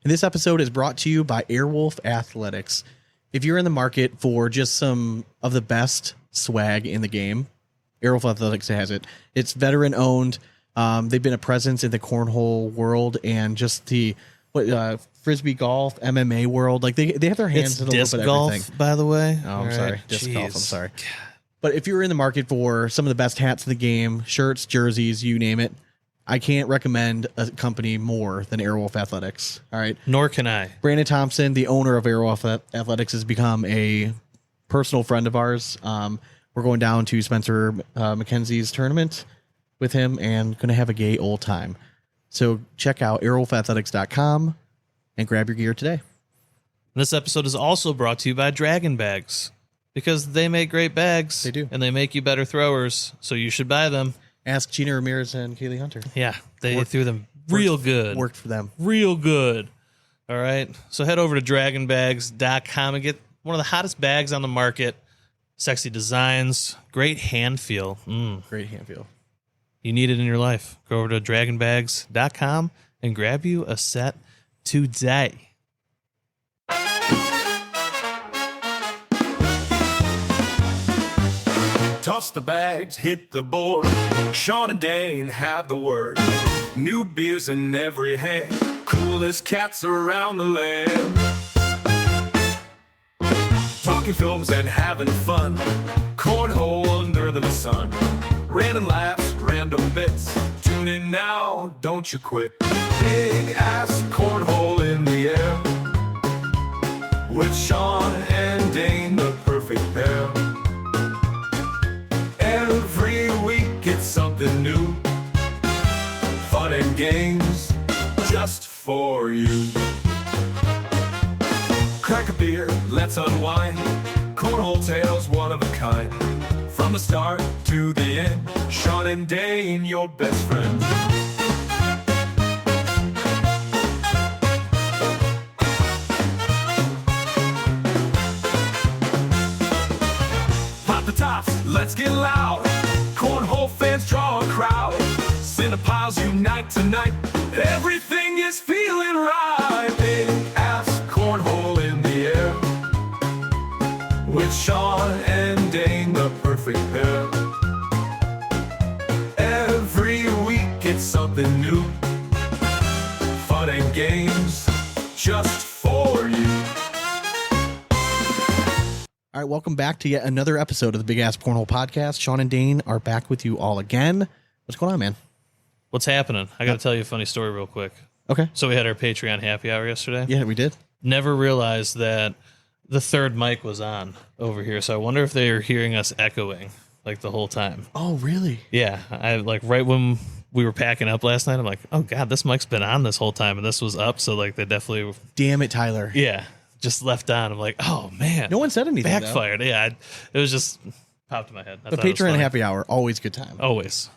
And this episode is brought to you by Airwolf Athletics. If you're in the market for just some of the best swag in the game, Airwolf Athletics has it. It's veteran owned. They've been a presence in the cornhole world and just the frisbee golf, MMA world. Like they have their hands in a little bit of everything. Disc golf, by the way. Oh, I'm sorry. Disc golf. I'm sorry. But if you're in the market for some of the best hats in the game, shirts, jerseys, you name it, I can't recommend a company more than Airwolf Athletics. All right. Nor can I. Brandon Thompson, the owner of Airwolf Athletics, has become a personal friend of ours. We're going down to Spencer McKenzie's tournament with him and going to have a gay old time. So check out airwolfathletics.com and grab your gear today. This episode is also brought to you by Draggin Bags because they make great bags. They do. And they make you better throwers, so you should buy them. Ask Gina Ramirez and Kaylee Hunter. Yeah, they threw them real good. Worked for them. Real good. All right. So head over to dragonbags.com and get one of the hottest bags on the market. Sexy designs, great hand feel. Great hand feel. You need it in your life. Go over to dragonbags.com and grab you a set today. Toss the bags, hit the board. Sean and Dane have the word. New beers in every hand. Coolest cats around the land. Talking films and having fun. Cornhole under the sun. Random laughs, random bits. Tune in now, don't you quit. Big Asp Cornhole in the air. With Sean and Dane, the perfect pair. Every week it's something new. Fun and games just for you. Crack a beer, let's unwind. Cornhole tales, one of a kind. From the start to the end, Sean and Dane, your best friend. Pop the tops, let's get loud. Cornhole fans draw a crowd. Cinepiles unite tonight. Everything is feeling right. Big Asp Cornhole in the air. With Sean and Dane, the perfect pair. Every week it's something new. Fun and games just for you. All right, welcome back to yet another episode of the Big Asp Cornhole Podcast. Sean and Dane are back with you all again. What's going on, man? What's happening? I got to tell you a funny story real quick. Okay. So we had our Patreon happy hour yesterday. Yeah, we did. Never realized that the third mic was on over here. So I wonder if they are hearing us echoing like the whole time. Oh, really? Yeah. I like right when we were packing up last night, I'm like, oh God, this mic's been on this whole time and this was up. So like they definitely. Damn it, Tyler. Yeah. Just left on. I'm like, oh man. No one said anything. Backfired. Though. Yeah. It was just popped in my head. The Patreon happy hour, always good time. Always.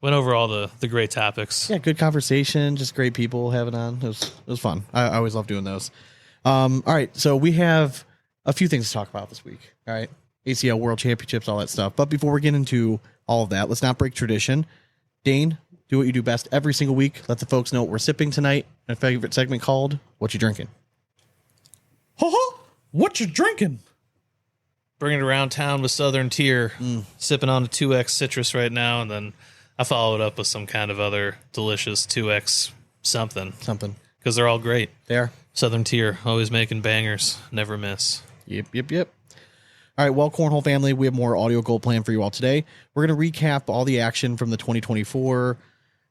Went over all the great topics. Yeah, good conversation, just great people having on. It was fun. I always love doing those. All right, so we have a few things to talk about this week. All right, ACL World Championships, all that stuff. But before we get into all of that, let's not break tradition. Dane, do what you do best every single week. Let the folks know what we're sipping tonight. A favorite segment called "What You Drinking." What you drinking? Bringing it around town with Southern Tier. Sipping on a 2X citrus right now, and then I follow it up with some kind of other delicious 2X something. Because they're all great. They are. Southern Tier, always making bangers, never miss. Yep. All right, well, Cornhole family, we have more audio gold planned for you all today. We're going to recap all the action from the 2024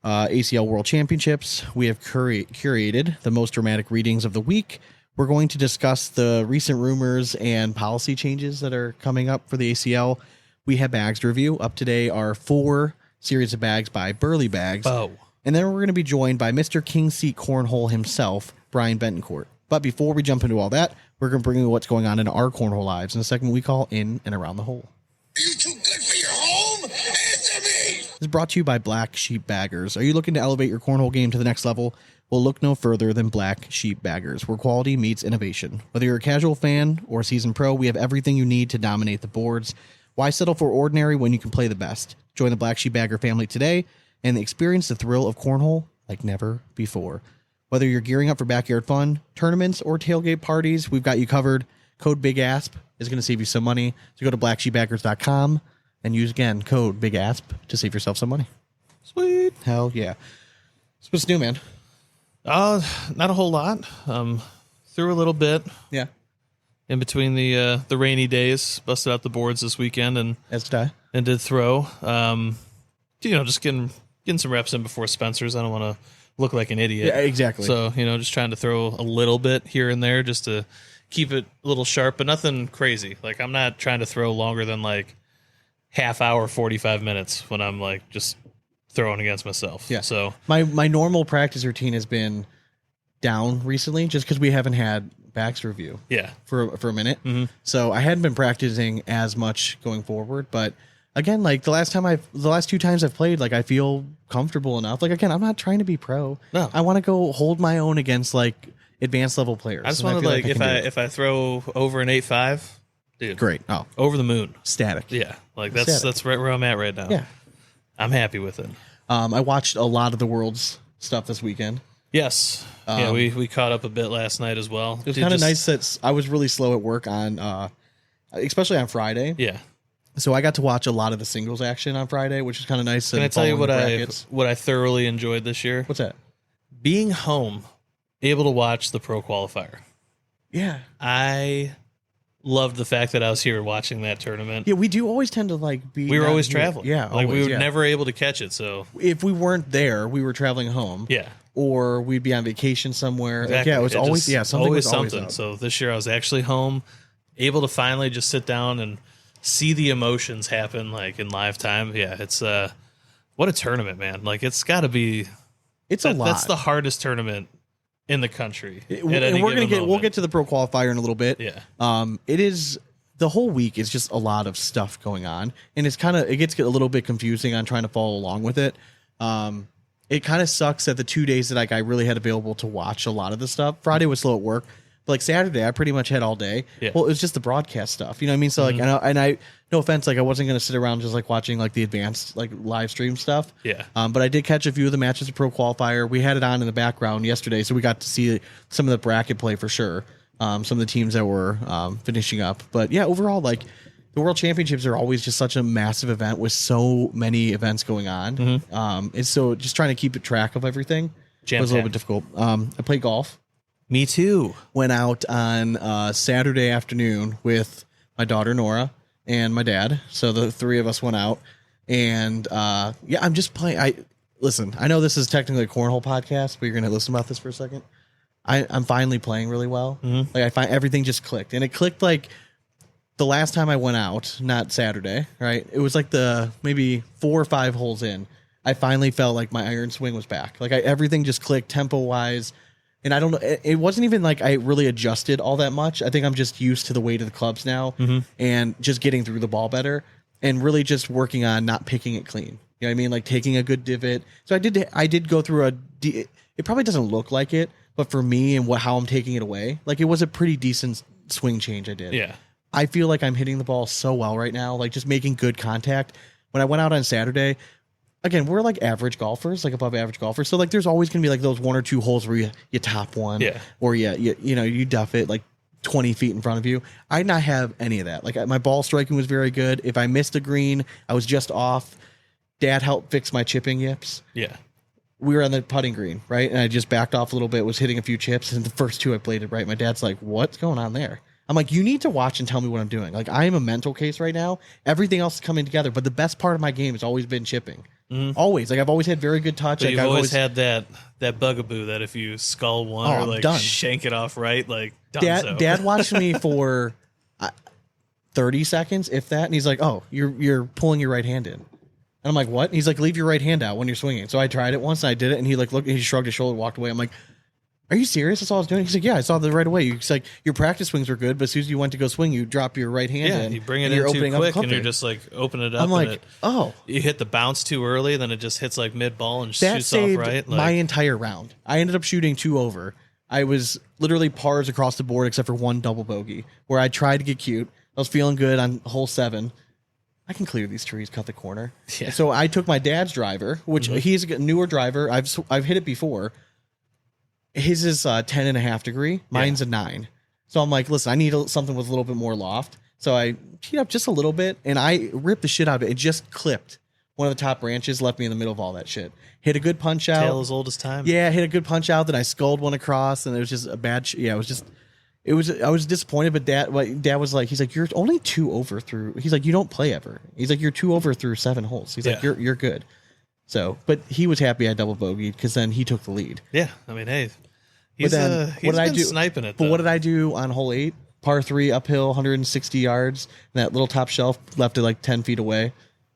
ACL World Championships. We have curated the most dramatic readings of the week. We're going to discuss the recent rumors and policy changes that are coming up for the ACL. We have bags to review. Up today are 4 series of bags by Burly Bags. Oh. And then we're going to be joined by Mr. Kingseat Cornhole himself, Bryan Betancourt. But before we jump into all that, we're going to bring you what's going on in our cornhole lives in a segment we call In and Around the Hole. Are you too good for your home? Answer me! This is brought to you by Black Sheep Baggers. Are you looking to elevate your cornhole game to the next level? Well, look no further than Black Sheep Baggers, where quality meets innovation. Whether you're a casual fan or a seasoned pro, we have everything you need to dominate the boards. Why settle for ordinary when you can play the best? Join the Black Sheep Bagger family today and experience the thrill of cornhole like never before. Whether you're gearing up for backyard fun, tournaments, or tailgate parties, we've got you covered. Code Big Asp is going to save you some money. So go to blacksheepbackers.com and use, again, code Big Asp to save yourself some money. Sweet. Hell yeah. So what's new, man? Not a whole lot. Threw a little bit. Yeah. In between the rainy days, busted out the boards this weekend and As did I. and did throw. Just getting some reps in before Spencer's. I don't want to look like an idiot. Yeah, exactly. So, just trying to throw a little bit here and there just to keep it a little sharp, but nothing crazy. Like, I'm not trying to throw longer than like half hour, 45 minutes when I'm like just throwing against myself. Yeah. So my normal practice routine has been down recently just because we haven't had backs review. Yeah. For a minute. Mm-hmm. So I hadn't been practicing as much going forward, but again, like the last 2 times I've played, like I feel comfortable enough. Like again, I'm not trying to be pro. No. I want to go hold my own against like advanced level players. I just And want to feel like if I throw over an 8.5, dude, great. Oh, over the moon. static. Yeah. Like that's right where I'm at right now. Yeah. I'm happy with it. I watched a lot of the world's stuff this weekend. Yes. We caught up a bit last night as well. It was kind of nice that I was really slow at work on, especially on Friday. Yeah. So I got to watch a lot of the singles action on Friday, which is kind of nice. Can I tell you what I thoroughly enjoyed this year? What's that? Being home, able to watch the pro qualifier. Yeah. I loved the fact that I was here watching that tournament. Yeah, we do always tend to like be. We were not always here. traveling. Yeah, like we always, were never able to catch it. So if we weren't there, we were traveling home. yeah, or we'd be on vacation somewhere. exactly. Like, yeah, it was always something always was always something. up. So this year I was actually home, able to finally just sit down and see the emotions happen like in live time. Yeah, it's what a tournament, man! Like it's got to be. It's a lot. That's the hardest tournament in the country. And we'll get to the pro qualifier in a little bit. Yeah. It is. The whole week is just a lot of stuff going on, and it gets a little bit confusing on trying to follow along with it. It kind of sucks that the 2 days that I really had available to watch a lot of the stuff. Friday was slow at work, but like Saturday, I pretty much had all day. Yeah. Well, it was just the broadcast stuff, you know what I mean? So like, I no offense, like I wasn't going to sit around just like watching like the advanced like live stream stuff. Yeah. But I did catch a few of the matches of pro qualifier. We had it on in the background yesterday, so we got to see some of the bracket play for sure. Some of the teams that were finishing up. But yeah, overall, like the World Championships are always just such a massive event with so many events going on. And so just trying to keep track of everything was a little bit difficult. I played golf. Me too. Went out on Saturday afternoon with my daughter Nora and my dad. So the three of us went out. And I'm just playing. Listen, I know this is technically a cornhole podcast, but you're going to listen about this for a second. I'm finally playing really well. Like I find everything just clicked, and it clicked like the last time I went out, not Saturday, right? It was like the maybe 4 or 5 holes in. I finally felt like my iron swing was back. Like everything just clicked tempo wise, and I don't know. It wasn't even like I really adjusted all that much. I think I'm just used to the weight of the clubs now, and just getting through the ball better, and really just working on not picking it clean. You know what I mean? Like taking a good divot. So I did go through it probably doesn't look like it. But for me and how I'm taking it away, like it was a pretty decent swing change I did. Yeah. I feel like I'm hitting the ball so well right now, like just making good contact. When I went out on Saturday, again, we're like average golfers, like above average golfers. So like there's always going to be like those 1 or 2 holes where you top one. Yeah. Or you duff it like 20 feet in front of you. I did not have any of that. Like my ball striking was very good. If I missed a green, I was just off. Dad helped fix my chipping yips. Yeah. We were on the putting green, right? And I just backed off a little bit, was hitting a few chips, and the first 2 I played it right. My dad's like, what's going on there? I'm like, you need to watch and tell me what I'm doing. Like, I am a mental case right now. Everything else is coming together, but the best part of my game has always been chipping. Always. Like, I've always had very good touch. So like, you've I've always had that bugaboo that if you skull one or I'm like done. shank it off right, like done. Dad watched me for 30 seconds, if that, and he's like, oh, you're pulling your right hand in. And I'm like, what? And he's like, leave your right hand out when you're swinging. So I tried it once and I did it. And he like looked, and he shrugged his shoulder, walked away. I'm like, are you serious? That's all I was doing. He's like, yeah, I saw that right away. He's like, your practice swings were good, but as soon as you went to go swing, you drop your right hand in. You bring it and in you're too opening quick, up and you're just like opening it up. I'm like, you hit the bounce too early, then it just hits like mid ball and that shoots saved off right. my entire round. I ended up shooting 2 over. I was literally pars across the board except for 1 double bogey where I tried to get cute. I was feeling good on hole 7. I can clear these trees, cut the corner. Yeah. So I took my dad's driver, which he's a newer driver. I've hit it before. His is 10.5 degree. Mine's a 9. So I'm like, listen, I need something with a little bit more loft. So I teed up just a little bit, and I ripped the shit out of it. It just clipped one of the top branches, left me in the middle of all that shit. Hit a good punch out. Tail as old as time. Yeah, hit a good punch out. Then I sculled one across, and it was just a bad. Yeah, it was just. It was. I was disappointed, but Dad was like, he's like, you're only 2 over through. He's like, you don't play ever. He's like, you're 2 over through 7 holes. He's like, you're good. So, but he was happy I double bogeyed because then he took the lead. Yeah, I mean, hey, he's been sniping it. But what did I do on hole 8? Par 3 uphill, 160 yards. And that little top shelf left it like 10 feet away.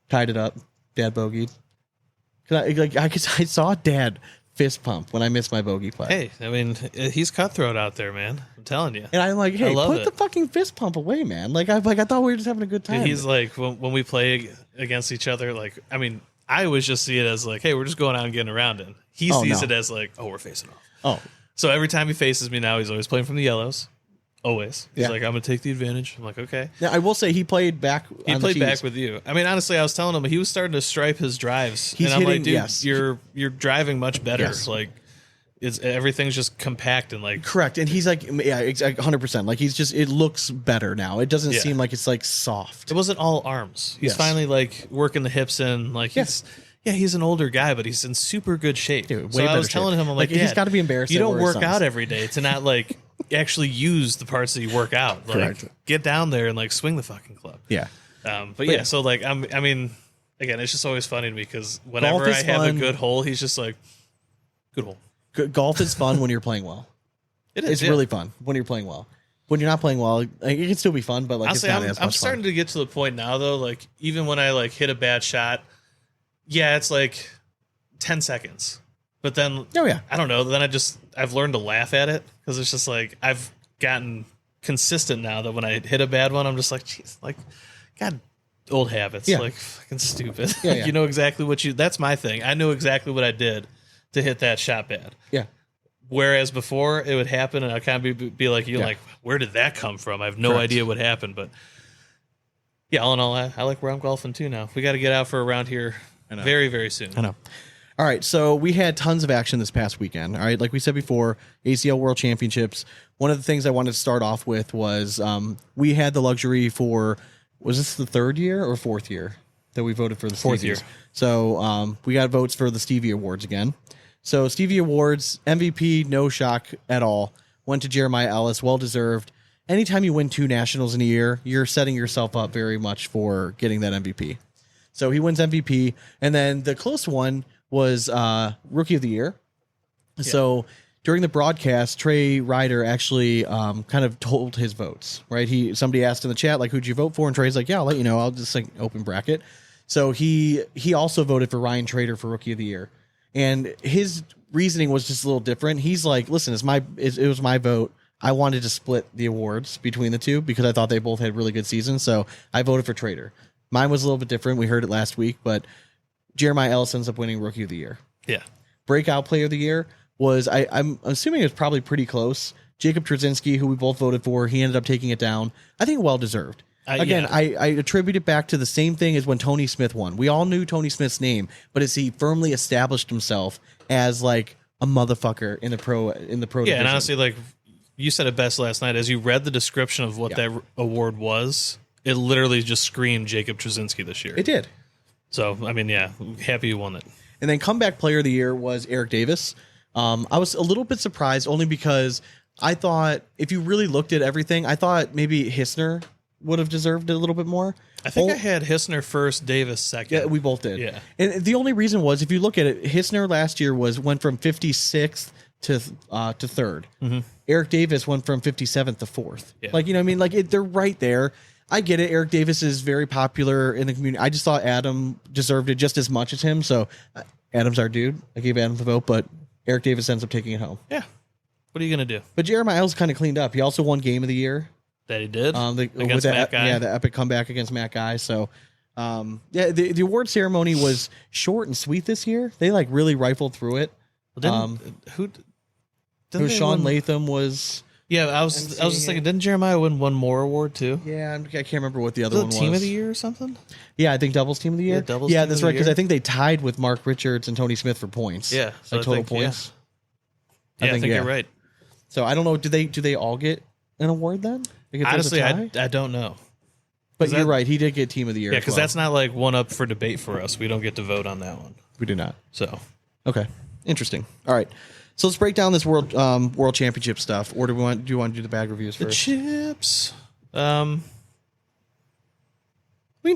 Tied it up. Dad bogeyed. I saw Dad fist pump when I missed my bogey putt. Hey, I mean, he's cutthroat out there, man. I'm telling you. And I'm like, hey, put the fucking fist pump away, man. I thought we were just having a good time. He's like, when we play against each other, like, I mean, I always just see it as like, hey, we're just going out and getting around it. He sees it as like, oh, we're facing off. Oh. So every time he faces me now, he's always playing from the yellows. Always. He's like, I'm going to take the advantage. I'm like, okay. Yeah, I will say he played back. He played back with you. I mean, honestly, I was telling him he was starting to stripe his drives. He's and I'm hitting, like, dude, you're driving much better. Yes. Like, everything's just compact and like. Correct. And he's like, yeah, 100%. Like, it looks better now. It doesn't seem like it's like soft. It wasn't all arms. He's finally like working the hips in. Like, he's an older guy, but he's in super good shape. Dude, so I was telling him, I'm like, he's got to be embarrassed. You don't work out every day to not like actually use the parts that you work out. Like, get down there and like swing the fucking club. Yeah. But yeah, so like I mean, again, it's just always funny to me because whenever I have a good hole, he's just like, good hole. Golf is fun when you're playing well. It's really fun when you're playing well. When you're not playing well, it can still be fun, but like honestly, it's not as much I'm starting fun. to get to the point now though, like even when I like hit a bad shot, yeah, it's like 10 seconds. But then, I don't know. Then I've learned to laugh at it because it's just like I've gotten consistent now that when I hit a bad one, I'm just like, jeez, like, God, old habits, like fucking stupid. Yeah. You know exactly that's my thing. I know exactly what I did to hit that shot bad. Yeah. Whereas before it would happen and I'd kind of be like, like, where did that come from? I have no idea what happened. But yeah, all in all, I like where I'm golfing too now. We got to get out for a round here very, very soon. I know. All right, so we had tons of action this past weekend. All right, like we said before, ACL World Championships. One of the things I wanted to start off with was we had the luxury for, was this the 3rd year or 4th year that we voted for the 4th year? So we got votes for the Stevie Awards again. So Stevie Awards, MVP, no shock at all, went to Jeremiah Ellis, well-deserved. Anytime you win 2 nationals in a year, you're setting yourself up very much for getting that MVP. So he wins MVP, and then the close one was Rookie of the Year. Yeah. So during the broadcast, Trey Ryder actually kind of told his votes, right? Somebody asked in the chat, like, who'd you vote for? And Trey's like, yeah, I'll let you know. I'll just like open bracket. So he also voted for Ryan Trader for Rookie of the Year. And his reasoning was just a little different. He's like, listen, it was my vote. I wanted to split the awards between the two because I thought they both had really good seasons. So I voted for Trader. Mine was a little bit different. We heard it last week, but Jeremiah Ellis ends up winning Rookie of the Year. Yeah. Breakout Player of the Year was, I'm assuming it was probably pretty close. Jacob Trzynski, who we both voted for, he ended up taking it down. I think well-deserved. Again, I attribute it back to the same thing as when Tony Smith won. We all knew Tony Smith's name, but as he firmly established himself as like a motherfucker in the pro division. And honestly, like you said it best last night, as you read the description of what that award was, it literally just screamed Jacob Trzynski this year. It did. So, I mean, yeah, happy you won it. And then comeback player of the year was Eric Davis. I was a little bit surprised only because I thought if you really looked at everything, I thought maybe Hissner would have deserved it a little bit more. I think I had Hissner first, Davis second. Yeah, we both did. Yeah. And the only reason was, if you look at it, Hissner last year went from 56th to 3rd. Mm-hmm. Eric Davis went from 57th to 4th. Yeah. Like, you know what I mean? Like, they're right there. I get it. Eric Davis is very popular in the community. I just thought Adam deserved it just as much as him. So Adam's our dude. I gave Adam the vote, but Eric Davis ends up taking it home. Yeah. What are you going to do? But Jeremiah Ellis kind of cleaned up. He also won Game of the Year. That he did? Against Matt Guy. Yeah, the epic comeback against Matt Guy. So, the award ceremony was short and sweet this year. They like really rifled through it. Well, Sean Latham was... Yeah, I was just thinking, didn't Jeremiah win one more award too? Yeah, I can't remember what the other one was. Team of the Year or something? Yeah, I think doubles Team of the Year. Yeah, that's right, because I think they tied with Mark Richards and Tony Smith for points. Yeah. So total points. I think you're right. So I don't know. Do they all get an award then? Like if there's a Honestly, tie? I don't know. But you're right. He did get Team of the Year. Yeah, because that's not like one up for debate for us. We don't get to vote on that one. We do not. So Okay, interesting. All right, so let's break down this world championship stuff. Or do you want to do the bag reviews the first? chips. We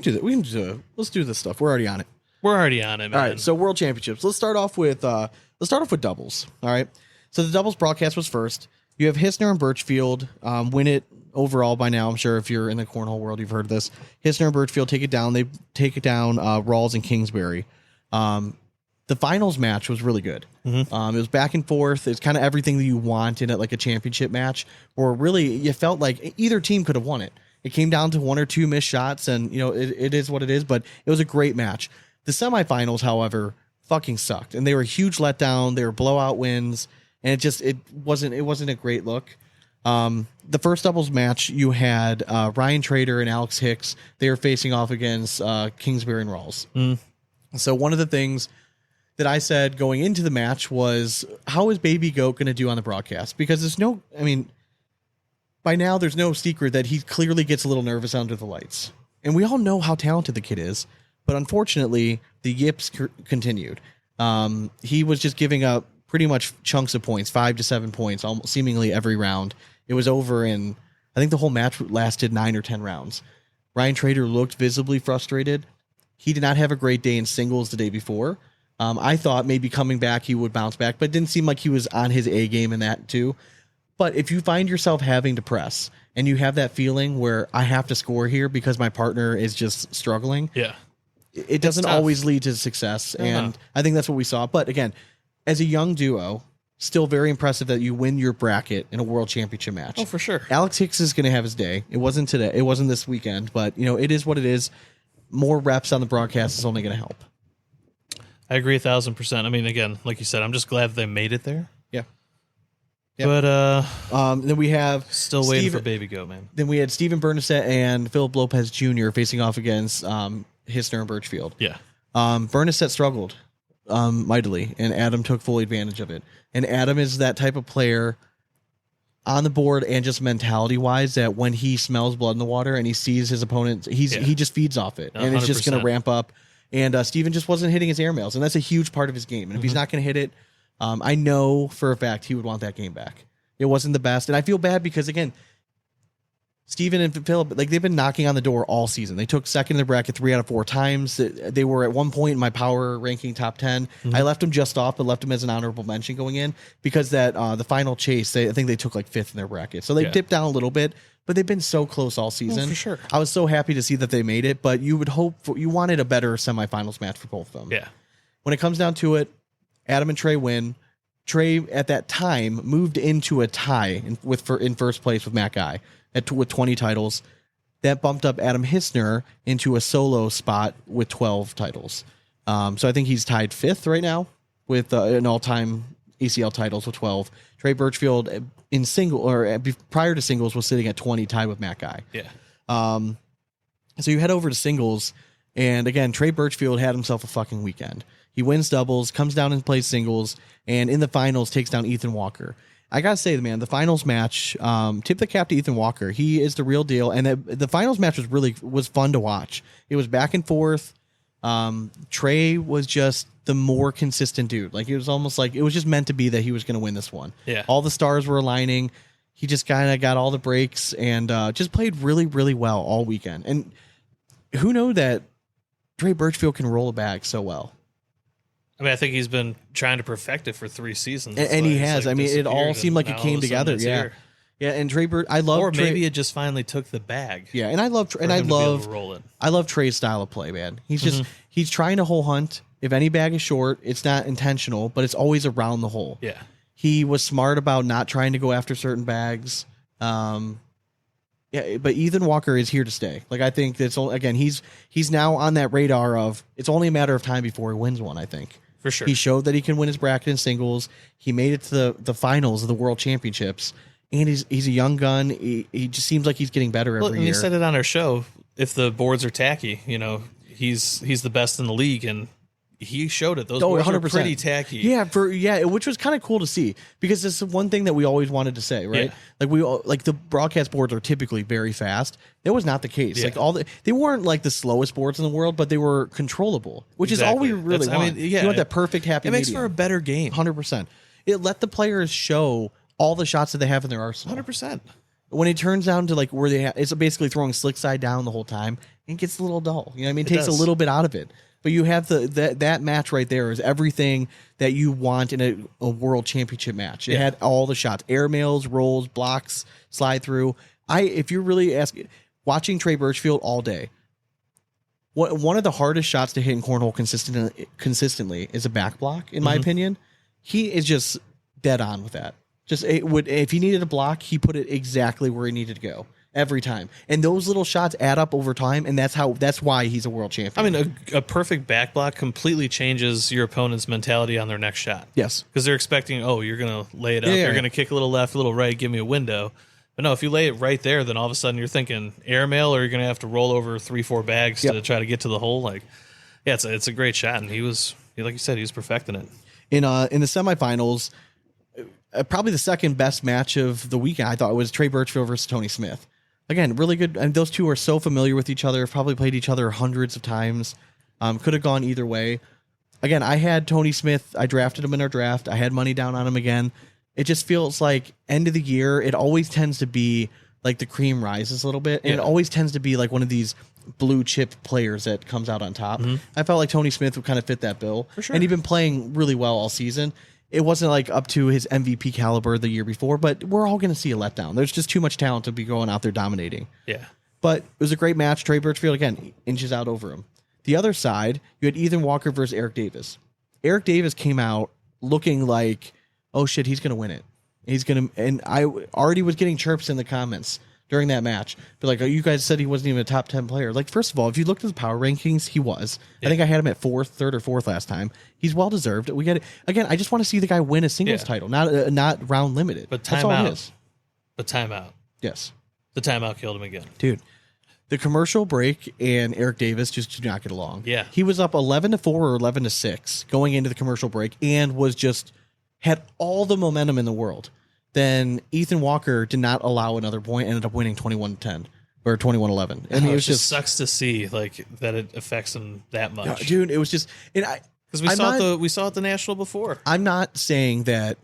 can do that. Let's do this stuff. We're already on it. We're already on it, man. All right, so world championships. Let's start off with doubles. All right, so the doubles broadcast was first. You have Hissner and Birchfield win it overall by now. I'm sure if you're in the cornhole world, you've heard this. Hissner and Birchfield take it down. They take it down. Rawls and Kingsbury. The finals match was really good. It was back and forth. It's kind of everything that you want in it, like a championship match, or really you felt like either team could have won it. It came down to one or two missed shots, and it is what it is. But it was a great match. The semifinals, however, fucking sucked, and they were a huge letdown. They were blowout wins, and it wasn't a great look. The first doubles match, you had Ryan Trader and Alex Hicks. They were facing off against Kingsbury and Rawls. So one of the things that I said going into the match was, how is Baby Goat going to do on the broadcast? Because by now there's no secret that he clearly gets a little nervous under the lights. And we all know how talented the kid is. But unfortunately, the yips continued. He was just giving up pretty much chunks of points, 5 to 7 points, almost seemingly every round. It was over in, I think the whole match lasted 9 or 10 rounds. Ryan Trader looked visibly frustrated. He did not have a great day in singles the day before. I thought maybe coming back he would bounce back, but it didn't seem like he was on his A game in that too. But if you find yourself having to press and you have that feeling where I have to score here because my partner is just struggling, it doesn't always lead to success. And I think that's what we saw. But again, as a young duo, still very impressive that you win your bracket in a world championship match. Oh, for sure. Alex Hicks is going to have his day. It wasn't today. It wasn't this weekend, but it is what it is. More reps on the broadcast is only going to help. I agree 1,000%. I mean, again, like you said, I'm just glad they made it there. Yeah. But then we have still waiting for Baby Goat, man. Then we had Steven Bernadette and Philip Lopez Jr. facing off against Hissner and Birchfield. Yeah. Bernadette struggled mightily, and Adam took full advantage of it. And Adam is that type of player on the board and just mentality wise that when he smells blood in the water and he sees his opponent, he just feeds off it, and it's just going to ramp up. And Steven just wasn't hitting his airmails, and that's a huge part of his game. And if he's not going to hit it, I know for a fact he would want that game back. It wasn't the best, and I feel bad because, again, Steven and Philip, they've been knocking on the door all season. They took second in the bracket 3 out of 4 times. They were at one point in my power ranking top 10. I left them just off, but left them as an honorable mention going in because that the final chase, I think they took 5th in their bracket. So they dipped down a little bit, but they've been so close all season. For sure. I was so happy to see that they made it, but you wanted a better semifinals match for both of them. Yeah. When it comes down to it, Adam and Trey win. Trey at that time moved into a tie in first place with Matt Guy with 20 titles. That bumped up Adam Hissner into a solo spot with 12 titles. So I think he's tied 5th right now with an all-time ACL titles with 12. Trey Birchfield in prior to singles was sitting at 20, tied with Matt Guy. Yeah. So you head over to singles, and again, Trey Birchfield had himself a fucking weekend. He wins doubles, comes down and plays singles, and in the finals takes down Ethan Walker. I gotta say, man, the finals match, tip the cap to Ethan Walker. He is the real deal, and the finals match was fun to watch. It was back and forth. Trey was just the more consistent dude. It was almost like it was just meant to be that he was going to win this one. Yeah. All the stars were aligning. He just kind of got all the breaks and just played really, really well all weekend. And who knew that Trey Birchfield can roll a bag so well? I mean, I think he's been trying to perfect it for 3 seasons. And he has. I mean, it all seemed like it came together. Yeah. Here. Yeah, and Trey I love Or Trey. maybe it just finally took the bag. Yeah, and I love roll it. I love Trey's style of play, man. He's trying to hole hunt. If any bag is short, it's not intentional, but it's always around the hole. Yeah. He was smart about not trying to go after certain bags. Yeah, but Ethan Walker is here to stay. I think that's again, he's now on that radar of it's only a matter of time before he wins one, I think. For sure. He showed that he can win his bracket in singles. He made it to the finals of the World Championships. And he's a young gun. He just seems like he's getting better every year. And he said it on our show. If the boards are tacky, he's the best in the league, and he showed it. Those Oh, boards were 100%. pretty tacky. Yeah, which was kind of cool to see because it's one thing that we always wanted to say, right? Yeah. Like the broadcast boards are typically very fast. That was not the case. Yeah. Like they weren't like the slowest boards in the world, but they were controllable, which is all we really want. You want that perfect happy It makes medium. for a better game. 100%. It let the players show all the shots that they have in their arsenal. 100%. When it turns down to like where it's basically throwing slick side down the whole time, it gets a little dull. You know what I mean? It takes a little bit out of it. But you have that match right there is everything that you want in a world championship match. It had all the shots, airmails, rolls, blocks, slide through. If you're really asking, watching Trey Birchfield all day, one of the hardest shots to hit in cornhole consistently is a back block, in my opinion. He is just dead on with that. If he needed a block, he put it exactly where he needed to go every time. And those little shots add up over time, and that's why he's a world champion. I mean, a perfect back block completely changes your opponent's mentality on their next shot. Yes. Because they're expecting, you're going to lay it up. You're going to kick a little left, a little right, give me a window. But no, if you lay it right there, then all of a sudden you're thinking airmail, or you're going to have to roll over 3-4 bags to try to get to the hole. Like, yeah, it's a great shot, and he was, like you said, he was perfecting it. In the semifinals, probably the second best match of the weekend, I thought it was Trey Birchfield versus Tony Smith. Again, really good. And those two are so familiar with each other, probably played each other hundreds of times. Could have gone either way. Again, I had Tony Smith. I drafted him in our draft. I had money down on him again. It just feels like end of the year, it always tends to be like the cream rises a little bit. And it always tends to be like one of these blue chip players that comes out on top. I felt like Tony Smith would kind of fit that bill. For sure. And he'd been playing really well all season. It wasn't like up to his MVP caliber the year before, but we're all going to see a letdown. There's just too much talent to be going out there dominating. Yeah. But it was a great match. Trey Birchfield, again, inches out over him. The other side, you had Ethan Walker versus Eric Davis. Eric Davis came out looking like, oh shit, he's going to win it. And I already was getting chirps in the comments during that match. But like, you guys said he wasn't even a top 10 player. Like, first of all, if you looked at the power rankings, he was. Yeah. I think I had him at third or fourth last time. He's well deserved. We get it again. I just want to see the guy win a singles title, not round limited. But that's all it is. But timeout. Yes, the timeout killed him again, dude. The commercial break and Eric Davis just do not get along. Yeah, he was up 11-4 or 11-6 going into the commercial break and was just had all the momentum in the world. Then Ethan Walker did not allow another point, ended up winning 21-10 or 21-11. I mean, it was just sucks to see like that it affects him that much, dude. It was just because we saw it at the national before. I'm not saying that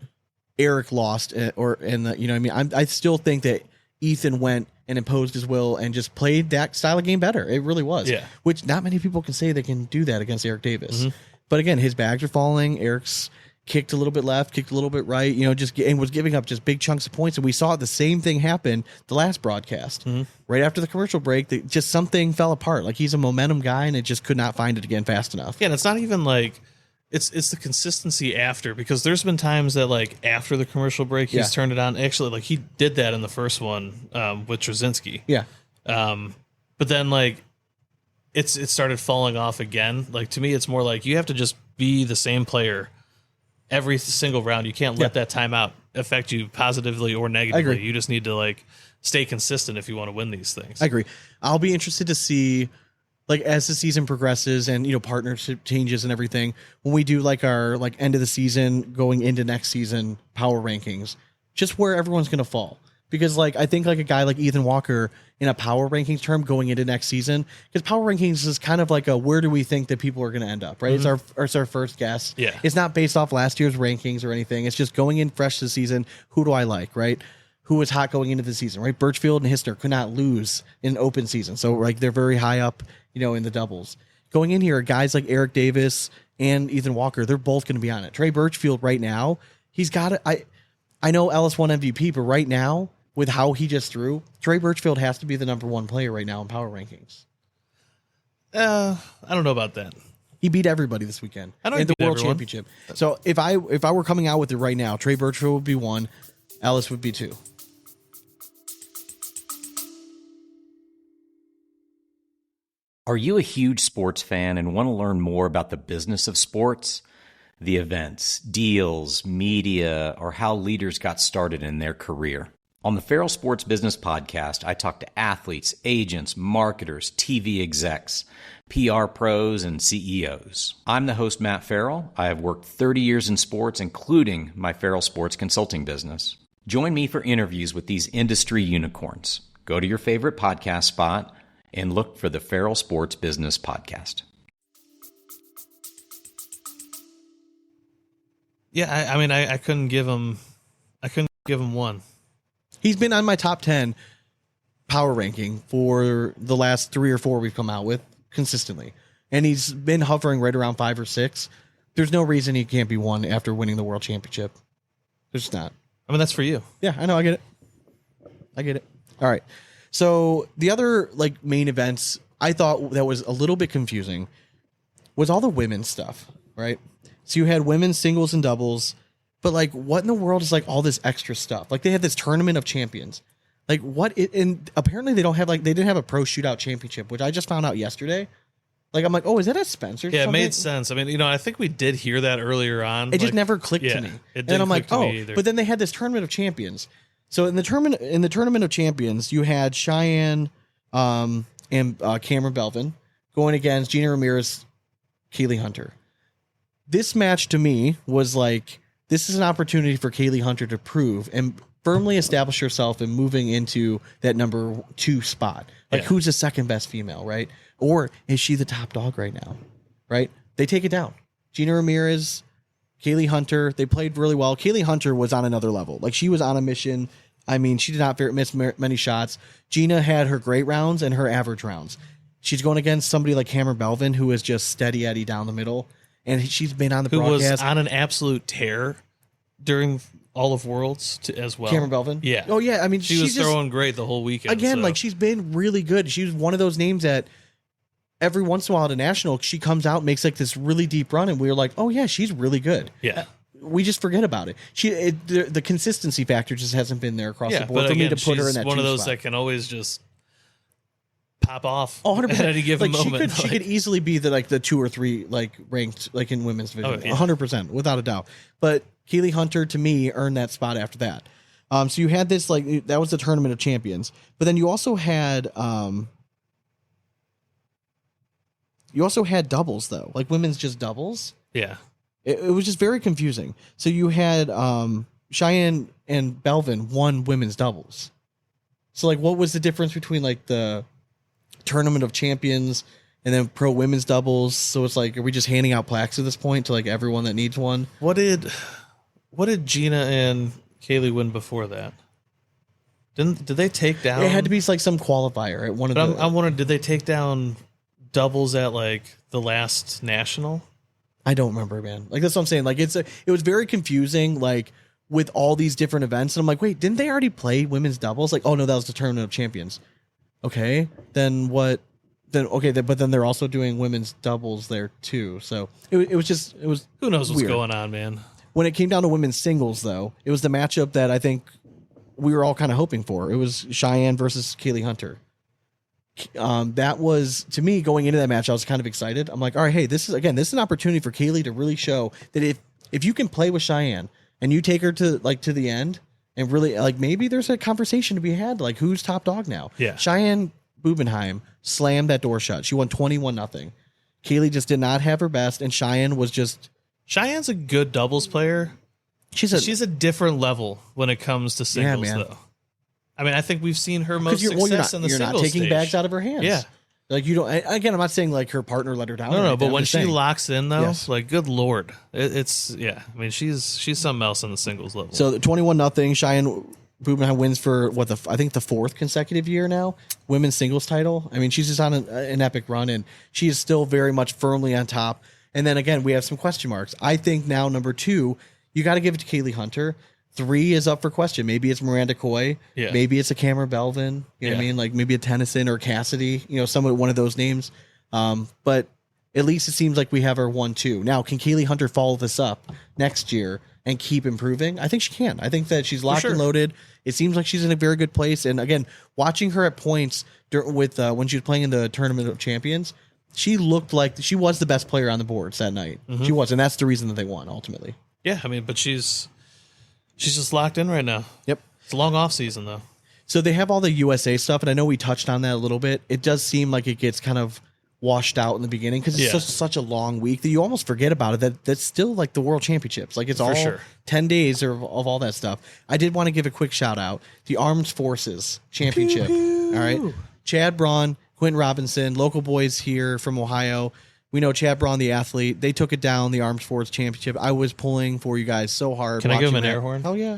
Eric lost you know what I mean. I still think that Ethan went and imposed his will and just played that style of game better. It really was. Yeah. Which not many people can say they can do that against Eric Davis. But again, his bags are falling. Eric's kicked a little bit left, kicked a little bit right, and was giving up just big chunks of points. And we saw the same thing happen the last broadcast. Right after the commercial break, just something fell apart. Like, he's a momentum guy, and it just could not find it again fast enough. Yeah, and it's not even like it's the consistency after, because there's been times that like after the commercial break he's turned it on. Actually, like he did that in the first one with Trzynski. Yeah. But then like it started falling off again. Like, to me, it's more like you have to just be the same player every single round. You can't let that timeout affect you positively or negatively. I agree. You just need to like stay consistent if you want to win these things. I agree. I'll be interested to see, like, as the season progresses and, partnership changes and everything, when we do like our like end of the season going into next season power rankings, just where everyone's going to fall. Because like, I think like a guy like Ethan Walker in a power rankings term going into next season, because power rankings is kind of like a, where do we think that people are going to end up, right? It's our first guess. Yeah. It's not based off last year's rankings or anything. It's just going in fresh this season. Who do I like, right? Who was hot going into the season, right? Birchfield and Hisner could not lose in open season. So like, they're very high up, in the doubles. Going in here, guys like Eric Davis and Ethan Walker, they're both going to be on it. Trey Birchfield right now, he's got it. I know Ellis won MVP, but right now, with how he just threw, Trey Birchfield has to be the number one player right now in power rankings. I don't know about that. He beat everybody this weekend I don't in the beat World everyone. Championship. So if I were coming out with it right now, Trey Birchfield would be 1, Ellis would be 2. Are you a huge sports fan and want to learn more about the business of sports? The events, deals, media, or how leaders got started in their career? On the Feral Sports Business Podcast, I talk to athletes, agents, marketers, TV execs, PR pros, and CEOs. I'm the host, Matt Farrell. I have worked 30 years in sports, including my Feral Sports consulting business. Join me for interviews with these industry unicorns. Go to your favorite podcast spot and look for the Feral Sports Business Podcast. Yeah, I mean, I couldn't give him one. He's been on my top 10 power ranking for the last 3 or 4 we've come out with consistently. And he's been hovering right around 5 or 6. There's no reason he can't be one after winning the world championship. There's just not. I mean, that's for you. Yeah, I know. I get it. All right. So the other main events I thought that was a little bit confusing was all the women's stuff, right? So you had women's singles and doubles. But what in the world is all this extra stuff? They had this tournament of champions. And apparently they don't have they didn't have a pro shootout championship, which I just found out yesterday. I'm like, oh, is that a Spencer? Yeah, it made sense. I mean, I think we did hear that earlier on. It just never clicked to me. And I'm like, oh, but then they had this tournament of champions. So in the tournament of champions, you had Cheyenne and Cameron Belvin going against Gina Ramirez, Kaylee Hunter. This match to me was this is an opportunity for Kaylee Hunter to prove and firmly establish herself in moving into that number 2 spot. Who's the second best female, right? Or is she the top dog right now, right? They take it down. Gina Ramirez, Kaylee Hunter, they played really well. Kaylee Hunter was on another level. She was on a mission. I mean, she did not miss many shots. Gina had her great rounds and her average rounds. She's going against somebody like Cameron Belvin, who is just steady Eddie down the middle. And she's been on the broadcast. Who was on an absolute tear during all of Worlds as well. Cameron Belvin? Yeah. Oh, yeah. I mean, she was throwing great the whole weekend. Again, she's been really good. She's one of those names that every once in a while at a national, she comes out and makes this really deep run. And we're like, oh, yeah, she's really good. Yeah. We just forget about it. The consistency factor just hasn't been there across the board for me to put her in that one of those spot. that can always just pop off 100%. at any given moment. She could easily be the 2 or 3 ranked in women's division. 100% without a doubt. But Kaylee Hunter to me earned that spot after that. So you had this that was the tournament of champions. But then you also had doubles though, women's just doubles. Yeah. It was just very confusing. So you had Cheyenne and Belvin won women's doubles. So what was the difference between the tournament of champions and then pro women's doubles? So it's are we just handing out plaques at this point to everyone that needs one? What did Gina and Kaylee win before that? Did they take down? It had to be some qualifier at one of the. I'm wondering, did they take down doubles at the last national? I don't remember, man. That's what I'm saying. It was very confusing. With all these different events, and I'm like, wait, didn't they already play women's doubles? Oh no, that was the tournament of champions. Okay, then what? But then they're also doing women's doubles there too. So it was who knows what's weird. going on, man. When it came down to women's singles, though, it was the matchup that I think we were all kind of hoping for. It was Cheyenne versus Kaylee Hunter. That was, to me, going into that match, I was kind of excited. I'm like, all right, hey, this is an opportunity for Kaylee to really show that if you can play with Cheyenne and you take her to the end and really maybe there's a conversation to be had, who's top dog now? Yeah. Cheyenne Bubenheim slammed that door shut. She won 21-0. Kaylee just did not have her best, and Cheyenne's a good doubles player. She's a different level when it comes to singles, though. I mean, I think we've seen her most success in the singles. You're not taking bags out of her hands. Yeah. You don't. Again, I'm not saying her partner let her down. No, but when she locks in, though, good Lord, it's yeah. I mean, she's something else on the singles level. So 21-0. Cheyenne Bubenheim wins for I think the 4th consecutive year now, women's singles title. I mean, she's just on an epic run, and she is still very much firmly on top. And then again, we have some question marks. I think now number 2, you got to give it to Kaylee Hunter. 3 is up for question. Maybe it's Miranda Coy. Yeah. Maybe it's a Cameron Belvin. You know what I mean? Maybe a Tennyson or Cassidy. One of those names. But at least it seems like we have her 1-2. Now, can Kaylee Hunter follow this up next year and keep improving? I think she can. I think that she's locked and loaded. It seems like she's in a very good place. And again, watching her at points with when she was playing in the Tournament of Champions, she looked like she was the best player on the boards that night. Mm-hmm. She was, and that's the reason that they won ultimately. Yeah, I mean, but she's just locked in right now. Yep. It's a long off season though. So they have all the USA stuff, and I know we touched on that a little bit. It does seem like it gets kind of washed out in the beginning because it's such a long week that you almost forget about it. That's still like the World Championships. Like it's all 10 days of all that stuff. I did want to give a quick shout out. The Armed Forces Championship. Pew-pew. All right. Chad Braun, Quentin Robinson, local boys here from Ohio. We know Chad Braun, the athlete. They took it down, the Armed Forces Championship. I was pulling for you guys so hard. Can I give him an air horn? Oh, yeah.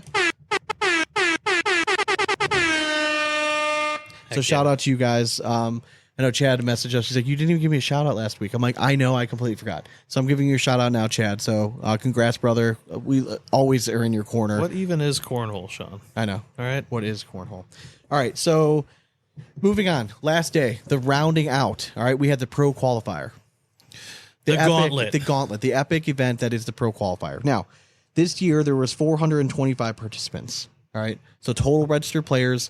So shout out to you guys. I know Chad messaged us. She's like, you didn't even give me a shout out last week. I'm like, I know, I completely forgot. So I'm giving you a shout out now, Chad. So congrats, brother. We always are in your corner. What even is cornhole, Sean? I know. All right. What is cornhole? All right. So moving on. Last day, the rounding out. All right. We had the pro qualifier. The gauntlet. The gauntlet. The epic event that is the pro qualifier. Now, this year there was 425 participants. All right. So total registered players.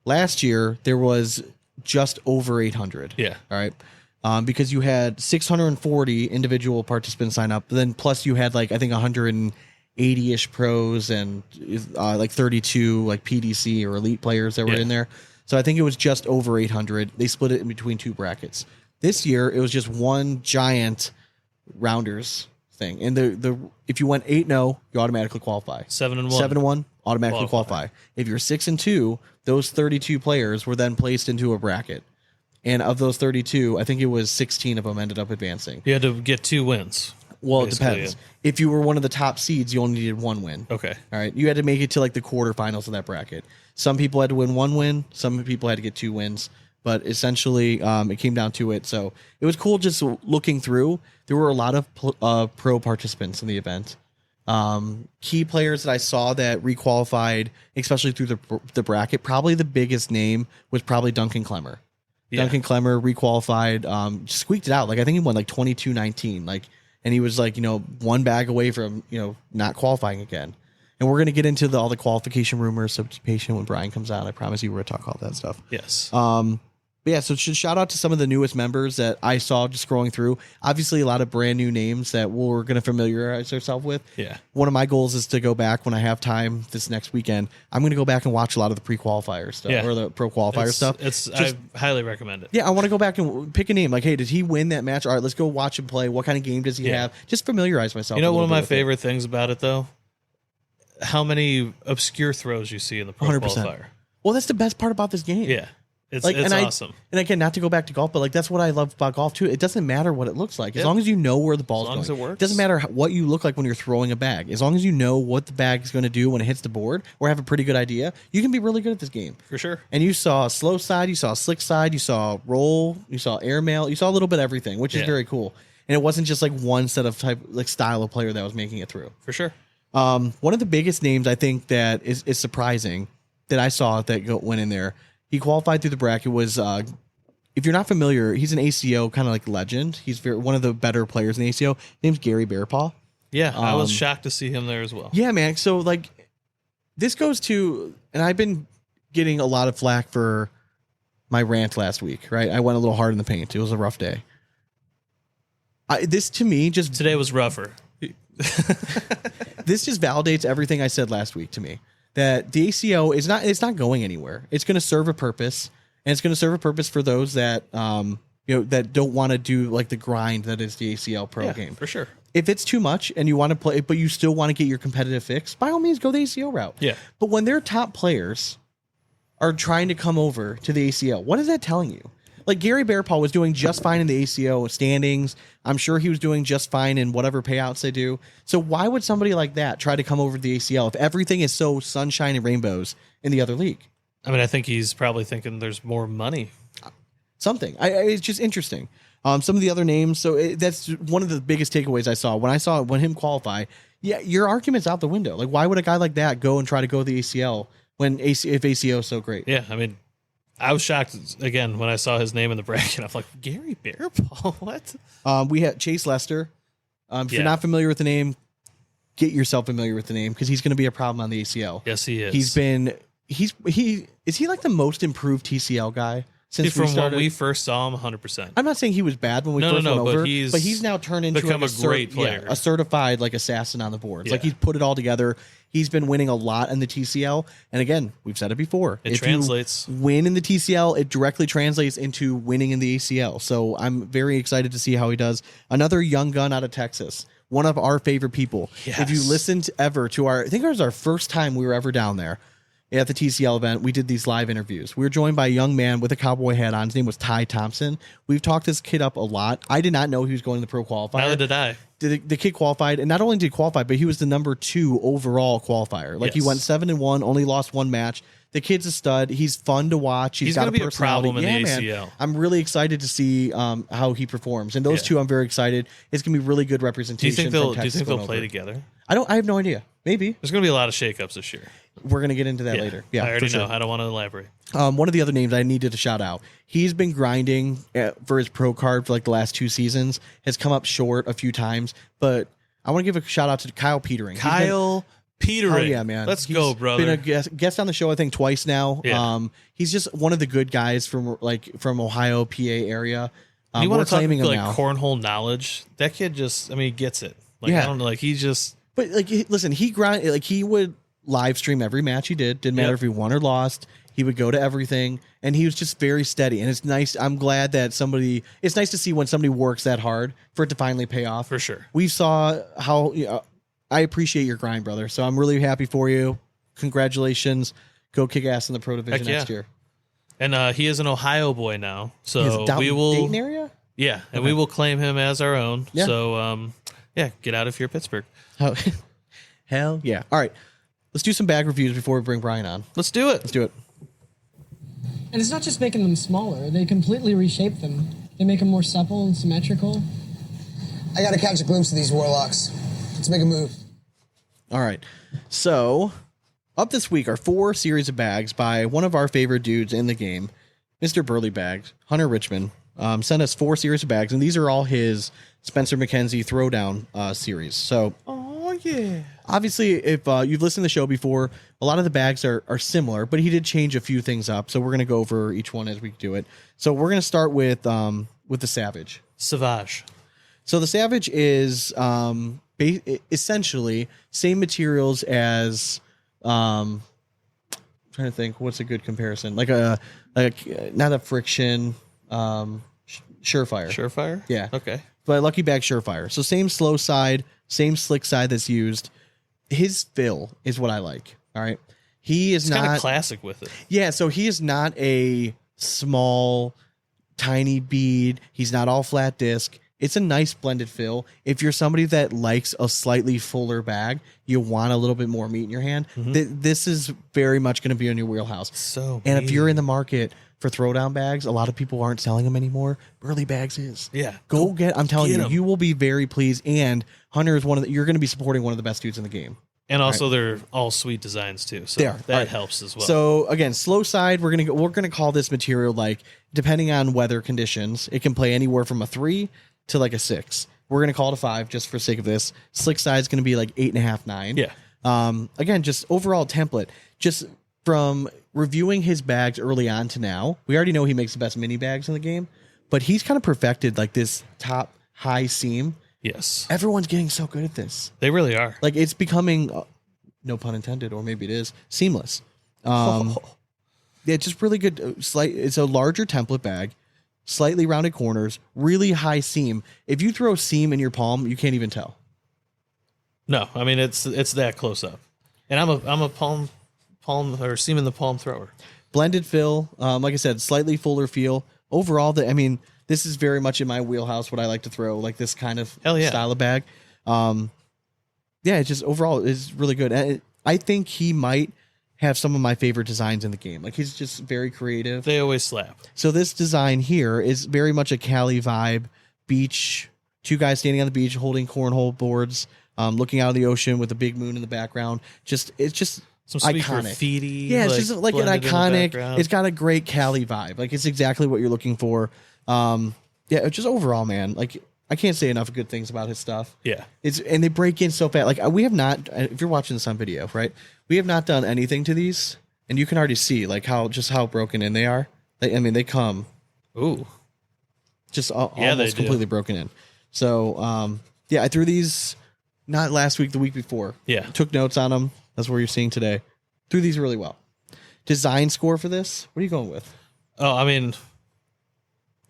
Last year there was just over 800. Yeah. All right. Because you had 640 individual participants sign up. Then plus you had like, I think 180-ish pros and like 32 like PDC or elite players that were in there. So I think it was just over 800. They split it in between two brackets. This year it was just one giant rounders thing. And the if you went 8-0, you automatically qualify. 7-1. 7-1 automatically qualify. If you're 6-2, those 32 players were then placed into a bracket. And of those 32, I think it was 16 of them ended up advancing. You had to get 2 wins. Well, it depends. If you were one of the top seeds, you only needed 1 win. Okay. All right. You had to make it to like the quarterfinals of that bracket. Some people had to win 1 win. Some people had to get 2 wins. But essentially, it came down to it. So it was cool just looking through. There were a lot of pro participants in the event. Key players that I saw that requalified, especially through the bracket, probably the biggest name was probably Duncan Clemmer. Yeah. Duncan Clemmer requalified, squeaked it out. Like I think he won like 22-19. Like, and he was like, 1 bag away from, not qualifying again. And we're going to get into all the qualification rumors. So be patient when Brian comes out. I promise you we're going to talk all that stuff. Yes. But yeah, so shout out to some of the newest members that I saw just scrolling through. Obviously, a lot of brand new names that we're going to familiarize ourselves with. Yeah. One of my goals is to go back when I have time this next weekend. I'm going to go back and watch a lot of the pre-qualifier stuff or the pro qualifier stuff. I highly recommend it. Yeah, I want to go back and pick a name. Like, hey, did he win that match? All right, let's go watch him play. What kind of game does he have? Just familiarize myself. One of my favorite things about it, though, how many obscure throws you see in the pro 100%. qualifier. Well, that's the best part about this game. Yeah. It's awesome. And again, not to go back to golf, but like that's what I love about golf too. It doesn't matter what it looks like. As long as you know where the ball's going. As long as it works. It doesn't matter what you look like when you're throwing a bag. As long as you know what the bag is going to do when it hits the board or have a pretty good idea, you can be really good at this game. For sure. And you saw a slow side, you saw a slick side, you saw roll, you saw airmail, you saw a little bit of everything, which is very cool. And it wasn't just like one set of style of player that was making it through. For sure. One of the biggest names I think that is surprising that I saw that went in there. He qualified through the bracket was, if you're not familiar, he's an ACO kind of like legend. He's one of the better players in the ACO. His name's Gary Bearpaw. Yeah, I was shocked to see him there as well. Yeah, man. So like this goes to, and I've been getting a lot of flack for my rant last week, right? I went a little hard in the paint. It was a rough day. This to me just... Today was rougher. This just validates everything I said last week to me. That the ACO is not going anywhere. It's going to serve a purpose, and it's going to serve a purpose for those that that don't want to do like the grind that is the ACL pro game. For sure. If it's too much and you want to play, but you still want to get your competitive fix, by all means, go the ACO route. Yeah. But when their top players are trying to come over to the ACL, what is that telling you? Like Gary Bearpaw was doing just fine in the ACO standings. I'm sure he was doing just fine in whatever payouts they do. So why would somebody like that try to come over to the ACL if everything is so sunshine and rainbows in the other league? I mean, I think he's probably thinking there's more money. Something. It's just interesting. Some of the other names. So that's one of the biggest takeaways I saw when him qualify. Yeah, your argument's out the window. Like, why would a guy like that go and try to go to the ACL if ACO is so great? Yeah, I mean, I was shocked again when I saw his name in the bracket. I'm like, Gary Bearpaw? What? We had Chase Lester. If you're not familiar with the name, get yourself familiar with the name because he's going to be a problem on the ACL. Yes, he is. Is he like the most improved TCL guy since from we started. when we first saw him, 100%. I'm not saying he was bad when we first went over, but he's now turned into become a great player, a certified like assassin on the boards. Yeah. Like he's put it all together. He's been winning a lot in the TCL, and again, we've said it before. It if translates. you win in the TCL, it directly translates into winning in the ACL. So I'm very excited to see how he does. Another young gun out of Texas, one of our favorite people. Yes. If you listened ever to I think it was our first time we were ever down there. At the TCL event, we did these live interviews. We were joined by a young man with a cowboy hat on. His name was Ty Thompson. We've talked this kid up a lot. I did not know he was going to the pro qualifier. Neither did I. The kid qualified, and not only did he qualify, but he was the number 2 overall qualifier. Like he went 7-1, only lost one match. The kid's a stud. He's fun to watch. He's got going to be a personality. problem in the ACL. Man. I'm really excited to see how he performs. And those two, I'm very excited. It's going to be really good Do you representation. think they'll play together? I have no idea. Maybe. There's going to be a lot of shakeups this year. We're going to get into that later. Yeah, I already for sure. know. I don't want to elaborate. One of the other names I needed to shout out. He's been grinding for his pro card for like the last 2 seasons. Has come up short a few times, but I want to give a shout out to Kyle Petering. Petering. Oh yeah, man. Let's He's go, brother. Been a guest on the show I think twice now. Yeah. He's just one of the good guys from Ohio, PA area. You want we're to talk claiming him like now. cornhole knowledge? That kid just, he gets it. Like, Yeah. I don't know. Like, he just, But like, listen, he would live stream every match he did. Didn't matter if he won or lost. He would go to everything, and he was just very steady. And it's nice. I'm glad that it's nice to see when somebody works that hard for it to finally pay off. for sure. We saw how I appreciate your grind, brother. So I'm really happy for you. Congratulations. Go kick ass in the pro division next year. And he is an Ohio boy now. So Is we will. Dayton area? Yeah. And we will claim him as our own. Yeah. So, get out if you're Pittsburgh. Oh, hell yeah. All right. Let's do some bag reviews before we bring Bryan on. Let's do it. Let's do it. And it's not just making them smaller, they completely reshape them. They make them more supple and symmetrical. I gotta catch a glimpse of these warlocks. Let's make a move. All right. So, up this week are 4 series of bags by one of our favorite dudes in the game, Mr. Burly Bags, Hunter Richmond. Sent us 4 series of bags, and these are all his Spencer McKenzie Throwdown series. So, obviously, if you've listened to the show before, a lot of the bags are similar, but he did change a few things up. So we're going to go over each one as we do it. So we're going to start with the Savage. Savage. So the Savage is essentially same materials as I'm trying to think what's a good comparison, like a not a friction Surefire. Surefire? Yeah. Okay. But Lucky Bag Surefire. So same slow side, same slick side that's used. His fill is what I like. All right. He is It's kind not of classic with it. Yeah, so he is not a small, tiny bead. He's not all flat disc. It's a nice blended fill. If you're somebody that likes a slightly fuller bag, you want a little bit more meat in your hand, this is very much going to be in your wheelhouse. So and if you're in the market for throwdown bags, a lot of people aren't selling them anymore. Burly Bags is. Yeah. Go get, I'm telling get you, 'em. you will be very pleased. And Hunter is you're going to be supporting one of the best dudes in the game. And also, they're all sweet designs too. So They are. that Right. helps as well. So again, slow side, we're gonna call this material, like, depending on weather conditions, it can play anywhere from a 3 to like a 6. We're gonna call it a 5 just for sake of this. Slick side is gonna be like 8.5, 9. Yeah. Again, just overall template. Just from reviewing his bags early on to now, we already know he makes the best mini bags in the game, but he's kind of perfected like this top high seam. yes, Everyone's getting so good at this. they really are. Like, it's becoming, no pun intended, or maybe it is, seamless. Yeah, just really good. It's a larger template bag, slightly rounded corners, really high seam. If you throw seam in your palm, you can't even tell. No, I mean it's that close up. And I'm a palm or seam in the palm thrower. Blended fill, like I said, slightly fuller feel. Overall, this is very much in my wheelhouse. What I like to throw, like this kind of Hell yeah. style of bag. Yeah, it just overall is really good. And I think he might have some of my favorite designs in the game. Like, he's just very creative. They always slap. So this design here is very much a Cali vibe, beach, 2 guys standing on the beach holding cornhole boards, looking out of the ocean with a big moon in the background. It's just Some sweet iconic. graffiti. Yeah, it's just like an blended in the iconic. background. It's got a great Cali vibe. Like, it's exactly what you're looking for. Yeah, just overall, man. Like, I can't say enough good things about his stuff. Yeah. And they break in so fast. Like, we have not. If you're watching this on video, right? We have not done anything to these, and you can already see like how broken in they are. They come Ooh. just they almost do. completely broken in. So, yeah, I threw these not last week, the week before. Yeah. Took notes on them. That's what you're seeing today. Threw these really well. Design score for this? What are you going with? Oh, I mean,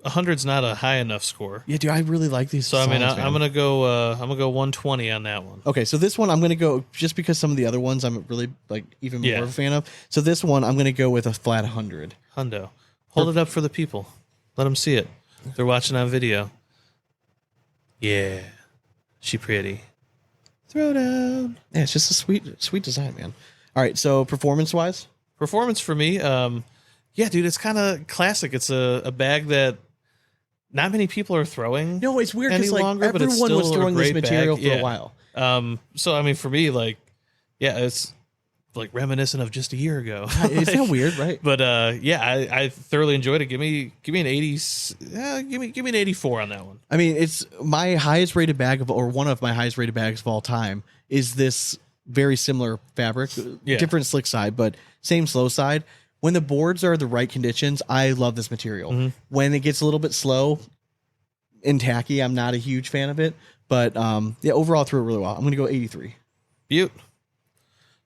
100's not a high enough score. Yeah, dude, I really like these. So, I mean, songs, I'm man. going to go 120 on that one. Okay, so this one I'm going to go, just because some of the other ones I'm really, like, even more Yeah. of a fan of. So this one I'm going to go with a flat 100. Hundo. Hold it up for the people. Let them see it. They're watching on video. Yeah. She pretty. Throwdown. Yeah, it's just a sweet design, man. All right, so performance-wise? Performance for me, yeah, dude, it's kind of classic. It's a bag that not many people are throwing. No, it's weird any because, like, longer, but it's everyone was still a throwing this great material bag. for Yeah. a while. So, I mean, for me, like, yeah, it's like reminiscent of just a year ago. It's Like, not weird, right? But yeah, I thoroughly enjoyed it. Give me an 80. Give me an 84 on that one. I mean, it's my highest rated bag or one of my highest rated bags of all time is this very similar fabric, Yeah. different slick side, but same slow side. When the boards are the right conditions, I love this material. Mm-hmm. When it gets a little bit slow and tacky, I'm not a huge fan of it. But yeah, overall, I threw it really well. I'm going to go 83. Butte.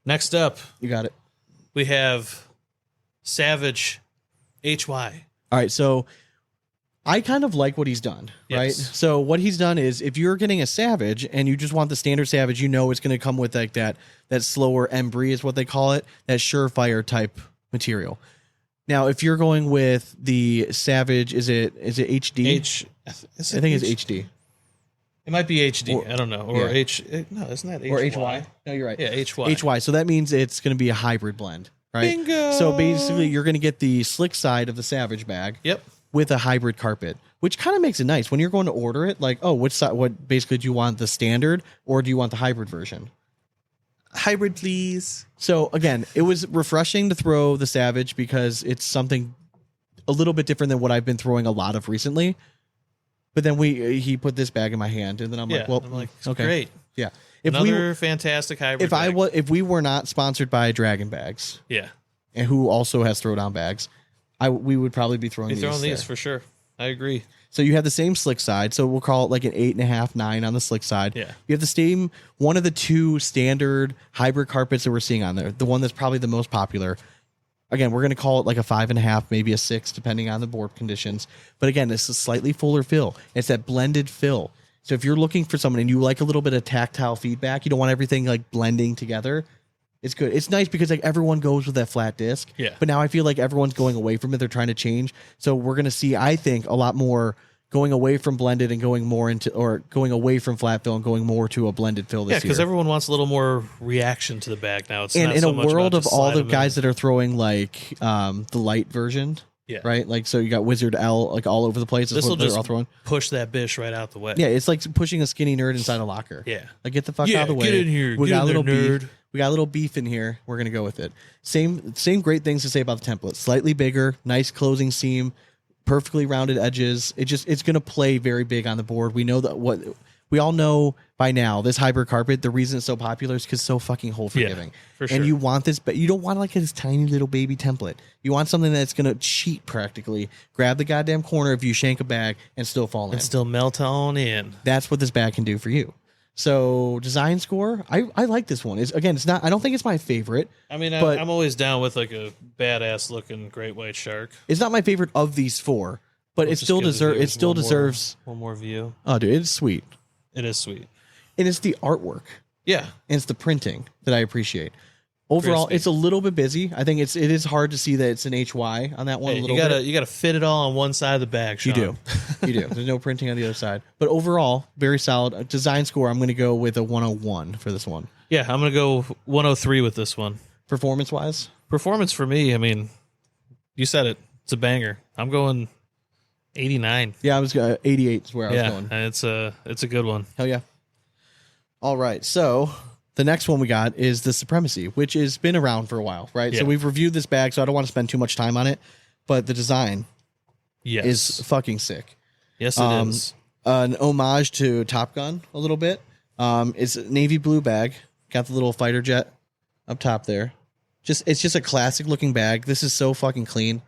Next up, You got it. we have Savage HY. All right, so I kind of like what he's done, right? Yes. So what he's done is if you're getting a Savage and you just want the standard Savage, you know it's going to come with like that slower embry is what they call it, that surefire type material. Now, if you're going with the Savage, is it HD? I think it's HD. It might be HD. Or- I don't know. Or yeah. No, isn't that HY? Or HY? No, you're right. Yeah, HY. HY. So that means it's going to be a hybrid blend, right? Bingo! So basically, you're going to get the slick side of the Savage bag. Yep. With a hybrid carpet, which kind of makes it nice when you're going to order it. Like, oh, what basically do you want, the standard or do you want the hybrid version? Hybrid, please. So again, it was refreshing to throw the Savage because it's something a little bit different than what I've been throwing a lot of recently. But then he put this bag in my hand, and then I'm Yeah, like, well, I'm like, okay, great. yeah. Another fantastic hybrid. bag. If we were not sponsored by Draggin Bags, Yeah. and who also has Throwdown bags, we would probably be throwing Be throwing these there. for sure. I agree. So you have the same slick side. So we'll call it like an 8.5, 9 on the slick side. Yeah. You have the same, one of the two standard hybrid carpets that we're seeing on there. The one that's probably the most popular. Again, we're going to call it like a 5.5, maybe a 6, depending on the board conditions. But again, it's a slightly fuller fill. It's that blended fill. So if you're looking for someone and you like a little bit of tactile feedback, you don't want everything like blending together. It's good. It's nice because like everyone goes with that flat disc. Yeah. But now I feel like everyone's going away from it. They're trying to change. So we're going to see, I think, a lot more going away from blended and going more into, or going away from flat fill and going more to a blended fill this Yeah, year. because everyone wants a little more reaction to the bag now. It's And not in so a much world about of just all slide the them in. guys that are throwing like the light version, Yeah. right? Like, so you got Wizard L like all over the place. That's This will what they're just all throwing. push that bish right out the way. Yeah, it's like pushing a skinny nerd inside a locker. Yeah. Like, get the fuck Yeah, out of the way. get in here. We Get got in a little there, beef. nerd. We got a little beef in here. We're gonna go with it. Same great things to say about the template. Slightly bigger, nice closing seam, perfectly rounded edges. It's gonna play very big on the board. We know that what we all know by now. This hybrid carpet, the reason it's so popular is because it's so fucking hole forgiving. for sure. And you want this, but you don't want like this tiny little baby template. You want something that's gonna cheat practically. Grab the goddamn corner if you shank a bag and still fall in. And still melt on in. That's what this bag can do for you. So design score, I like this one. It's not. I don't think it's my favorite. I mean, But- I'm always down with like a badass looking great white shark. It's not my favorite of these four, but it Just still give the deserves. It viewers still one more- deserves. one more view. Oh, dude, it's sweet, It is sweet. and it's the artwork Yeah. and it's the printing that I appreciate. Overall, Crispy. it's a little bit busy. I think it is hard to see that it's an HY on that one. Hey, a little you bit. you gotta fit it all on one side of the bag. You Sean. do. You do. There's no printing on the other side. But overall, very solid. Design score, I'm going to go with a 101 for this one. Yeah, I'm gonna go 103 with this one. Performance wise, Performance for me, I mean, you said it. It's a banger. I'm going 89. yeah, I was 88 is where I was Yeah, going. and it's a good one. Hell yeah. All right. So the next one we got is the Supremacy, which has been around for a while, right? Yeah. So we've reviewed this bag, so I don't want to spend too much time on it. But the design Yes, is fucking sick. yes, it is. An homage to Top Gun a little bit. It's a navy blue bag. Got the little fighter jet up top there. It's just a classic looking bag. This is so fucking clean.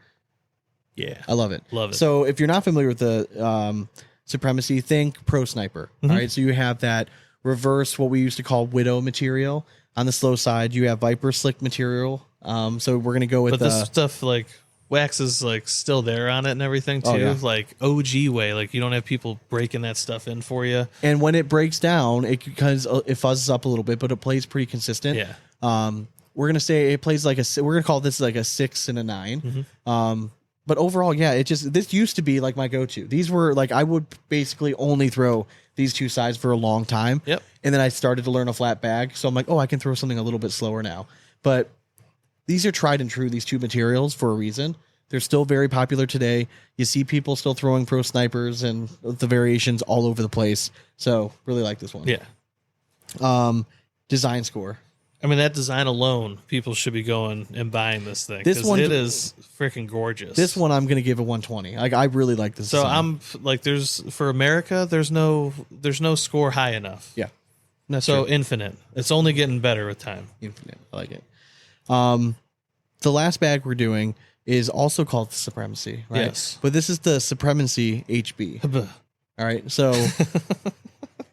Yeah. I love it. Love it. So if you're not familiar with the Supremacy, think Pro Sniper. All right. So you have that reverse, what we used to call Widow material. On the slow side, you have Viper Slick material. So we're going to go with this stuff like wax is like still there on it and everything too. Oh, yeah. Like OG way. Like you don't have people breaking that stuff in for you. And when it breaks down, it fuzzes up a little bit, but it plays pretty consistent. Yeah. We're going to say it plays like we're going to call this like a 6 and a 9. But overall, yeah, this used to be like my go-to. These were like, I would basically only throw these two sides for a long time. Yep. And then I started to learn a flat bag. So I'm like, oh, I can throw something a little bit slower now. But these are tried and true, these two materials, for a reason. They're still very popular today. You see people still throwing Pro Snipers and the variations all over the place. So really like this one. Yeah. Design score. I mean, that design alone, people should be going and buying this thing. This one it is freaking gorgeous. This one I'm going to give a 120. Like, I really like this. So design. I'm like, for America, there's no score high enough. Yeah. That's so true. infinite. It's only getting better with time. Infinite. I like it. The last bag we're doing is also called the Supremacy, right? Yes. But this is the Supremacy HB. All right. So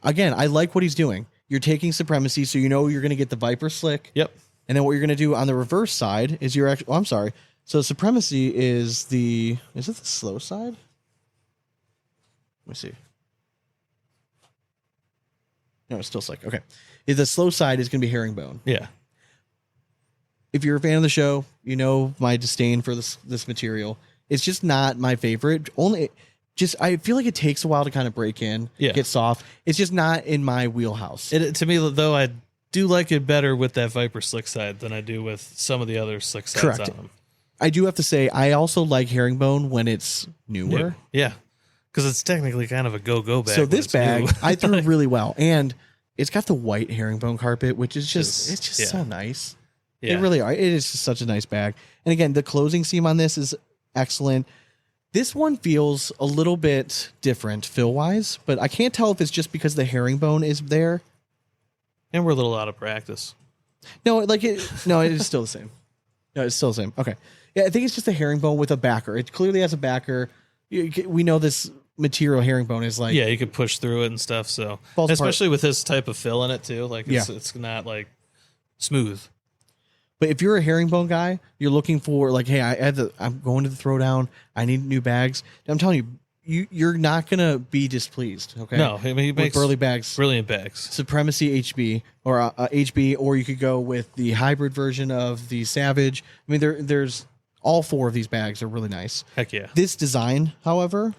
again, I like what he's doing. You're taking Supremacy, so you know you're going to get the Viper Slick. Yep. And then what you're going to do on the reverse side is you're actually... Oh, I'm sorry. So Supremacy is the... Is it the slow side? Let me see. No, it's still slick. Okay. The slow side is going to be herringbone. Yeah. If you're a fan of the show, you know my disdain for this material. It's just not my favorite. I feel like it takes a while to kind of break in, get soft. It's just not in my wheelhouse. To me, though, I do like it better with that Viper Slick side than I do with some of the other slick sides Correct. on them. I do have to say, I also like herringbone when it's newer. Yeah. Because it's technically kind of a go-go bag. So this bag, new. I threw really well. And it's got the white herringbone carpet, which is just so nice. Yeah. It really are. It is just such a nice bag. And again, the closing seam on this is excellent. This one feels a little bit different fill-wise, but I can't tell if it's just because the herringbone is there. And we're a little out of practice. No, it is still the same. No, it's still the same. Okay. Yeah, I think it's just a herringbone with a backer. It clearly has a backer. We know this material herringbone is like... Yeah, you could push through it and stuff, so... Falls Especially apart. with this type of fill in it, too. Like, it's not, like, smooth. But if you're a herringbone guy, you're looking for like, hey, I'm going to the Throwdown. I need new bags. I'm telling you, you're not gonna be displeased. Okay. No, I mean, he makes Burly Bags, brilliant bags. Supremacy HB or HB, or you could go with the hybrid version of the Savage. I mean, there's all four of these bags are really nice. Heck yeah. This design, however,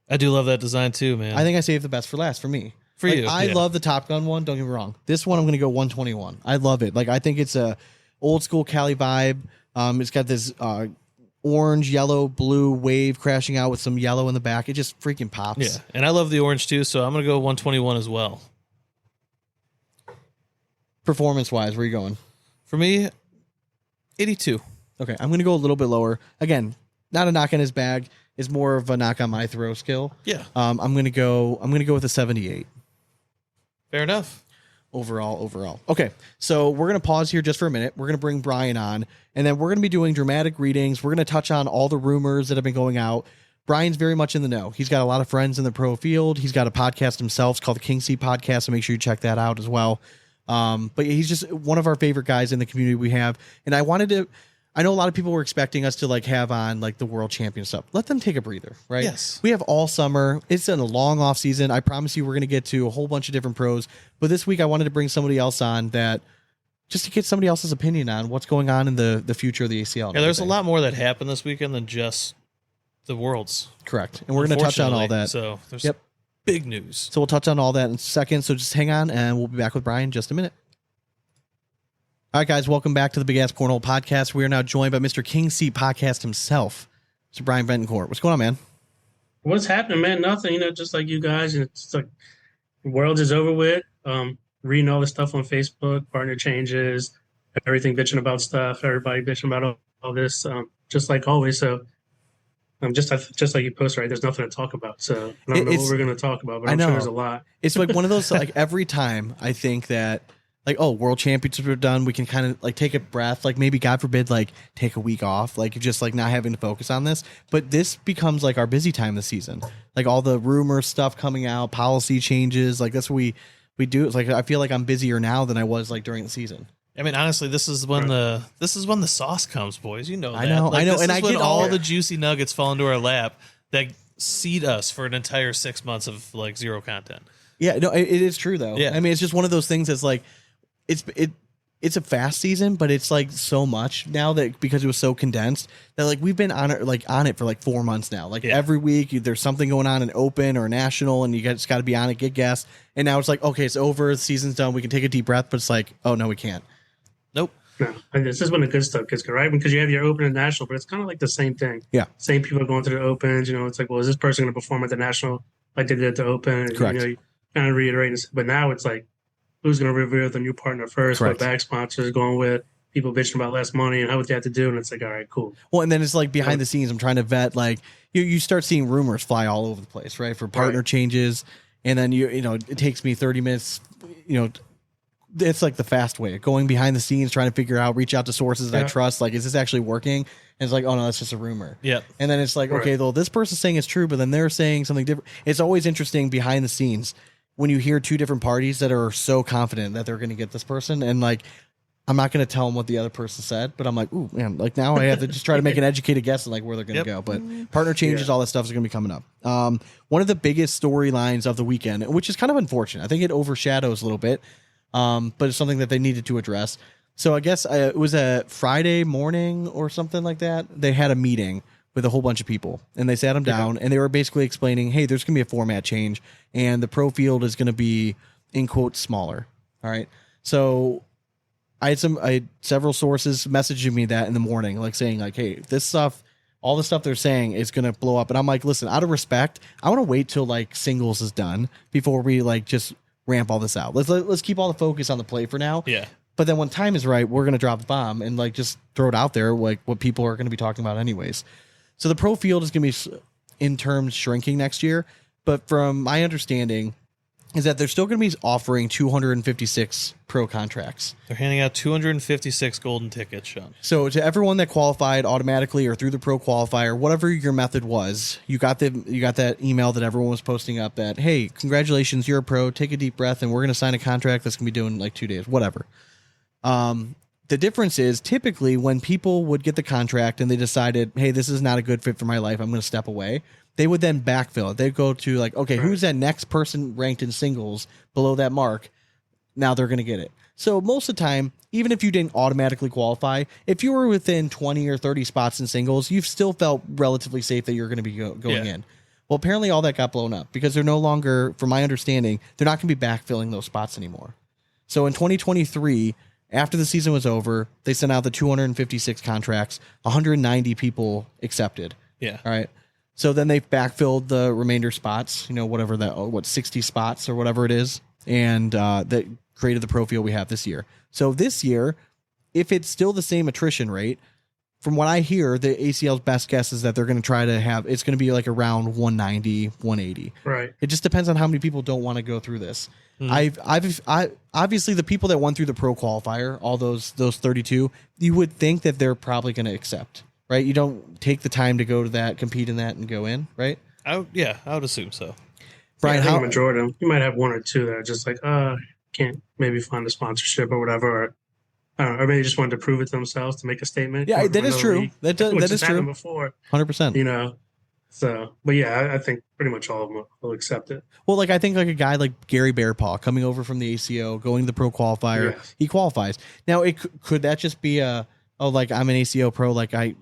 I do love that design too, man. I think I saved the best for last for me. For you, I love the Top Gun one. Don't get me wrong. This one I'm gonna go 121. I love it. Like I think it's a old school Cali vibe. It's got this orange, yellow, blue wave crashing out with some yellow in the back. It just freaking pops. Yeah, and I love the orange too, so I'm going to go 121 as well. Performance-wise, where are you going? For me, 82. Okay, I'm going to go a little bit lower. Again, not a knock on his bag. It's more of a knock on my throw skill. Yeah. I'm going to go with a 78. Fair enough. Overall. Okay, so we're going to pause here just for a minute. We're going to bring Bryan on, and then we're going to be doing dramatic readings. We're going to touch on all the rumors that have been going out. Bryan's very much in the know. He's got a lot of friends in the pro field. He's got a podcast himself. It's called the Kingseat Podcast, so make sure you check that out as well. But he's just one of our favorite guys in the community we have, and I know a lot of people were expecting us to like have on like the world champion stuff. Let them take a breather, right? Yes. We have all summer. It's in a long off season. I promise you we're going to get to a whole bunch of different pros. But this week I wanted to bring somebody else on that just to get somebody else's opinion on what's going on in the future of the ACL. Yeah, there's a lot more that happened this weekend than just the Worlds. Correct. And we're going to touch on all that. So there's big news. So we'll touch on all that in a second. So just hang on and we'll be back with Bryan in just a minute. All right, guys, welcome back to the Big Asp Cornhole Podcast. We are now joined by Mr. Kingseat Podcast himself, Mr. Bryan Betancourt. What's going on, man? What's happening, man? Nothing, just like you guys. It's like the world is over with. Reading all the stuff on Facebook, partner changes, everything bitching about stuff, everybody bitching about all this, just like always. So just like you post, right, there's nothing to talk about. So I don't know what we're going to talk about, but I'm sure there's a lot. It's like one of those, like every time I think that like, oh, world championships are done. We can kind of like take a breath, like maybe God forbid, like take a week off, like just like not having to focus on this. But this becomes like our busy time this season, like all the rumor stuff coming out, policy changes. Like that's what we do. It's like I feel like I'm busier now than I was like during the season. I mean, honestly, this is when the sauce comes, boys. You know that. I know, This and is I when get all the juicy nuggets fall into our lap that seed us for an entire 6 months of like zero content. Yeah, no, it is true though. Yeah. I mean, it's just one of those things that's like, it's a fast season, but it's like so much now that because it was so condensed that like we've been on it for like 4 months now. Like every week there's something going on in open or national, and you just got to be on it, get guests. And now it's like, okay, it's over, the season's done, we can take a deep breath, but it's like, oh no, we can't. Nope. No, and this is when the good stuff gets good, right? Because you have your open and national, but it's kind of like the same thing. Yeah. Same people going to the opens. It's like, well, is this person going to perform at the national like they did at the open? And, Correct. you kind of reiterating. But now it's like, who's going to reveal the new partner first? Correct. What bag sponsors going with? People bitching about less money and how would they have to do? And it's like, all right, cool. Well, and then it's like behind the scenes, I'm trying to vet, like you start seeing rumors fly all over the place, right? For partner changes. And then you know, it takes me 30 minutes, it's like the fast way, going behind the scenes, trying to figure out, reach out to sources that I trust. Like, is this actually working? And it's like, oh no, that's just a rumor. Yep. And then it's like, okay, though this person's saying it's true, but then they're saying something different. It's always interesting behind the scenes when you hear two different parties that are so confident that they're going to get this person. And like, I'm not going to tell them what the other person said, but I'm like, ooh, man, like now I have to just try to make an educated guess on like where they're going to go. But partner changes, all that stuff is going to be coming up. One of the biggest storylines of the weekend, which is kind of unfortunate. I think it overshadows a little bit. But it's something that they needed to address. So I guess it was a Friday morning or something like that. They had a meeting with a whole bunch of people, and they sat them down, and they were basically explaining, hey, there's going to be a format change, and the pro field is going to be, in quotes, smaller. All right. So I had several sources messaging me that in the morning, like saying like, hey, this stuff, all the stuff they're saying is going to blow up. And I'm like, listen, out of respect, I want to wait till like singles is done before we like just ramp all this out. Let's keep all the focus on the play for now. Yeah. But then when time is right, we're going to drop the bomb and like just throw it out there, like what people are going to be talking about anyways. So the pro field is going to be in terms shrinking next year. But from my understanding is that they're still going to be offering 256 pro contracts. They're handing out 256 golden tickets, Sean. So to everyone that qualified automatically or through the pro qualifier, whatever your method was, you got that email that everyone was posting up that, hey, congratulations, you're a pro, take a deep breath, and we're going to sign a contract that's going to be doing like 2 days, whatever. The difference is typically when people would get the contract and they decided, hey, this is not a good fit for my life, I'm going to step away, they would then backfill it. They'd go to like, okay, who's that next person ranked in singles below that mark? Now they're going to get it. So most of the time, even if you didn't automatically qualify, if you were within 20 or 30 spots in singles, you've still felt relatively safe that you're going to be going in. Well, apparently all that got blown up because they're no longer, from my understanding, they're not going to be backfilling those spots anymore. So in 2023, after the season was over, they sent out the 256 contracts, 190 people accepted. Yeah. All right. So then they backfilled the remainder spots, whatever that, 60 spots or whatever it is. And that created the pro field we have this year. So this year, if it's still the same attrition rate, from what I hear, the ACL's best guess is that they're going to try to have, it's going to be like around 190, 180. Right. It just depends on how many people don't want to go through this. I obviously the people that went through the pro qualifier, all those 32, you would think that they're probably going to accept, right? You don't take the time to go to that, compete in that, and go in, right? I would assume so. Brian, I think majority of them, you might have one or two that are just like, can't maybe find a sponsorship or whatever, or maybe just wanted to prove it to themselves to make a statement. Yeah, that is true. That is true. Before 100%. So, but yeah, I think pretty much all of them will accept it. Well, like I think like a guy like Gary Bearpaw coming over from the ACO, going to the pro qualifier, he qualifies. Now, could that just be like I'm an ACO pro, like I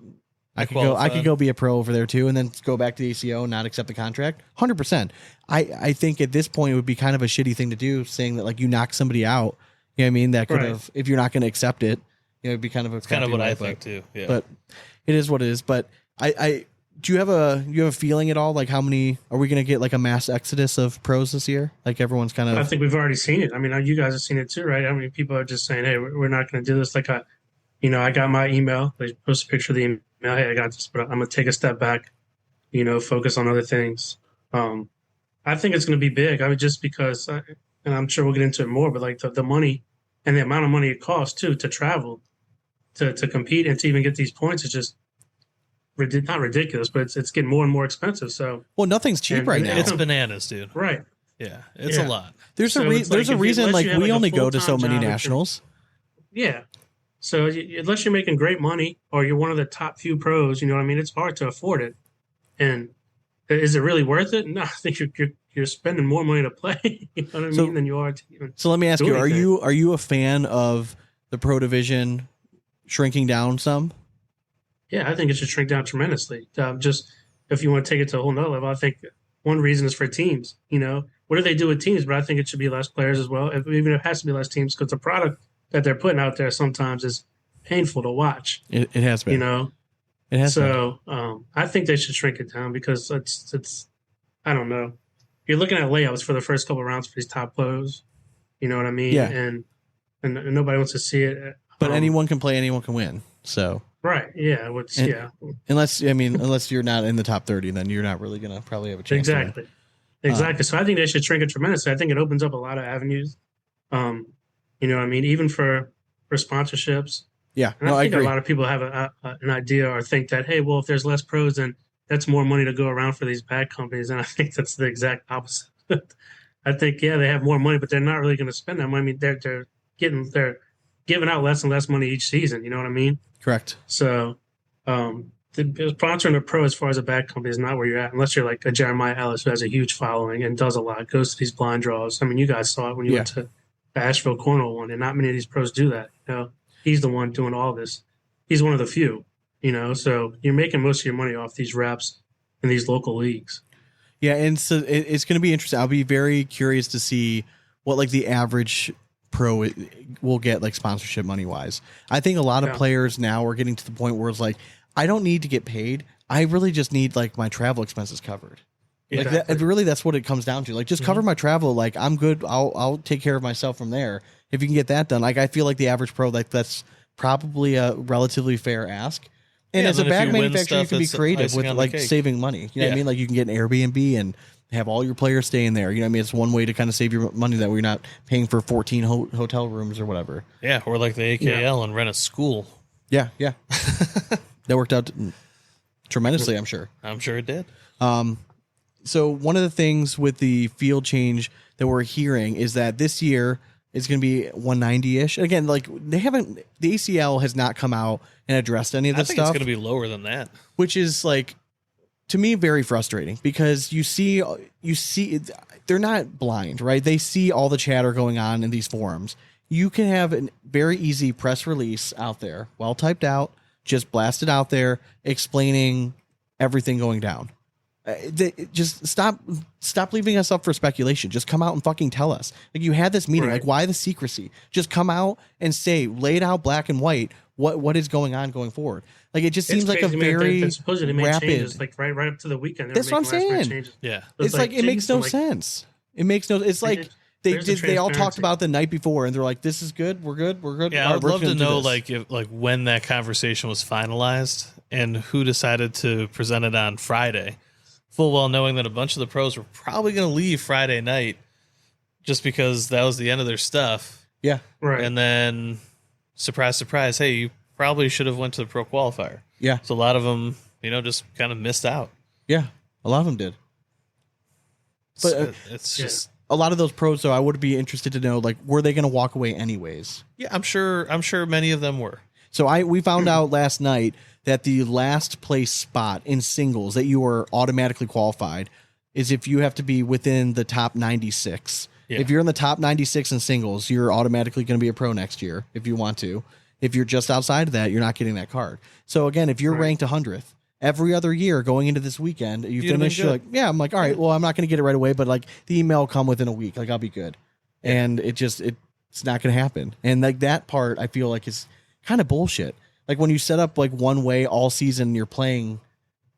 could go be a pro over there too, and then go back to the ACO and not accept the contract. 100%. I think at this point it would be kind of a shitty thing to do, saying that like you knock somebody out. You know what I mean? That could have, if you're not going to accept it, it'd be kind of kind of what I think too. Yeah, but it is what it is. But do you have a feeling at all? Like how many are we going to get like a mass exodus of pros this year? Like everyone's kind of. I think we've already seen it. I mean, you guys have seen it too, right? I mean, people are just saying, "Hey, we're not going to do this." Like I got my email. They post a picture of the email. Hey, I got this, but I'm going to take a step back. Focus on other things. I think it's going to be big. I mean, just because, and I'm sure we'll get into it more, but like the money and the amount of money it costs too to travel, to compete and to even get these points is just not ridiculous, but it's getting more and more expensive. So nothing's cheap right now. It's bananas, dude. Right. Yeah, it's a lot. There's a reason like we only go to so many nationals. Yeah. So unless you're making great money or you're one of the top few pros, you know what I mean? It's hard to afford it. And is it really worth it? No, I think you're spending more money to play, you know what I mean, than you are to even. So let me ask you, are you a fan of the pro division shrinking down some? Yeah, I think it should shrink down tremendously. Just if you want to take it to a whole nother level, I think one reason is for teams. You know, what do they do with teams? But I think it should be less players as well. Even if it has to be less teams, because the product that they're putting out there sometimes is painful to watch. It has been. You know, it has. So I think they should shrink it down because it's I don't know. You're looking at layouts for the first couple of rounds for these top pros. You know what I mean? Yeah. And nobody wants to see it. But anyone can play, anyone can win. So. Right. Yeah. Unless you're not in the top 30, then you're not really gonna probably have a chance. Exactly. Exactly. So I think they should shrink it tremendously. I think it opens up a lot of avenues. You know what I mean? Even for sponsorships. Yeah. And I think a lot of people have an idea or think that, hey, well, if there's less pros, then that's more money to go around for these bag companies. And I think that's the exact opposite. I think, yeah, they have more money, but they're not really going to spend that money. I mean, they're giving out less and less money each season. You know what I mean? Correct. So sponsoring a pro as far as a bag company is not where you're at, unless you're like a Jeremiah Ellis who has a huge following and does a lot, goes to these blind draws. I mean, you guys saw it when you went to the Asheville Cornhole one, and not many of these pros do that. You know, he's the one doing all this. He's one of the few, you know, so you're making most of your money off these reps in these local leagues. Yeah, and so it's going to be interesting. I'll be very curious to see what like the average pro will get like sponsorship money wise. I think a lot of players now are getting to the point where it's like, I don't need to get paid. I really just need like my travel expenses covered. Like Exactly. that's what it comes down to. Like just cover my travel. Like I'm good. I'll take care of myself from there. If you can get that done, like I feel like the average pro, like that's probably a relatively fair ask. And as a bag manufacturer, you can be creative with like saving money. You know what I mean? Like you can get an Airbnb and have all your players stay in there. You know what I mean? It's one way to kind of save your money that we're not paying for 14 hotel rooms or whatever. Yeah, or like the AKL and rent a school. Yeah, yeah. That worked out tremendously, I'm sure. I'm sure it did. So one of the things with the field change that we're hearing is that this year it's going to be 190-ish. Again, like the ACL has not come out and addressed any of this stuff. I think it's going to be lower than that. Which is like, to me, very frustrating because you see, they're not blind, right? They see all the chatter going on in these forums. You can have a very easy press release out there, well typed out, just blast it out there, explaining everything going down. Just stop leaving us up for speculation. Just come out and fucking tell us. Like you had this meeting, like why the secrecy? Just come out and lay it out black and white what is going on going forward. Like it just seems like a very supposedly made rapid changes, like right up to the weekend. That's what I'm saying. Yeah, it's like it makes no sense. It makes no. It's like they all talked about the night before and they're like, this is good. We're good. Yeah, I'd love to know like when that conversation was finalized and who decided to present it on Friday. Full well knowing that a bunch of the pros were probably going to leave Friday night just because that was the end of their stuff. Yeah. Right. And then surprise, surprise. Hey, you probably should have went to the pro qualifier. Yeah. So a lot of them, just kind of missed out. Yeah. A lot of them did. But it's just a lot of those pros, though, I would be interested to know, like, were they going to walk away anyways? Yeah, I'm sure many of them were. So we found out last night that the last place spot in singles that you are automatically qualified is if you have to be within the top 96. Yeah. If you're in the top 96 in singles, you're automatically going to be a pro next year if you want to. If you're just outside of that, you're not getting that card. So again, if you're ranked 100th, every other year going into this weekend, you finish, you're like, yeah, I'm like, all right, well, I'm not going to get it right away, but like the email will come within a week. Like I'll be good. Yeah. And it's not going to happen. And like that part I feel like is kind of bullshit. Like when you set up like one way all season, you're playing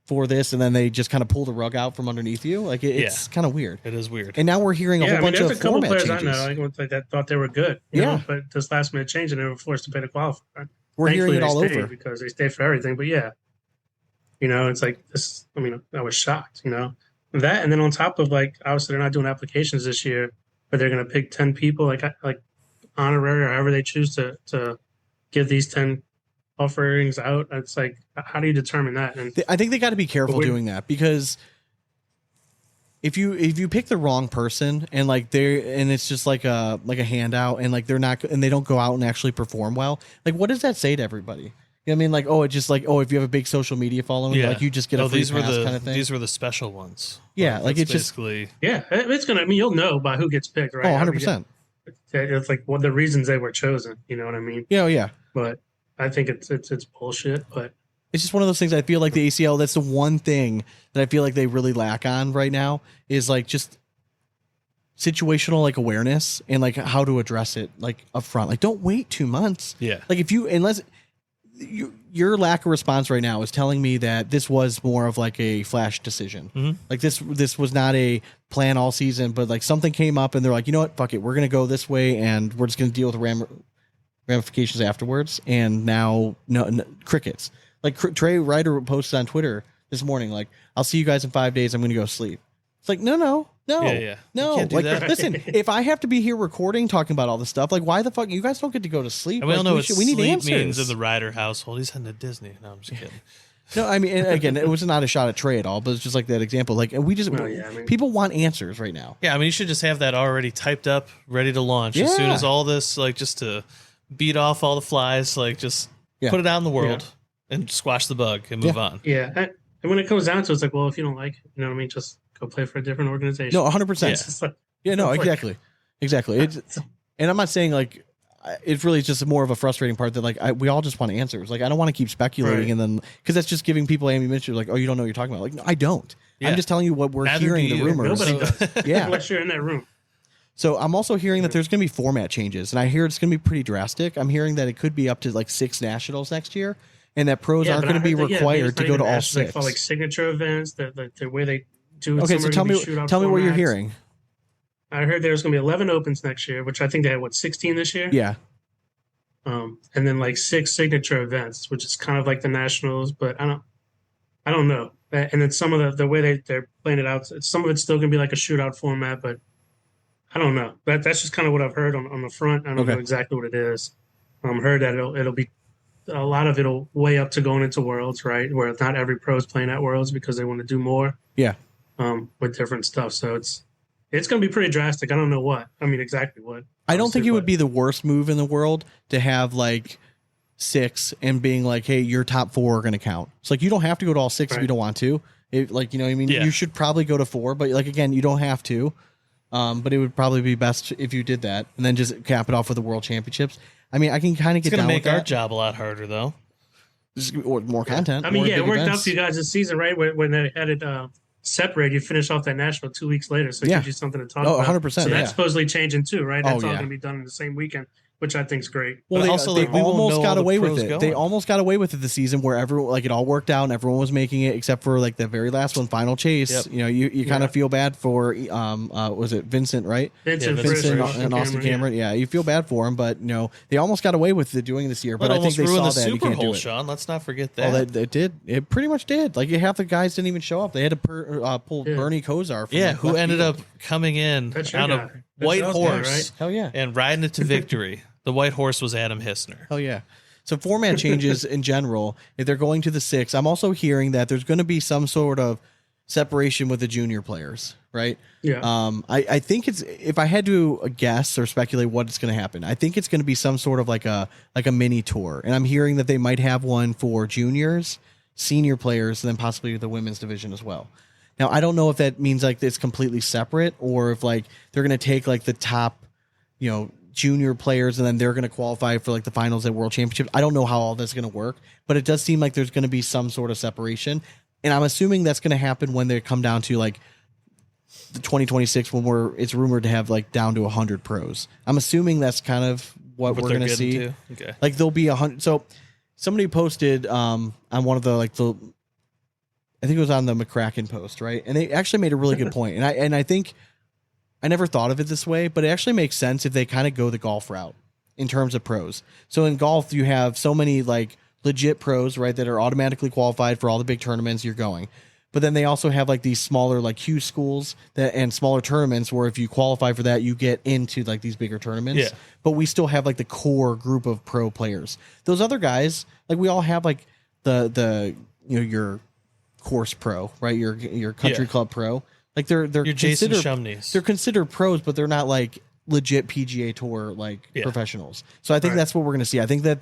for this, and then they just kind of pull the rug out from underneath you. Like it's kind of weird. It is weird. And now we're hearing a whole bunch of format changes. There's a couple players I know that thought they were good. You know, but this last minute change, and they were forced to pay the qualifier. We're hearing it all over because they stayed for everything. But yeah, it's like this. I mean, I was shocked. That, and then on top of like obviously they're not doing applications this year, but they're going to pick 10 people. Like honorary or however they choose to give these 10 offerings out. It's like, how do you determine that? And I think they got to be careful doing that, because if you pick the wrong person and it's just like a handout, and like they're not, and they don't go out and actually perform well, like what does that say to everybody? You know what I mean? Like, oh, it's just like, oh, if you have a big social media following, like you just get a free pass kind of thing. These were the special ones. Yeah, like it's basically just it's gonna. I mean, you'll know by who gets picked, right? Oh, 100%. It's like what the reasons they were chosen. You know what I mean? Yeah. But I think it's bullshit. But it's just one of those things. I feel like the ACL, that's the one thing that I feel like they really lack on right now, is like just situational like awareness and like how to address it like up front. Like, don't wait 2 months. Yeah. Like your lack of response right now is telling me that this was more of like a flash decision. Mm-hmm. Like this was not a plan all season, but like something came up and they're like, you know what, fuck it, we're going to go this way and we're just going to deal with ramifications afterwards. And now no crickets. Like Trey Ryder posted on Twitter this morning, like, I'll see you guys in 5 days. I'm going to go sleep. It's like, no. Yeah. No. You can't do like, that. listen, if I have to be here recording, talking about all this stuff, like, why the fuck you guys don't get to go to sleep? And we all know what we need sleep answers. means in the Ryder household. He's heading to Disney. No, I'm just kidding. No, I mean, and again, it was not a shot at Trey at all, but it's just like that example. Like, and we just, people want answers right now. Yeah, I mean, you should just have that already typed up, ready to launch as soon as all this, like, just to beat off all the flies, like, just put it out in the world and squash the bug and move on. Yeah, and when it comes down to it, it's like, well, if you don't like it, you know what I mean, just go play for a different organization. No, 100%. Yeah, no, exactly. It's, and I'm not saying like it's really just more of a frustrating part that like we all just want answers. Like, I don't want to keep speculating and then because that's just giving people ammunition. Like, oh, you don't know what you're talking about. Like, no, I don't. I'm just telling you what we're hearing, the rumors. Nobody does. Unless you're in that room. So I'm also hearing that there's going to be format changes, and I hear it's going to be pretty drastic. I'm hearing that it could be up to like 6 nationals next year, and that pros aren't going to be required to go to all 6. Like signature events, the way they do it. Okay, so tell me what you're hearing. I heard there's going to be 11 opens next year, which I think they had 16 this year. Yeah. And then like 6 signature events, which is kind of like the nationals, but I don't know. And then some of the way they're playing it out, some of it's still going to be like a shootout format, but I don't know. That's just kind of what I've heard on the front. I don't know exactly what it is. Heard that it'll be a lot of it'll weigh up to going into Worlds, right? Where not every pro is playing at Worlds because they want to do more. Yeah. With different stuff. So it's going to be pretty drastic. I don't know what. I mean, exactly what. I don't think it would be the worst move in the world to have like 6 and being like, hey, your top 4 are going to count. It's like, you don't have to go to all 6 if you don't want to. Like, you know what I mean? Yeah. You should probably go to 4, but like, again, you don't have to. But it would probably be best if you did that and then just cap it off with the World Championships. I mean, I can kind of get down with that. It's going to make our job a lot harder, though. Or more content. I mean, it worked out for you guys this season, right? When they had it separate, you finish off that national 2 weeks later, so it gives you something to talk about. 100%. So that's supposedly changing too, right? That's all going to be done in the same weekend, which I think is great. Well, they almost got away with it. They almost got away with it this season, where everyone, like, it all worked out and everyone was making it, except for like the very last one, Final Chase. Yep. You know, you kind of feel bad for was it Vincent, right? Vincent and Austin Cameron. Yeah, you feel bad for him, but you know they almost got away with it doing this year. But I think they saw that you can't do it. Sean, let's not forget that. Oh, it did. It pretty much did. Like, half the guys didn't even show up. They had to pull Bernie Kosar. From who ended up coming in on a white horse, right? Hell yeah, and riding it to victory. The white horse was Adam Hissner. Oh, yeah. So format changes in general, if they're going to the 6, I'm also hearing that there's going to be some sort of separation with the junior players, right? Yeah. I think it's, if I had to guess or speculate what's going to happen, I think it's going to be some sort of like a mini tour. And I'm hearing that they might have one for juniors, senior players, and then possibly the women's division as well. Now, I don't know if that means like it's completely separate or if like they're going to take like the top, you know, junior players and then they're going to qualify for like the finals at World Championships. I don't know how all that's going to work, but it does seem like there's going to be some sort of separation. And I'm assuming that's going to happen when they come down to like the 2026, when it's rumored to have like down to 100 pros. I'm assuming that's kind of what we're going to see. Okay. Like there'll be 100. So somebody posted on one of the, like the, I think it was on the McCracken post, right? And they actually made a really good point. And I think I never thought of it this way, but it actually makes sense if they kind of go the golf route in terms of pros. So in golf, you have so many like legit pros, right, that are automatically qualified for all the big tournaments you're going. But then they also have like these smaller like Q schools and smaller tournaments where if you qualify for that, you get into like these bigger tournaments. Yeah. But we still have like the core group of pro players. Those other guys, like we all have like the your course pro, right? Your country club pro. Like they're your Jason considered Shumneys. they're considered pros, but they're not like legit PGA Tour like professionals. So I think that's what we're going to see. I think that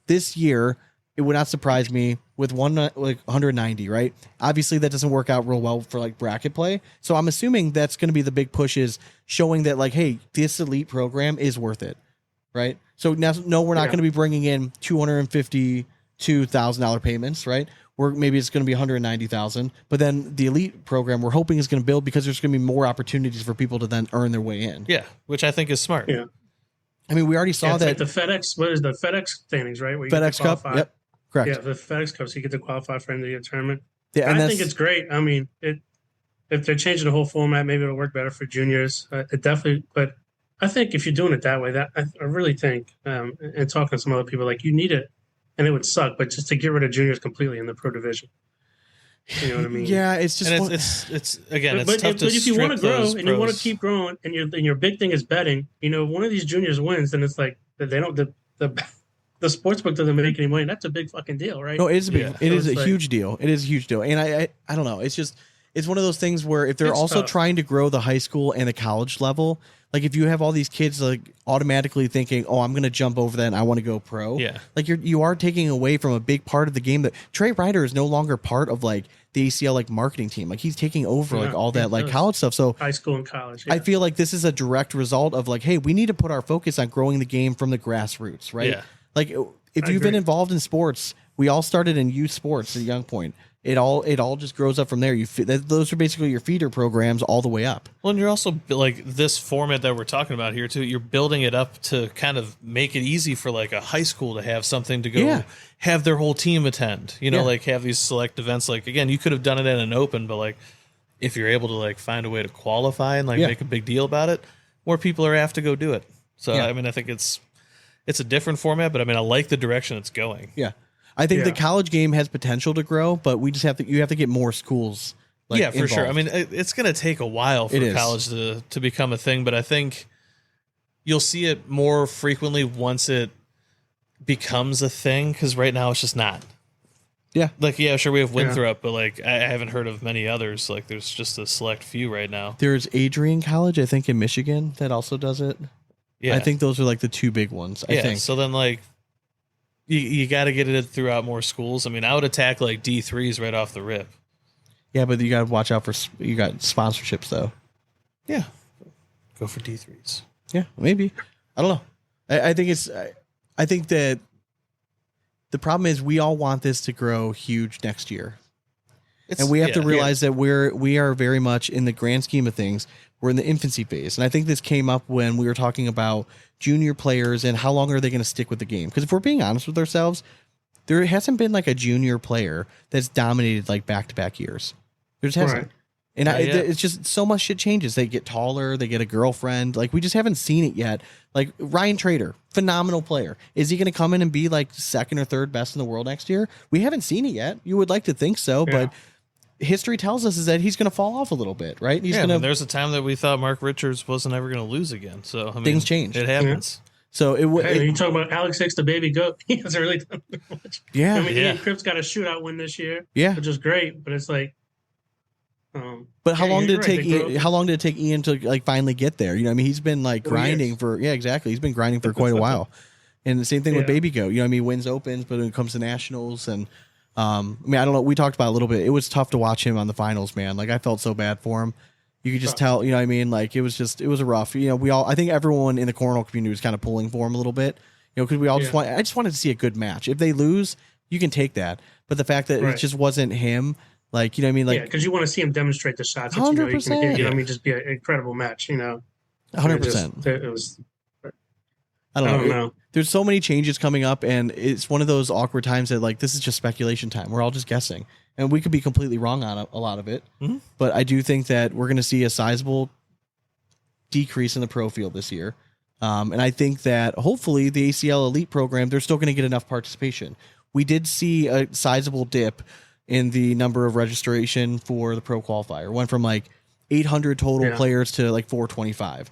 this year, it would not surprise me with 190, right? Obviously, that doesn't work out real well for like bracket play. So I'm assuming that's going to be the big push, is showing that like, hey, this elite program is worth it, right? So now, no, we're not going to be bringing in $252,000 payments, right? Or maybe it's going to be $190,000. But then the elite program we're hoping is going to build because there's going to be more opportunities for people to then earn their way in. Yeah, which I think is smart. Yeah. I mean, we already saw that like the FedEx. What is the FedEx standings, right? Where you FedEx Cup. Yep. Correct. Yeah, the FedEx Cup, so you get to qualify for the tournament. Yeah, and I think it's great. I mean, if they're changing the whole format, maybe it'll work better for juniors. It definitely, but I think if you're doing it that way, that I really think, and talking to some other people, like you need it, and it would suck, but just to get rid of juniors completely in the pro division. You know what I mean? Yeah, it's just it's again, it's but tough to if you want to grow those and you want to pros. keep growing, and your big thing is betting, one of these juniors wins, then it's like they don't the sports book doesn't make any money. That's a big fucking deal, right? No, it is a big. Yeah. It is a like, huge deal. It is a huge deal, and I don't know. It's just one of those things where if they're It's also tough. trying to grow the high school and the college level, like if you have all these kids like automatically thinking, oh, I'm going to jump over that and I want to go pro. Yeah. Like you are taking away from a big part of the game. That Trey Ryder is no longer part of like the ACL like marketing team. Like he's taking over like all that like college stuff. So high school and college. I feel like this is a direct result of like, hey, we need to put our focus on growing the game from the grassroots, right? Yeah. Like if you've been involved in sports, we all started in youth sports at a young point. It all just grows up from there. Those are basically your feeder programs all the way up. Well, and you're also like this format that we're talking about here too. You're building it up to kind of make it easy for like a high school to have something to go have their whole team attend. Like have these select events. Like again, you could have done it at an open, but like if you're able to like find a way to qualify and like make a big deal about it, more people are apt to go do it. So I mean, I think it's a different format, but I mean, I like the direction it's going. Yeah. I think the college game has potential to grow, but we just you have to get more schools. Like, for involved. sure. I mean, it's going to take a while for college to become a thing, but I think you'll see it more frequently once it becomes a thing. Because right now it's just not. Yeah. Like, yeah, sure, we have Winthrop, but like I haven't heard of many others. Like, there's just a select few right now. There's Adrian College, I think, in Michigan that also does it. Yeah, I think those are like the two big ones. I think. So then, like, you got to get it throughout more schools. I mean, I would attack like D3s right off the rip. Yeah, but you got to watch out for you got sponsorships though. Yeah, go for D3s. Yeah, maybe. I don't know. I think I think that the problem is we all want this to grow huge next year. And we have to realize that we are very much in the grand scheme of things. We're in the infancy phase. And I think this came up when we were talking about junior players and how long are they going to stick with the game? Because if we're being honest with ourselves, there hasn't been like a junior player that's dominated like back-to-back years. There just hasn't. And it's just so much shit changes. They get taller. They get a girlfriend. Like we just haven't seen it yet. Like Ryan Trader, phenomenal player. Is he going to come in and be like second or third best in the world next year? We haven't seen it yet. You would like to think so, but history tells us is that he's going to fall off a little bit, right? He's going to. There's a time that we thought Mark Richards wasn't ever going to lose again. So I mean, things change. It happens. So it would. Hey, you talk about Alex Hicks, the baby goat. He hasn't really done much. Yeah. I mean, Ian Cripps got a shootout win this year. Yeah, which is great. But it's like. But how long did it take? How long did it take Ian to like finally get there? You know, I mean, he's been like grinding for exactly. He's been grinding for quite a while. And the same thing with Baby Goat. You know, I mean, wins opens, but when it comes to nationals and I mean, I don't know. We talked about it a little bit. It was tough to watch him on the finals, man. Like I felt so bad for him. You could just tell. You know, what I mean, like it was a rough. You know, I think everyone in the cornhole community was kind of pulling for him a little bit. You know, because we all I just wanted to see a good match. If they lose, you can take that. But the fact that it just wasn't him. Like, you know what I mean? Like, because you want to see him demonstrate the shots. 100%. You know, I mean, just be an incredible match, you know. 100%. It was. I don't know. There's so many changes coming up, and it's one of those awkward times that, like, this is just speculation time. We're all just guessing. And we could be completely wrong on a lot of it. Mm-hmm. But I do think that we're going to see a sizable decrease in the pro field this year. And I think that hopefully the ACL Elite program, they're still going to get enough participation. We did see a sizable dip in the number of registration for the pro qualifier. It went from like 800 total players to like 425.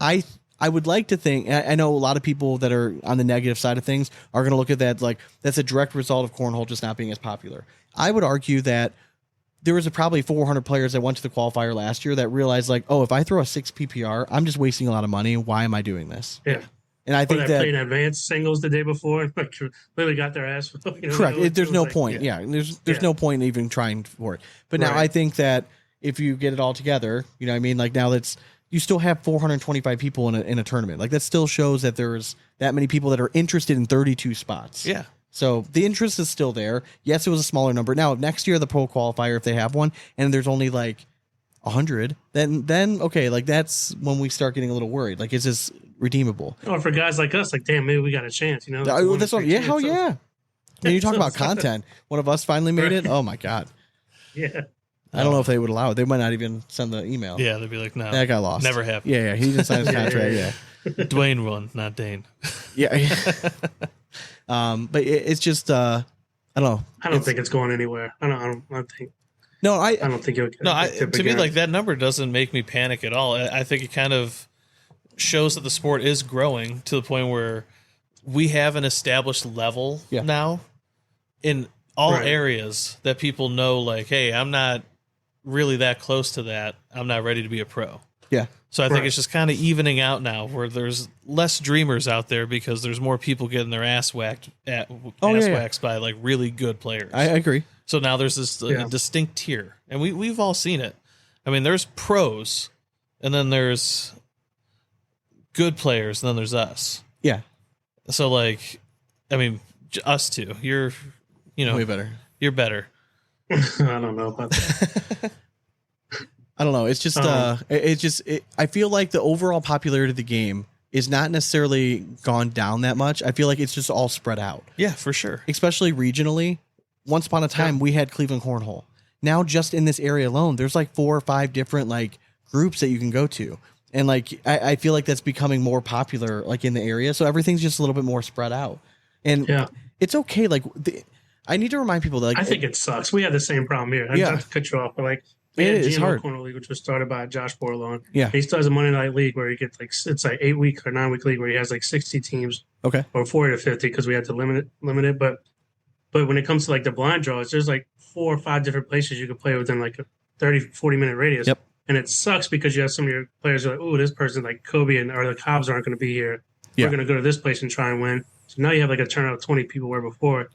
I would like to think, I know a lot of people that are on the negative side of things are going to look at that like that's a direct result of cornhole just not being as popular. I would argue that there was probably 400 players that went to the qualifier last year that realized like, oh, if I throw a 6 PPR, I'm just wasting a lot of money. Why am I doing this? Yeah. And I think that played advanced singles the day before, like literally got their ass. Correct. There's no point. Yeah. There's no point in even trying for it. But now I think that if you get it all together, you know what I mean? Like now you still have 425 people in a tournament. Like that still shows that there's that many people that are interested in 32 spots. Yeah. So the interest is still there. Yes, it was a smaller number. Now next year, the pro qualifier, if they have one and there's only like 100, then okay. Like that's when we start getting a little worried. Like, is this redeemable? Or for guys like us, like, damn, maybe we got a chance, you know? That's what, hell yeah. When you talk about content, one of us finally made it. Oh my God. Yeah. I don't know if they would allow it. They might not even send the email. Yeah, they'd be like, no. That got lost. Never happened. Yeah, he didn't sign his contract. Yeah. Dwayne won, not Dane. Yeah. But it's just, I don't know. I don't think it's going anywhere. I don't think. No, I don't think it would. No, to me, like that number doesn't make me panic at all. I think it kind of shows that the sport is growing to the point where we have an established level now in all areas that people know, like, hey, I'm not really that close to that. I'm not ready to be a pro. Yeah. So I think it's just kind of evening out now where there's less dreamers out there because there's more people getting their ass waxed by like really good players. I agree. So now there's this distinct tier, and we've all seen it. I mean, there's pros, and then there's good players, and then there's us. Yeah. So like, I mean, us two. You're, way better. You're better. I don't know about that. I don't know. It's just, I feel like the overall popularity of the game is not necessarily gone down that much. I feel like it's just all spread out. Yeah, for sure. Especially regionally. Once upon a time, we had Cleveland Cornhole. Now, just in this area alone, there's like 4 or 5 different like groups that you can go to. And like, I feel like that's becoming more popular like in the area. So everything's just a little bit more spread out. And it's okay. Like, I need to remind people that like, I think it sucks. We had the same problem here. I have to cut you off, but like, it's hard. Cornhole League, which was started by Josh Borlon. Yeah. He still has a Monday night league where he gets like, it's like 8-week or 9-week league where he has like 60 teams. Okay. Or 40 to 50 because we had to limit it. But when it comes to like the blind draws, there's like 4 or 5 different places you can play within like a 30-40 minute radius. Yep. And it sucks because you have some of your players who are like, oh, this person like Kobe or the Cobbs aren't going to be here. Yeah. We're going to go to this place and try and win. So now you have like a turnout of 20 people where before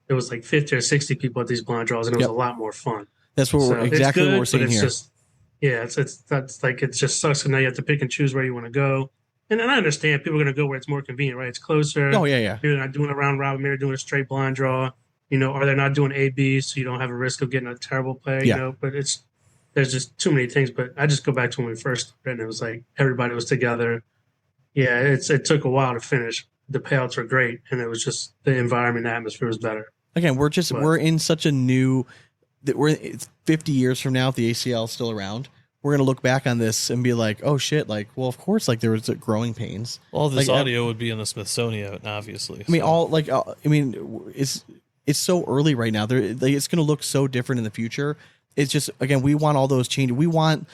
it was like 50 or 60 people at these blind draws, and it was a lot more fun. That's what we're exactly what we're seeing here. It just sucks. So now you have to pick and choose where you want to go. And I understand people are going to go where it's more convenient, right? It's closer. Oh, yeah. You're not doing a round robin, maybe doing a straight blind draw, or they're not doing A/B, so you don't have a risk of getting a terrible play, but there's just too many things. But I just go back to when we first started, and it was like everybody was together. Yeah, it took a while to finish. The payouts were great, and it was just the environment, the atmosphere was better. Again, we're in such a new that it's 50 years from now, if the ACL is still around, we're going to look back on this and be like, oh shit, like, well, of course, like there was growing pains. All this audio would be in the Smithsonian, obviously. I mean, it's so early right now. It's going to look so different in the future. It's just, again, we want all those changes. We want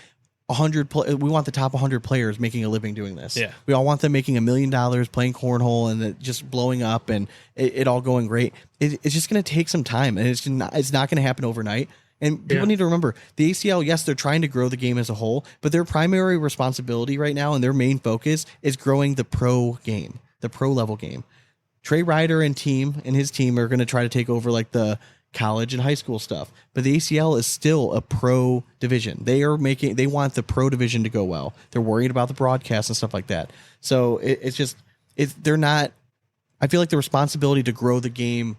we want the top 100 players making a living doing this. Yeah. We all want them making $1 million playing cornhole and it just blowing up and it all going great. It's just going to take some time, and it's not going to happen overnight. And people need to remember the ACL, yes, they're trying to grow the game as a whole, but their primary responsibility right now and their main focus is growing the pro game, the pro level game. Trey Ryder and his team are going to try to take over like the college and high school stuff, but the ACL is still a pro division. They want the pro division to go well. They're worried about the broadcast and stuff like that. So they're not, I feel like the responsibility to grow the game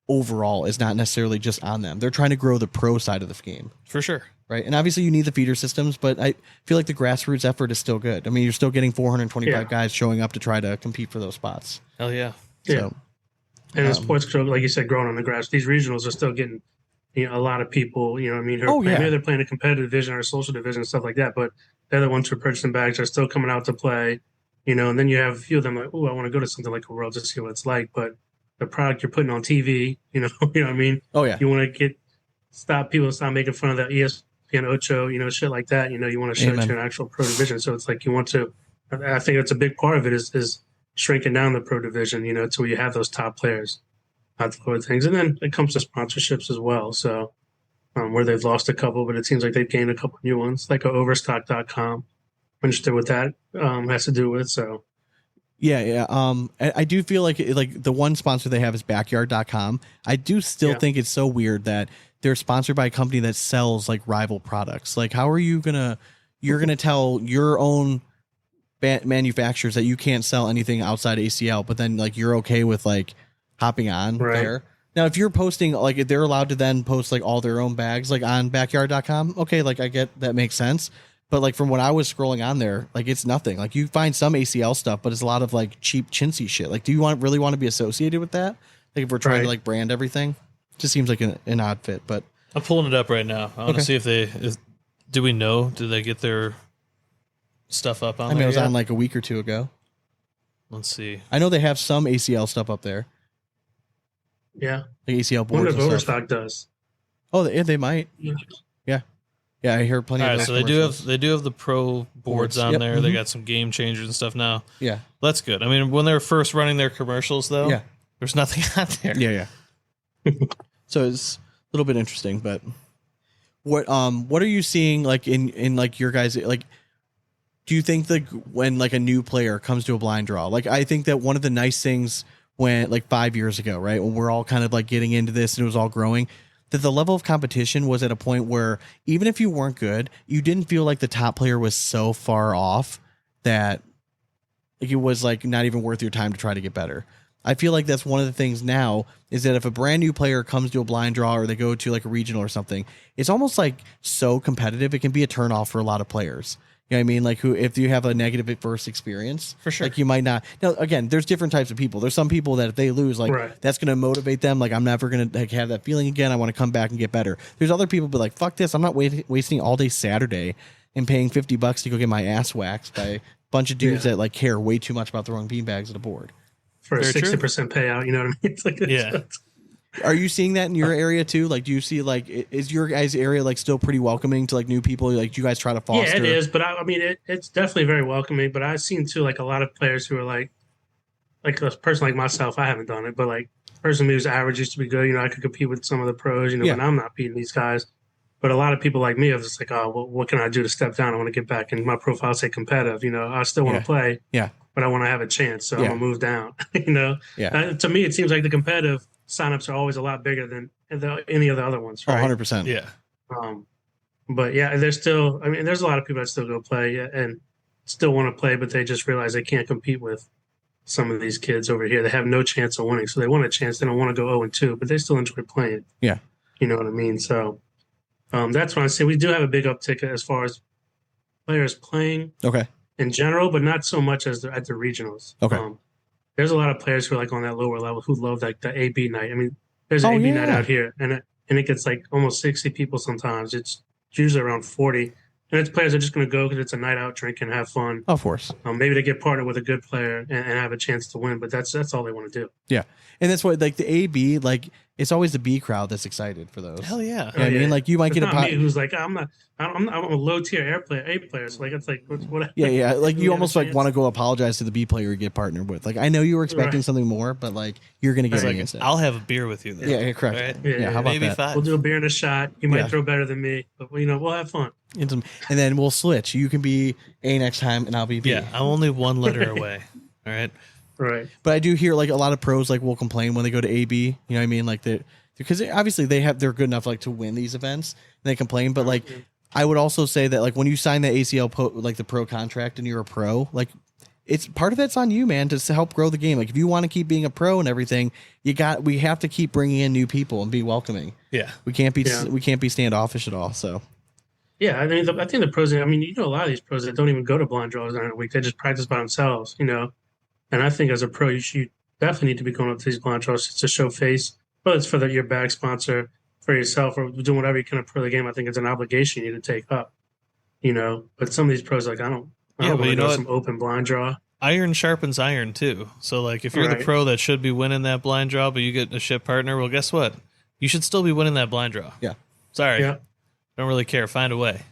overall is not necessarily just on them. They're trying to grow the pro side of the game. For sure. Right. And obviously you need the feeder systems, but I feel like the grassroots effort is still good. I mean, you're still getting 425 guys showing up to try to compete for those spots. Hell yeah. So, and the sports, like you said, growing on the grass, these regionals are still getting a lot of people, maybe they're playing a competitive division or a social division and stuff like that, but they're the ones who are purchasing bags are still coming out to play, and then you have a few of them like, oh, I want to go to something like a World to see what it's like, but the product you're putting on TV, you know what I mean? Oh, yeah. You want to get stop making fun of the ESPN Ocho, shit like that. You want to show it to an actual pro division. So it's like you want to. I think it's a big part of it is shrinking down the pro division, until you have those top players at the lower things. And then it comes to sponsorships as well. So where they've lost a couple, but it seems like they've gained a couple new ones, like Overstock.com. I'm interested what that has to do with. So. Yeah. I do feel like the one sponsor they have is Backyard.com. I do still think it's so weird that they're sponsored by a company that sells like rival products. Like, how are you you're gonna tell your own manufacturers that you can't sell anything outside ACL, but then like you're okay with like hopping on there? Now, if you're posting, like, they're allowed to then post like all their own bags like on Backyard.com. Okay, like I get that makes sense. But like from when I was scrolling on there, like it's nothing. Like you find some ACL stuff, but it's a lot of like cheap chintzy shit. Like, do you really want to be associated with that? Like if we're trying to like brand everything, it just seems like an odd fit. But I'm pulling it up right now. I want to see if do we know? Did they get their stuff up on? It was on like a week or two ago. Let's see. I know they have some ACL stuff up there. Yeah, like ACL boards. I wonder if Overstock does. Oh, they might. Yeah, I hear plenty. All right, so they do have the pro boards on there. They got some game changers and stuff now. Yeah, that's good. I mean, when they were first running their commercials, though, there's nothing on there. Yeah. So it's a little bit interesting, but what are you seeing like in like your guys like? Do you think like when like a new player comes to a blind draw, like I think that one of the nice things when like 5 years ago, right, when we're all kind of like getting into this and it was all growing, that the level of competition was at a point where even if you weren't good, you didn't feel like the top player was so far off that like it was like not even worth your time to try to get better. I feel like that's one of the things now is that if a brand new player comes to a blind draw or they go to like a regional or something, it's almost like so competitive. It can be a turnoff for a lot of players. You know what I mean? Like if you have a negative at first experience, for sure, like you might not. Now, again, there's different types of people. There's some people that if they lose, like that's going to motivate them. Like I'm never going to like have that feeling again. I want to come back and get better. There's other people be like, fuck this. I'm not wasting all day Saturday and paying $50 to go get my ass waxed by a bunch of dudes that like care way too much about throwing beanbags at a board. For a 60% payout, you know what I mean? It's like, Are you seeing that in your area too? Like, do you see like is your guys' area like still pretty welcoming to like new people? Like, do you guys try to foster? Yeah, it is. But I mean, it's definitely very welcoming. But I've seen too like a lot of players who are like a person like myself. I haven't done it, but like a person who's average used to be good. I could compete with some of the pros. And I'm not beating these guys. But a lot of people like me are just like, oh, well, what can I do to step down? I want to get back in my profile, say competitive. I still want to play. Yeah. But I want to have a chance, so I'm gonna move down. To me, it seems like the competitive signups are always a lot bigger than any of the other ones. Right? 100%. Yeah. But yeah, there's still. I mean, there's a lot of people that still go play and still want to play, but they just realize they can't compete with some of these kids over here. They have no chance of winning, so they want a chance. They don't want to go 0-2, but they still enjoy playing. Yeah. You know what I mean? So that's why I say we do have a big uptick as far as players playing. Okay. In general, but not so much as at the regionals. Okay. There's a lot of players who are like on that lower level who love like the AB night. I mean, there's an AB night out here, and it gets like almost 60 people sometimes. It's usually around 40. And it's players that are just going to go because it's a night out, drink, and have fun. Of course. Maybe they get partnered with a good player and have a chance to win, but that's all they want to do. Yeah. And that's why like the AB, like it's always the B crowd that's excited for those. Hell yeah. You know what I mean? Like you might get a me who's like, I'm a low tier A player. So like, it's like, what? Yeah. Like you almost like want to go apologize to the B player you get partnered with. Like, I know you were expecting something more, but like you're going to get like, instead. I'll have a beer with you then. Yeah, correct. Right? Yeah. How about maybe that? 5. We'll do a beer and a shot. You might throw better than me, but we'll have fun. And then we'll switch. You can be A next time and I'll be B. Yeah. I'm only one letter away. All right. Right. But I do hear like a lot of pros like will complain when they go to AB. You know what I mean? Like because obviously they're good enough like to win these events and they complain. But like I would also say that like when you sign the ACL like the pro contract and you're a pro, like it's part of that's on you, man, to help grow the game. Like if you want to keep being a pro and everything, we have to keep bringing in new people and be welcoming. Yeah. We can't be standoffish at all. So. Yeah, I mean, I think the pros. I mean, a lot of these pros that don't even go to blind draws during the week. They just practice by themselves. And I think as a pro, you definitely need to be going up to these blind draws to show face, whether it's for your bag sponsor, for yourself, or doing whatever you can to pro the game. I think it's an obligation you need to take up, But some of these pros, like, I don't want to go some open blind draw. Iron sharpens iron, too. So, like, if you're the pro that should be winning that blind draw, but you get a ship partner, well, guess what? You should still be winning that blind draw. Yeah. Sorry. Yeah. Don't really care. Find a way.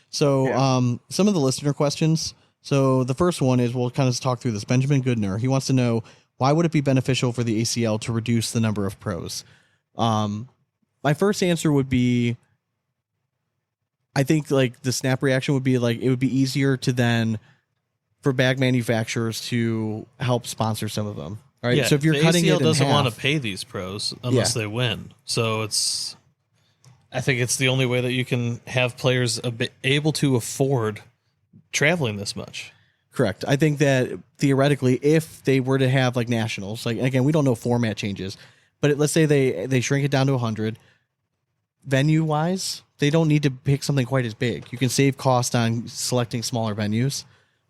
So some of the listener questions. So the first one is, we'll kind of talk through this. Benjamin Goodner, he wants to know, why would it be beneficial for the ACL to reduce the number of pros? My first answer would be, I think like the snap reaction would be like, it would be easier to then for bag manufacturers to help sponsor some of them. Right. Yeah, so if you're the cutting ACL it in doesn't half, want to pay these pros unless they win. So I think it's the only way that you can have players able to afford traveling this much. correct. I think that theoretically, if they were to have like nationals, like again, we don't know format changes, but let's say they shrink it down to 100. Venue wise, they don't need to pick something quite as big. You can save cost on selecting smaller venues.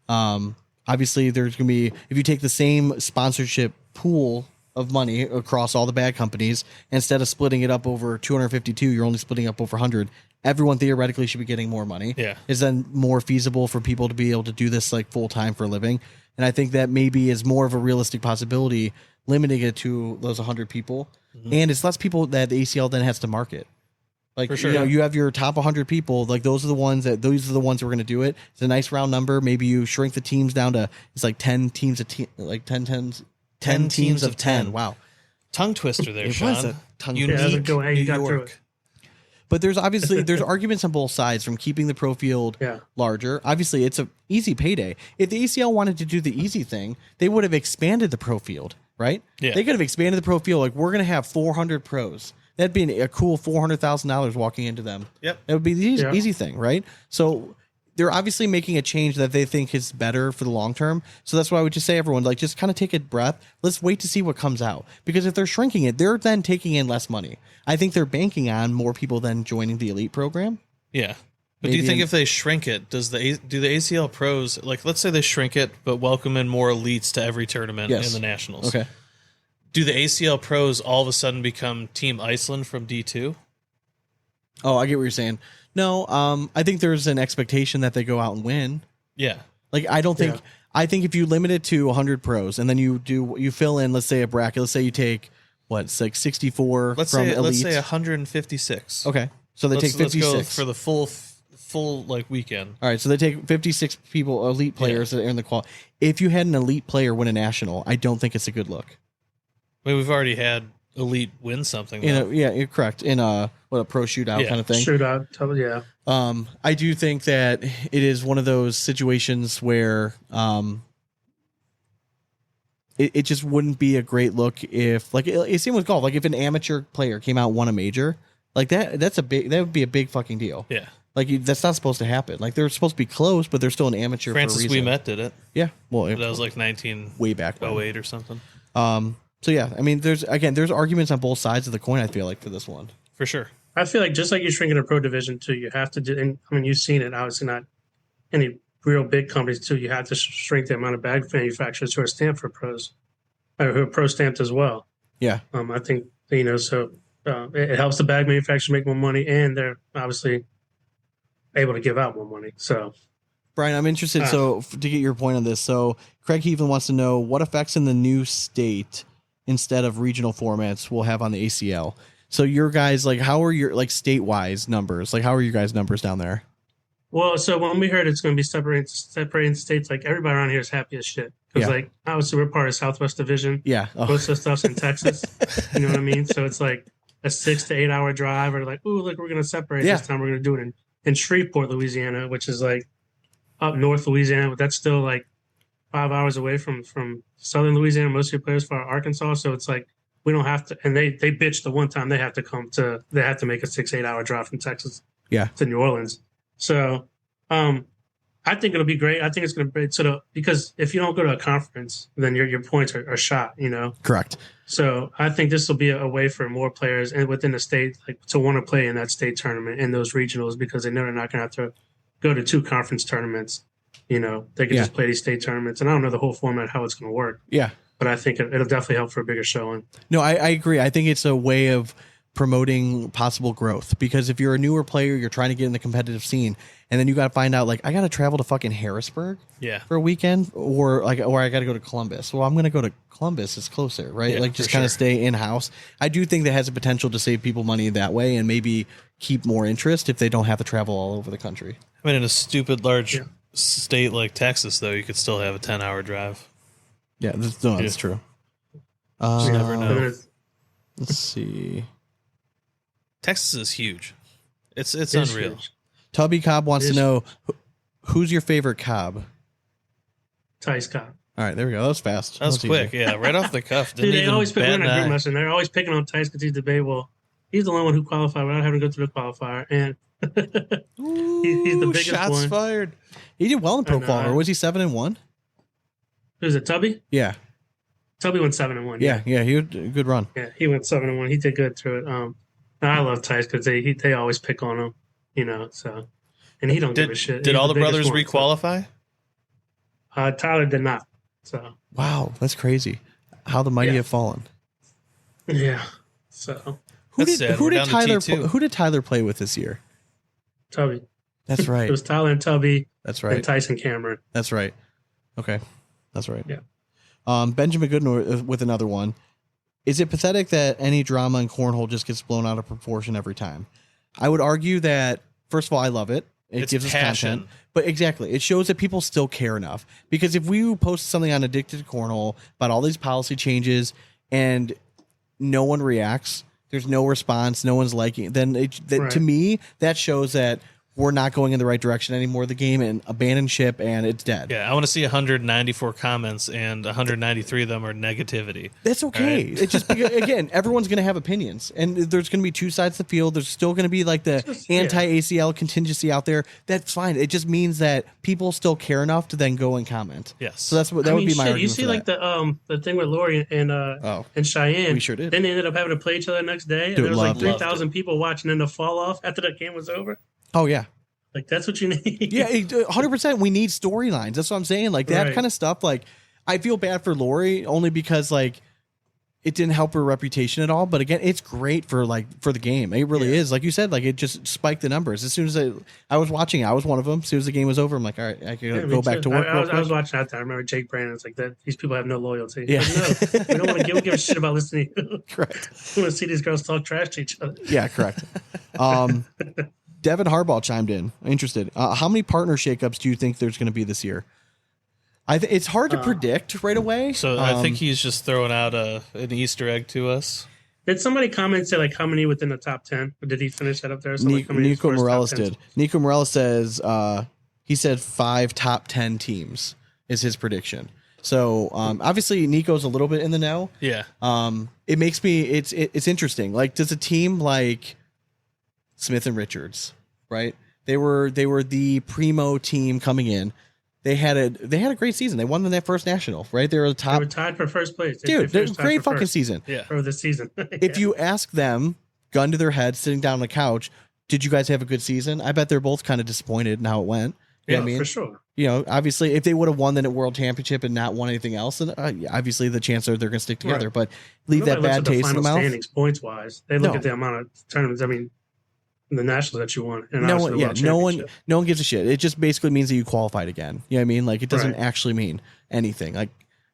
Obviously, there's going to be, if you take the same sponsorship pool of money across all the bag companies, instead of splitting it up over 252, you're only splitting up over 100. Everyone theoretically should be getting more money. Yeah. It's then more feasible for people to be able to do this like full time for a living. And I think that maybe is more of a realistic possibility, limiting it to those 100 people. Mm-hmm. And it's less people that the ACL then has to market. Like, for sure. You have your top 100 people. Like those are the ones who are going to do it. It's a nice round number. Maybe you shrink the teams down to, it's like 10 teams of 10 teams of 10. Wow. Tongue twister there, It Sean. was a tongue Unique twister. Go ahead, you New got through York. it. But there's arguments on both sides from keeping the pro field larger. Obviously, it's an easy payday. If the ACL wanted to do the easy thing, they would have expanded the pro field, right? Yeah. They could have expanded the pro field. Like, we're going to have 400 pros. That'd be a cool $400,000 walking into them. Yep. That would be the easy thing, right? So they're obviously making a change that they think is better for the long term. So that's why I would just say, everyone, like, just kind of take a breath. Let's wait to see what comes out. Because if they're shrinking it, they're then taking in less money. I think they're banking on more people then joining the elite program. Yeah. But do you think if they shrink it, do the ACL pros, like, let's say they shrink it, but welcome in more elites to every tournament in the nationals? Okay. Do the ACL pros all of a sudden become Team Iceland from D2? Oh, I get what you're saying. No, I think there's an expectation that they go out and win. Yeah. Like, I don't think, I think if you limit it to 100 pros and then you fill in, let's say a bracket, let's say you take it's like 64 Let's from say elite. let's say 156. Okay. So they take 56 let's go for the full like weekend. All right, so they take 56 people, elite players that are in the qual. If you had an elite player win a national, I don't think it's a good look. I mean, we've already had elite win something. You're correct. In a pro shootout kind of thing. Shootout, yeah. I do think that it is one of those situations where it just wouldn't be a great look if, like, it's same with golf. Like, if an amateur player came out and won a major, like that would be a big fucking deal. Yeah. Like, that's not supposed to happen. Like, they're supposed to be close, but they're still an amateur. Francis for a reason. Ouimet did it. Yeah. Well, that was like 19 way back 08 or something. So yeah, I mean, there's arguments on both sides of the coin, I feel like, for this one. For sure. I feel like just like you shrink in a pro division too, you have to do, and I mean, you've seen it, obviously not any real big companies too, you have to shrink the amount of bag manufacturers who are stamped for pros, or who are pro stamped as well. Yeah. I think, so it helps the bag manufacturers make more money, and they're obviously able to give out more money. So, Brian, I'm interested, to get your point on this. So Craig Heaven wants to know what effects in the new state instead of regional formats will have on the ACL. So your guys, like, how are your, like, state-wise numbers? Like, how are you guys' numbers down there? Well, so when we heard it's going to be separating states, like, everybody around here is happy as shit. Because, like, obviously we're part of Southwest Division. Yeah. Oh. Most of the stuff's in Texas. You know what I mean? So it's like a 6 to 8 hour drive. Or like, ooh, look, we're going to separate this time. We're going to do it in Shreveport, Louisiana, which is like up north Louisiana. But that's still like 5 hours away from southern Louisiana. Most of your players for Arkansas. So it's like, we don't have to, and they bitched the one time they have to make a 6-8 hour drive from Texas to New Orleans. So I think it'll be great. I think it's going to be sort of, because if you don't go to a conference, then your points are shot, Correct. So I think this will be a way for more players and within the state, like, to want to play in that state tournament in those regionals, because they know they're not going to have to go to 2 conference tournaments. They can just play these state tournaments, and I don't know the whole format, how it's going to work. Yeah. But I think it'll definitely help for a bigger showing. No, I agree. I think it's a way of promoting possible growth, because if you're a newer player, you're trying to get in the competitive scene, and then you got to find out like I got to travel to fucking Harrisburg for a weekend, or I got to go to Columbus. Well, I'm going to go to Columbus. It's closer, right? Yeah, like just kind of stay in house. I do think that has a potential to save people money that way, and maybe keep more interest if they don't have to travel all over the country. I mean, in a stupid large state like Texas, though, you could still have a 10-hour drive. Yeah, that's true. You never know. Let's see. Texas is huge. It's unreal. Huge. Tubby Cobb wants to know who's your favorite Cobb. Tice Cobb. All right, there we go. That was fast. That was quick. easy. Yeah, right off the cuff. Dude, they always pick on a group message, and they're always picking on Tice because he's debatable. He's the only one who qualified without having to go through the qualifier, and he's the biggest shots one. fired. He did well in pro qualifier. Was he 7-1? Who's it? Tubby? Yeah. Tubby went 7-1. Yeah. He had a good run. Yeah, he went 7-1. He did good through it. I love Tice because they always pick on him, so, and he don't give a shit. Did He's all the brothers biggest one, requalify? so. Tyler did not. So Wow, that's crazy. How the mighty have fallen. yeah. So Who That's sad. We're did down to Tyler T2. who did Tyler play with this year? Tubby. That's right. It was Tyler and Tubby. That's And right. Tyson Cameron. That's right. Okay. That's right. Yeah. Benjamin Goodnow with another one. Is it pathetic that any drama in cornhole just gets blown out of proportion every time? I would argue that, first of all, I love it. It It's gives us passion. content. But exactly, it shows that people still care enough. Because if we post something on Addicted to Cornhole about all these policy changes and no one reacts, there's no response, no one's liking it, then Right. to me, that shows that we're not going in the right direction anymore. The game and abandon ship and it's dead. Yeah, I want to see 194 comments, and 193 of them are negativity. That's okay. Right. It's just because, again, everyone's going to have opinions, and there's going to be two sides to the field. There's still going to be like the anti-ACL contingency out there. That's fine. It just means that people still care enough to then go and comment. Yes. So that would be my argument. You see, for like that. the thing with Lori and Cheyenne. We sure did. Then they ended up having to play each other the next day, and Dude, there was like loved it. 3,000 people watching in the fall off after the game was over. Oh yeah. Like that's what you need. Yeah, 100%. We need storylines. That's what I'm saying. Like that Right. kind of stuff. Like I feel bad for Lori only because like it didn't help her reputation at all. But again, it's great for the game. It really is. Like you said, like it just spiked the numbers. As soon as I was watching, I was one of them. As soon as the game was over, I'm like, all right, I can go back to work. I was watching that. I remember Jake Brandon's like that. These people have no loyalty. Yeah. Like, no, we don't want to give a shit about listening. Correct. We want to see these girls talk trash to each other. Yeah, correct. Devin Harbaugh chimed in. Interested. How many partner shakeups do you think there's going to be this year? It's hard to predict right away. So I think he's just throwing out an Easter egg to us. Did somebody comment say like how many within the top 10? Or did he finish that up there? So, like, how many Nico first top Morales 10s? did. Nico Morales says he said 5 top 10 teams is his prediction. So obviously Nico's a little bit in the know. Yeah. It makes me it's interesting. Like, does a team like Smith and Richards, right? They were the primo team coming in. They had a great season. They won the first national, right? They were the They top. were tied for first place. Dude, They they're finished tied great for fucking first season. Yeah. for the season. If you ask them, gun to their head, sitting down on the couch, did you guys have a good season? I bet they're both kind of disappointed in how it went. You know what I mean? for sure. You know, obviously, if they would have won the World Championship and not won anything else, then obviously the chances are they're going to stick together. Right. But leave that Nobody looks bad at the taste in the final mouth. standings points wise. They look No. at the amount of tournaments. I mean, the nationals that you won. And No obviously one, the yeah, World no one gives a shit. It just basically means that you qualified again. You know what I mean? Like, it doesn't Right. actually mean anything. Like,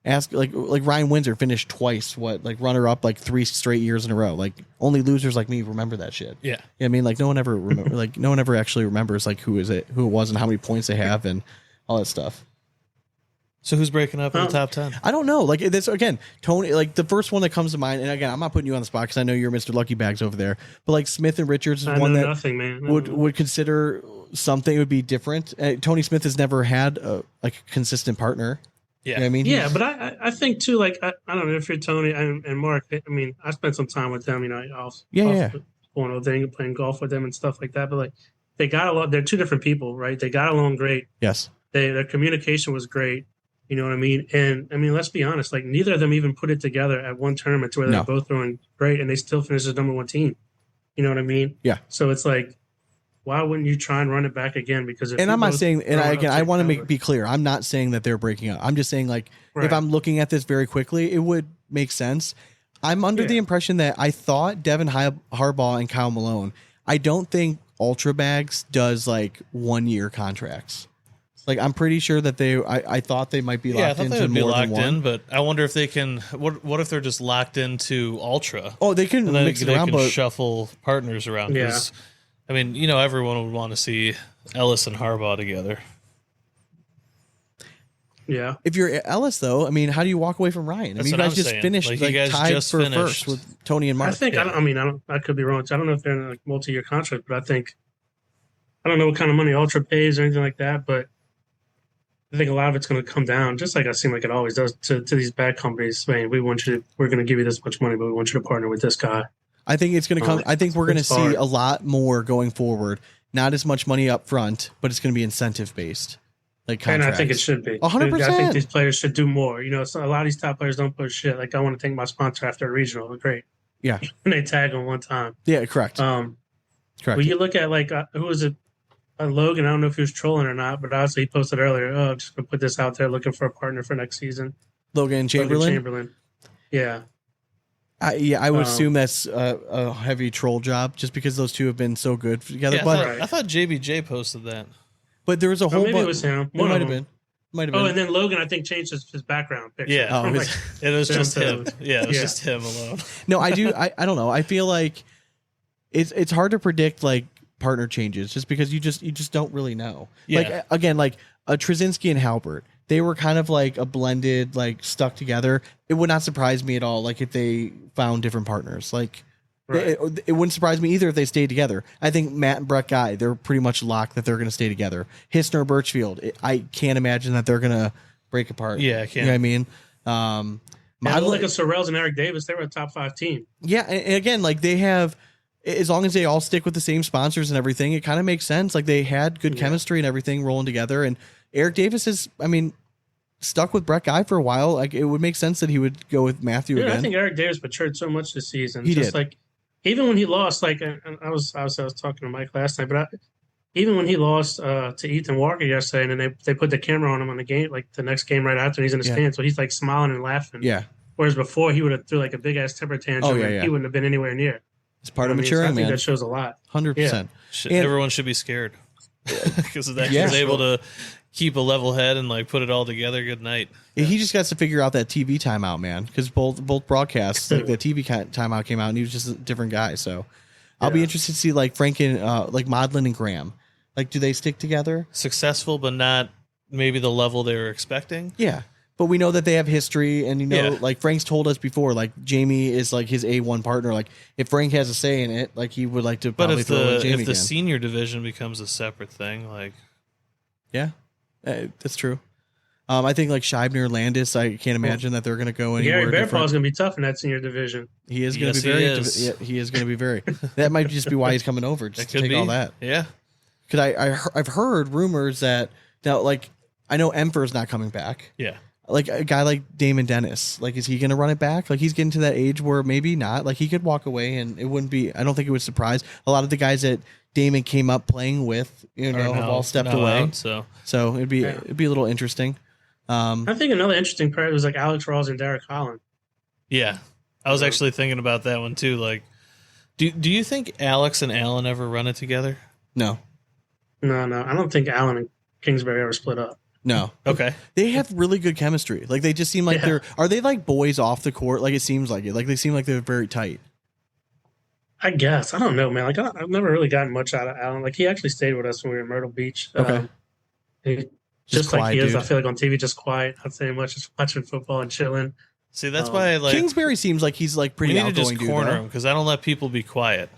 ask like Ryan Windsor finished twice, runner up like 3 straight years in a row. Like, only losers like me remember that shit. Yeah. You know what I mean? Like, no one ever remember. Like, no one ever actually remembers like who it was, and how many points they have, and all that stuff. So who's breaking up in the top 10? I don't know. Like this again, Tony. Like the first one that comes to mind, and again, I'm not putting you on the spot because I know you're Mr. Lucky Bags over there. But like Smith and Richards is I one know that nothing, man. would consider something would be different. Tony Smith has never had a consistent partner. Yeah. You know what I mean? Yeah, but I think too, like, I don't know if you're Tony and Mark. I mean, I spent some time with them, going over there, playing golf with them and stuff like that. But like, they got along. They're two different people, right? They got along great. Yes. Their communication was great. You know what I mean? And I mean, let's be honest. Like, neither of them even put it together at one tournament to where they're both throwing great, and they still finished as number one team. You know what I mean? Yeah. So it's like, why wouldn't you try and run it back again? Because if And I'm not saying, and I want to to be clear. I'm not saying that they're breaking up. I'm just saying, like, Right. if I'm looking at this very quickly, it would make sense. I'm under the impression that I thought Devin Harbaugh and Kyle Malone. I don't think Ultra Bags does like 1 year contracts. Like I'm pretty sure that I thought they might be locked I thought into they would be more locked than one. in, but I wonder if they can. What if they're just locked into Ultra? Oh, they can and then mix it they around, can but shuffle partners around. Yeah. I mean, everyone would want to see Ellis and Harbaugh together. Yeah. if you're Ellis, though, I mean, how do you walk away from Ryan? I That's mean, you what guys I'm just saying. finished, Like, like, you guys tied just for finished. first with Tony and Mark. I think I could be wrong. I don't know if they're in a multi-year contract, but I don't know what kind of money Ultra pays or anything like that, but I think a lot of it's going to come down, just like I seem like it always does, to these bad companies saying, we're going to give you this much money, but we want you to partner with this guy. I think it's going to come. I think we're going to It's see hard. a lot more going forward. Not as much money up front, but it's going to be incentive based, like And contracts. I think it should be. 100%. I think these players should do more. So a lot of these top players don't push shit. Like I want to thank my sponsor after a regional. Great. Yeah. And they tag them one time. Yeah, correct. Correct. Correct. When you look at who was it? Logan. I don't know if he was trolling or not, but obviously he posted earlier. Oh, I'm just gonna put this out there, looking for a partner for next season. Logan Chamberlain. Chamberlain. Yeah. I would assume that's a heavy troll job, just because those two have been so good together. Yeah, but I thought JBJ posted that. but there was a whole maybe bunch. it was him. It One might of have them. been. Might have Oh, been. and then Logan, I think, changed his background picture. Yeah. Oh, I'm his- like, It was Sam just him. Toad. Yeah, it was Yeah. just him alone. No, I do. I don't know. I feel like it's hard to predict like partner changes, just because you just don't really know. Yeah. Like again, like a Trzynski and Halbert, they were kind of like a blended, like stuck together. It would not surprise me at all, like if they found different partners. Like Right. it wouldn't surprise me either if they stayed together. I think Matt and Brett Guy, they're pretty much locked that they're going to stay together. Hissner, Birchfield, I can't imagine that they're going to break apart. Yeah, I can't. You know what I mean? I look at Sorrells and Eric Davis. They were a top 5 team. Yeah, and again, like they have, as long as they all stick with the same sponsors and everything, it kind of makes sense. Like they had good chemistry and everything rolling together. And Eric Davis is, I mean, stuck with Brett Guy for a while. Like it would make sense that he would go with Matthew Yeah, again. I think Eric Davis matured so much this season. He Just did. like even when he lost, like and I was talking to Mike last night, but even when he lost to Ethan Walker yesterday, and then they put the camera on him on the game, like the next game right after, and he's in the stands, so he's like smiling and laughing. Yeah, Whereas before he would have threw like a big ass temper tantrum, and he wouldn't have been anywhere near. it's part of So maturing, I think man. that shows a lot. 100%. And And- everyone should be scared because that Yeah. he's able to keep a level head and like put it all together. Good night. He just has to figure out that TV timeout, man, because both broadcasts, like the TV timeout came out, and he was just a different guy. So I'll be interested to see like Frank and like Modlin and Graham. Like, do they stick together? Successful, but not maybe the level they were expecting. Yeah. But we know that they have history, and like Frank's told us before, like Jamie is like his A1 partner. Like if Frank has a say in it, like he would like to But probably if throw in the Jamie if the again. senior division becomes a separate thing, like Yeah, that's true. I think like Scheibner, Landis, I can't imagine that they're going to go anywhere Gary Bearpaw's different. going to be tough in that senior division. He is going to Yes, be very. he is. Yeah, he is going to be very. That might just be why he's coming over, just it to could take be all that. Yeah, Because I've heard rumors that now, like I know Emperor's not coming back. yeah. Like a guy like Damon Dennis, like is he going to run it back? Like he's getting to that age where maybe not. Like he could walk away, and it wouldn't be. I don't think it would surprise a lot of the guys that Damon came up playing with. Have all stepped away. Out, so So it'd be a little interesting. I think another interesting part was like Alex Rawls and Derek Holland. yeah, I was actually thinking about that one too. Like, do you think Alex and Allen ever run it together? No, No, I don't think Allen and Kingsbury ever split up. no. Okay, They have really good chemistry. Like they just seem like are they like boys off the court? Like it seems like it. Like they seem like they're very tight. I guess. I don't know, man. Like I've never really gotten much out of Allen. Like he actually stayed with us when we were in Myrtle Beach. Okay. Just like quiet he is, dude. I feel like on TV, just quiet, not saying much, just watching football and chilling. see that's why I like Kingsbury seems like he's like we pretty need to outgoing just dude. corner though. him because I don't let people be quiet.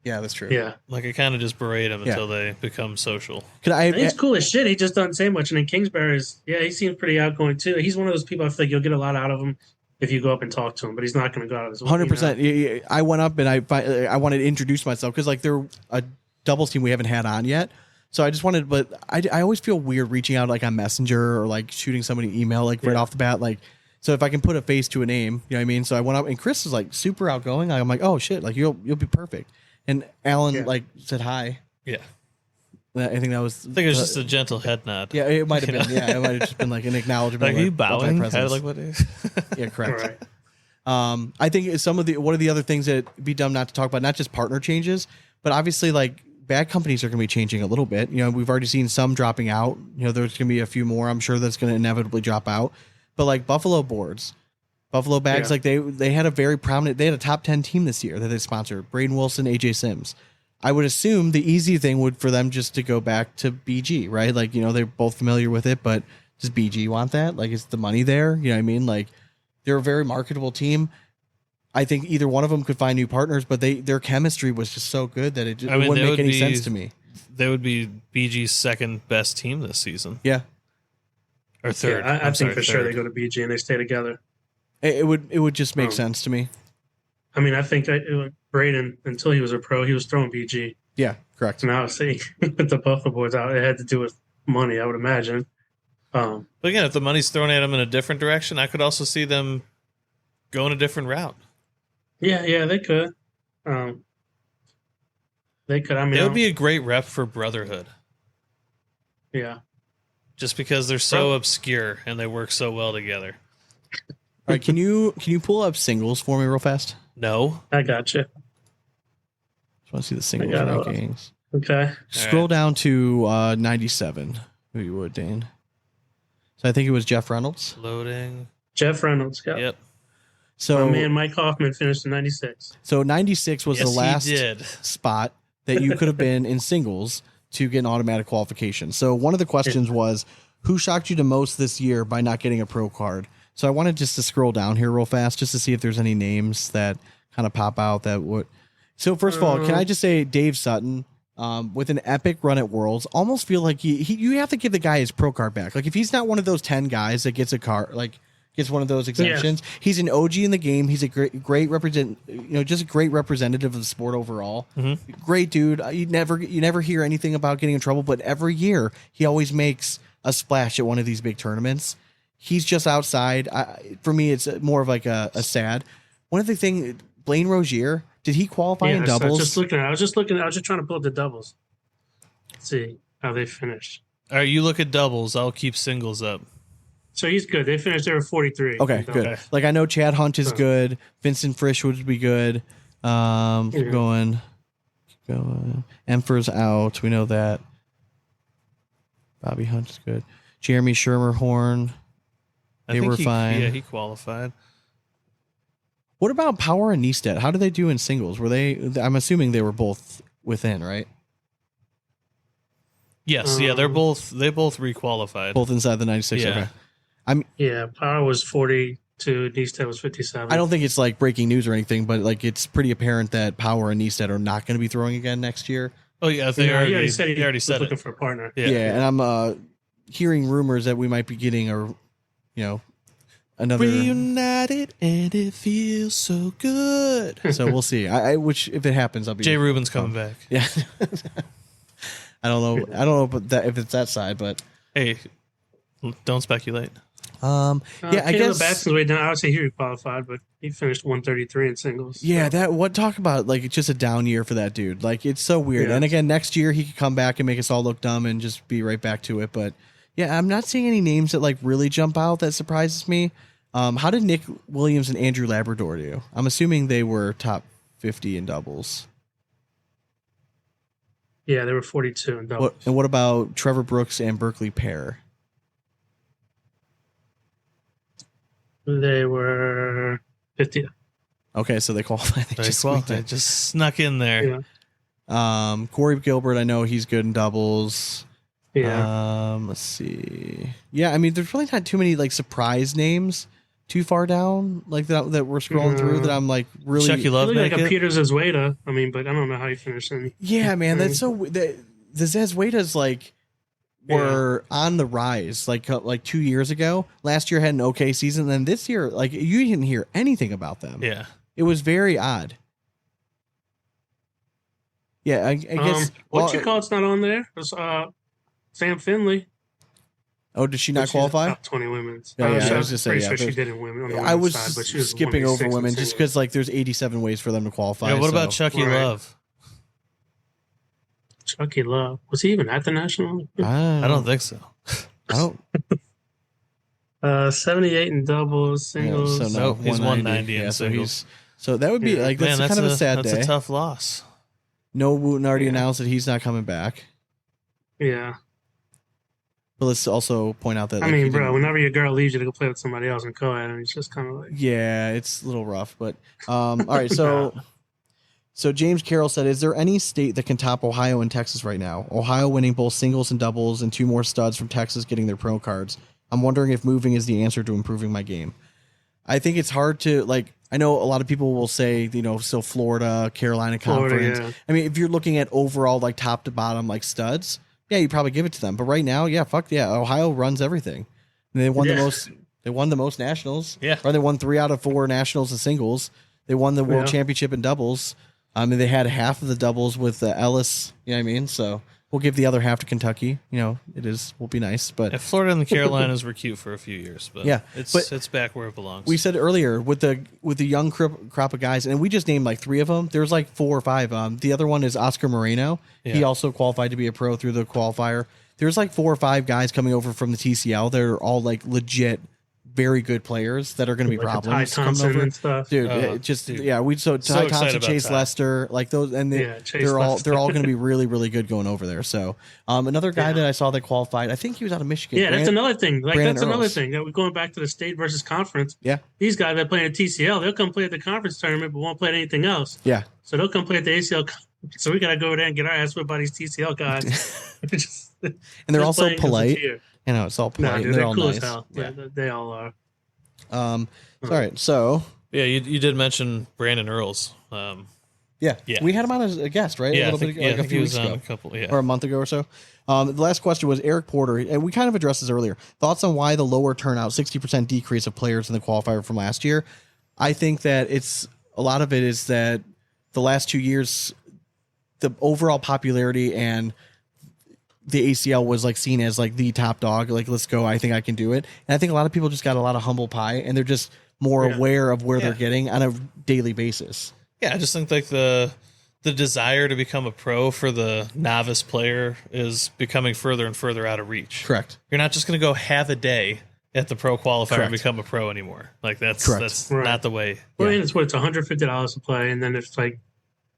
Yeah, that's true. Yeah. Like I kind of just berate them Yeah. until they become social. Could I? He's cool as shit. He just doesn't say much. And then Kingsbury is, he seems pretty outgoing too. He's one of those people I feel like you'll get a lot out of him if you go up and talk to him, but he's not going to go out of his way. 100%. I went up and I wanted to introduce myself because like they're a doubles team we haven't had on yet. So I just wanted, but I always feel weird reaching out like on Messenger or like shooting somebody an email like right off the bat. Like, so if I can put a face to a name, you know what I mean? So I went up and Chris is like super outgoing. I'm like, oh shit, like you'll be perfect. And Alan like said hi. Yeah, I think that was. I think it was just a gentle head nod. Yeah, it might have been. Yeah, it might have just been like an acknowledgement. Like, are you of bowing? presence. Like what is? Yeah, correct. I think one of the other things that it'd be dumb not to talk about, not just partner changes, but obviously like bad companies are going to be changing a little bit. You know, we've already seen some dropping out. You know, there's going to be a few more. I'm sure that's going to inevitably drop out. But like Buffalo Bags, like they had a very prominent, they had a top 10 team this year that they sponsored. Braden Wilson, AJ Sims. I would assume the easy thing would for them just to go back to BG, right? Like, you know, they're both familiar with it, but does BG want that? Like, is the money there? You know what I mean? Like, they're a very marketable team. I think either one of them could find new partners, but their chemistry was just so good that it wouldn't make any sense to me. They would be BG's second best team this season. Yeah. Or third. Yeah, I think for sure they go to BG and they stay together. It would just make sense to me. I mean, I think Braden, until he was a pro, he was throwing BG. Yeah, correct. And I was saying with the Buffalo boys out, it had to do with money, I would imagine. But again, if the money's thrown at them in a different direction, I could also see them going a different route. Yeah, they could. They could. I mean, it would be a great rep for Brotherhood. Yeah. Just because they're so obscure and they work so well together. All right, can you pull up singles for me real fast? No. I got you. Just want to see the singles rankings. Okay. Scroll down to 97. Who you would, Dane? So I think it was Jeff Reynolds. Loading. Jeff Reynolds. Yep. So my man Mike Hoffman finished in 96. So 96 was the last spot that you could have been in singles to get an automatic qualification. So one of the questions was, who shocked you the most this year by not getting a pro card? So I wanted just to scroll down here real fast just to see if there's any names that kind of pop out that would. So first of all, can I just say Dave Sutton with an epic run at Worlds, almost feel like you have to give the guy his pro card back. Like if he's not one of those 10 guys that gets a card, like gets one of those exemptions, he's an OG in the game. He's a great just a great representative of the sport overall. Mm-hmm. Great dude. You never hear anything about getting in trouble, but every year he always makes a splash at one of these big tournaments. He's just outside. For me, it's more of like a sad. One of the things, Blaine Rozier, did he qualify in doubles? I was just trying to pull up the doubles. Let's see how they finished. All right, you look at doubles. I'll keep singles up. So he's good. They finished there with 43. Okay, good. Okay. Like I know Chad Hunt is good. Vincent Frisch would be good. Keep going. Emperor's out. We know that. Bobby Hunt is good. Jeremy Schermerhorn. They were fine. Yeah, he qualified. What about Power and Neistat? How did they do in singles? Were they? I'm assuming they were both within, right? Yes. They both requalified. Both inside the 96. Yeah. Okay. Power was 42. Neistat was 57. I don't think it's like breaking news or anything, but like it's pretty apparent that Power and Neistat are not going to be throwing again next year. Oh yeah, he already said he was looking for a partner. Yeah, and I'm hearing rumors that we might be getting another reunited, and it feels so good. So we'll see. Which if it happens, I'll be. Jay Rubin's coming back. Yeah. I don't know, but if it's that side, but hey, don't speculate. I guess Batson's way down. I would say he qualified, but he finished 133 in singles. Yeah, talk about like it's just a down year for that dude. Like it's so weird. Yeah. And again, next year he could come back and make us all look dumb and just be right back to it. But yeah, I'm not seeing any names that like really jump out that surprises me. How did Nick Williams and Andrew Labrador do? I'm assuming they were top 50 in doubles. Yeah, they were 42 in doubles. And what about Trevor Brooks and Berkeley Pear? They were 50. Okay, so they qualified. They just snuck in there. Yeah. Corey Gilbert, I know he's good in doubles. Yeah. Let's see. Yeah, I mean, there's really not too many like surprise names too far down like that we're scrolling through that I'm like really. Chucky Love like a Peter Zezweda. I mean, but I don't know how he finished any. Yeah, man, that's so. The Zezwedas like were on the rise like 2 years ago. Last year had an okay season, and then this year like you didn't hear anything about them. Yeah, it was very odd. Yeah, I guess. It's not on there. It was, Sam Finley. Oh, did she not qualify? Top 20 women's. I was just saying. Sure she did in women. On the I was side, but she was skipping over women just because like there's 87 ways for them to qualify. Yeah, what about Chucky Love? Chucky Love, was he even at the national? I don't think so. I don't. 78 in doubles, singles. so no, Nope, he's 190 in singles. So that would be like that's Man, kind of a sad that's day. a tough loss. No, Wooten already announced that he's not coming back. Yeah. But let's also point out that I mean, bro, whenever your girl leaves you to go play with somebody else in co-ed, it's just kind of like... Yeah, it's a little rough. But all right, so James Carroll said, is there any state that can top Ohio and Texas right now? Ohio winning both singles and doubles and 2 more studs from Texas getting their pro cards. I'm wondering if moving is the answer to improving my game. I think it's hard to, like, I know a lot of people will say, so Florida, Carolina Conference. Yeah. I mean, if you're looking at overall, like, top to bottom, like, studs, yeah, you probably give it to them. But right now, Ohio runs everything. And they won the most nationals. Yeah. Or they won 3 out of 4 nationals in singles. They won the world championship in doubles. I mean, they had half of the doubles with Ellis. You know what I mean? So we'll give the other half to Kentucky. Will be nice. But Florida and the Carolinas were cute for a few years, but it's back where it belongs. We said earlier with the young crop of guys, and we just named like 3 of them. There's like 4 or 5. The other one is Oscar Moreno. Yeah. He also qualified to be a pro through the qualifier. There's like 4 or 5 guys coming over from the TCL. They're all like legit, very good players that are going to be problems coming over. And stuff. Dude, Ty Thompson, Chase Lester, like those, and they're all going to be really, really good going over there. So another guy that I saw that qualified, I think he was out of Michigan. Yeah, that's another thing. Like Brandon that's another Earls. thing that we're going back to the state versus conference. Yeah, these guys that play in TCL, they'll come play at the conference tournament, but won't play at anything else. Yeah, so they'll come play at the ACL. So we got to go there and get our ass whipped by these TCL guys. And they're also polite. It's all polite. Nah, dude, and they're all cool nice. as hell. Yeah. They all are. All right, so you did mention Brandon Earls. Yeah, we had him on as a guest, right? Yeah, a little bit, like a few weeks ago, or a month ago or so. The last question was Eric Porter, and we kind of addressed this earlier. Thoughts on why the lower turnout, 60% decrease of players in the qualifier from last year? I think that a lot of it is that the last 2 years, the overall popularity and the ACL was like seen as like the top dog. Like, let's go. I think I can do it. And I think a lot of people just got a lot of humble pie, and they're just more aware of where they're getting on a daily basis. Yeah, I just think like the desire to become a pro for the novice player is becoming further and further out of reach. Correct. You're not just going to go have a day at the pro qualifier and become a pro anymore. Like that's not the way. Well, it's $150 to play, and then it's like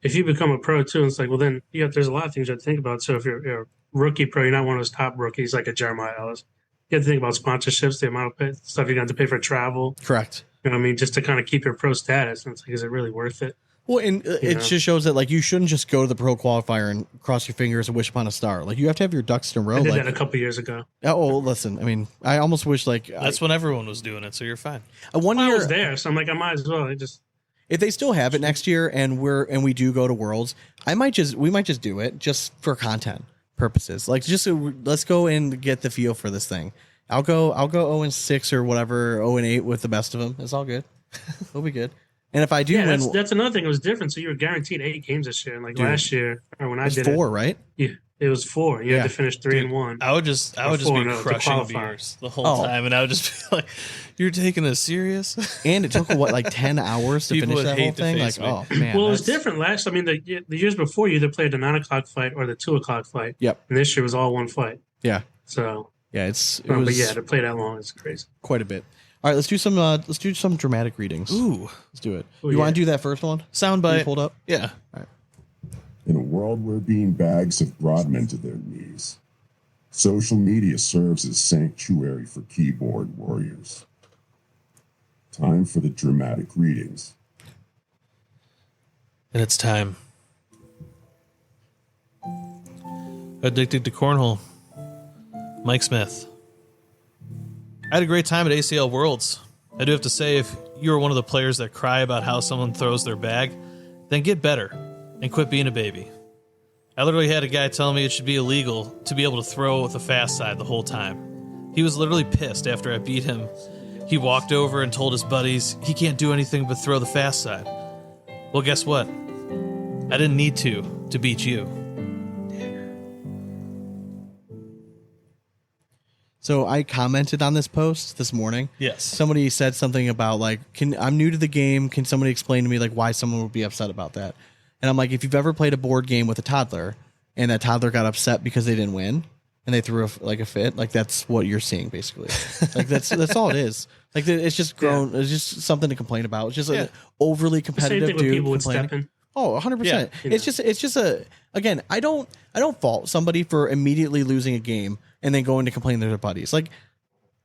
if you become a pro too, it's like, well, then there's a lot of things you have to think about. So if you're a rookie pro, you're not one of those top rookies like a Jeremiah Ellis. You have to think about sponsorships, the amount of stuff you got to pay for travel. Correct. You know what I mean? Just to kind of keep your pro status. And it's like, is it really worth it? Well, and it just shows that like you shouldn't just go to the pro qualifier and cross your fingers and wish upon a star. Like you have to have your ducks in a row. I did that a couple years ago. Oh, listen. I mean, I almost wish like that's when everyone was doing it. So you're fine. I was there, so I'm like, I might as well. If they still have it next year and we do go to Worlds, we might just do it just for content purposes. Like let's go and get the feel for this thing. I'll go 0-6 or whatever, 0-8 with the best of them. It's all good. It'll be good. And if I do win, that's another thing. It was different. So you were guaranteed 8 games this year. And like last year, or when I did 4, right? Yeah, it was 4. You had to finish 3-1. I would just be crushing beers the whole time, and I would just be like, "You're taking this serious?" And it took like 10 hours to finish that whole thing. Like, oh man. Well, it was different last. I mean, the years before you either played the 9:00 fight or the 2:00 fight. Yep. And this year was all one fight. Yeah. So. Yeah, but to play that long is crazy. Quite a bit. All right, let's do some dramatic readings. Ooh, let's do it. You want to do that first one? Soundbite. Pulled up. Yeah. All right. In a world where bean bags have brought men to their knees, social media serves as sanctuary for keyboard warriors. Time for the dramatic readings. And it's time. Addicted to Cornhole. Mike Smith. I had a great time at ACL Worlds. I do have to say, if you are one of the players that cry about how someone throws their bag, then get better and quit being a baby. I literally had a guy tell me it should be illegal to be able to throw with the fast side the whole time. He was literally pissed after I beat him. He walked over and told his buddies he can't do anything but throw the fast side. Well, guess what? I didn't need to beat you. So I commented on this post this morning. Yes. Somebody said something about like, I'm new to the game. Can somebody explain to me like why someone would be upset about that? And I'm like, if you've ever played a board game with a toddler and that toddler got upset because they didn't win, and they threw a fit. Like that's what you're seeing basically. Like that's all it is. Like it's just grown. It's just something to complain about. It's just like an overly competitive Same thing dude when people would complaining. step in. Oh, 100%. Yeah, it's just again, I don't fault somebody for immediately losing a game and then going to complain to their buddies. Like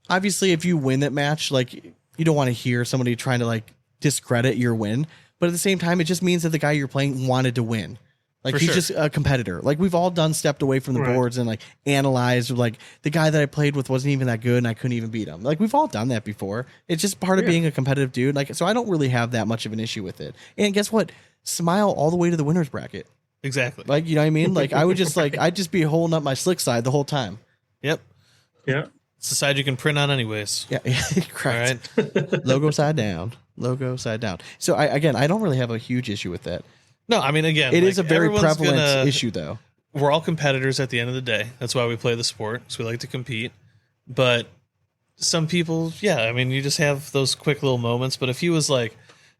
obviously if you win that match, like you don't want to hear somebody trying to like discredit your win, but at the same time it just means that the guy you're playing wanted to win. Like he's just a competitor. Like we've all stepped away from the boards and like analyzed like the guy that I played with wasn't even that good and I couldn't even beat him. Like we've all done that before. It's just part of being a competitive dude. Like so I don't really have that much of an issue with it. And guess what? Smile all the way to the winner's bracket. Exactly. Like, you know what I mean? Like I would just I'd just be holding up my slick side the whole time. Yep. Yeah. It's the side you can print on anyways. Yeah. Correct. All right. Logo side down. So I don't really have a huge issue with that. No, I mean, again, it is a very prevalent issue though. We're all competitors at the end of the day. That's why we play the sport. So we like to compete. But some people, I mean, you just have those quick little moments. But if he was like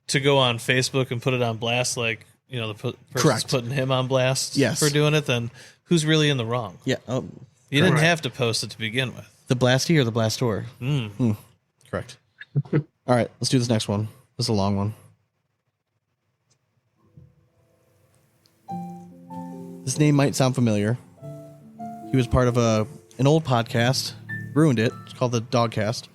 to go on Facebook and put it on blast, like, you know, the person's putting him on blast for doing it, then who's really in the wrong? Yeah. You didn't have to post it to begin with. The blasty or the blastor? Correct. All right, let's do this next one. This is a long one. This name might sound familiar. He was part of an old podcast. Ruined it. It's called the Dogcast.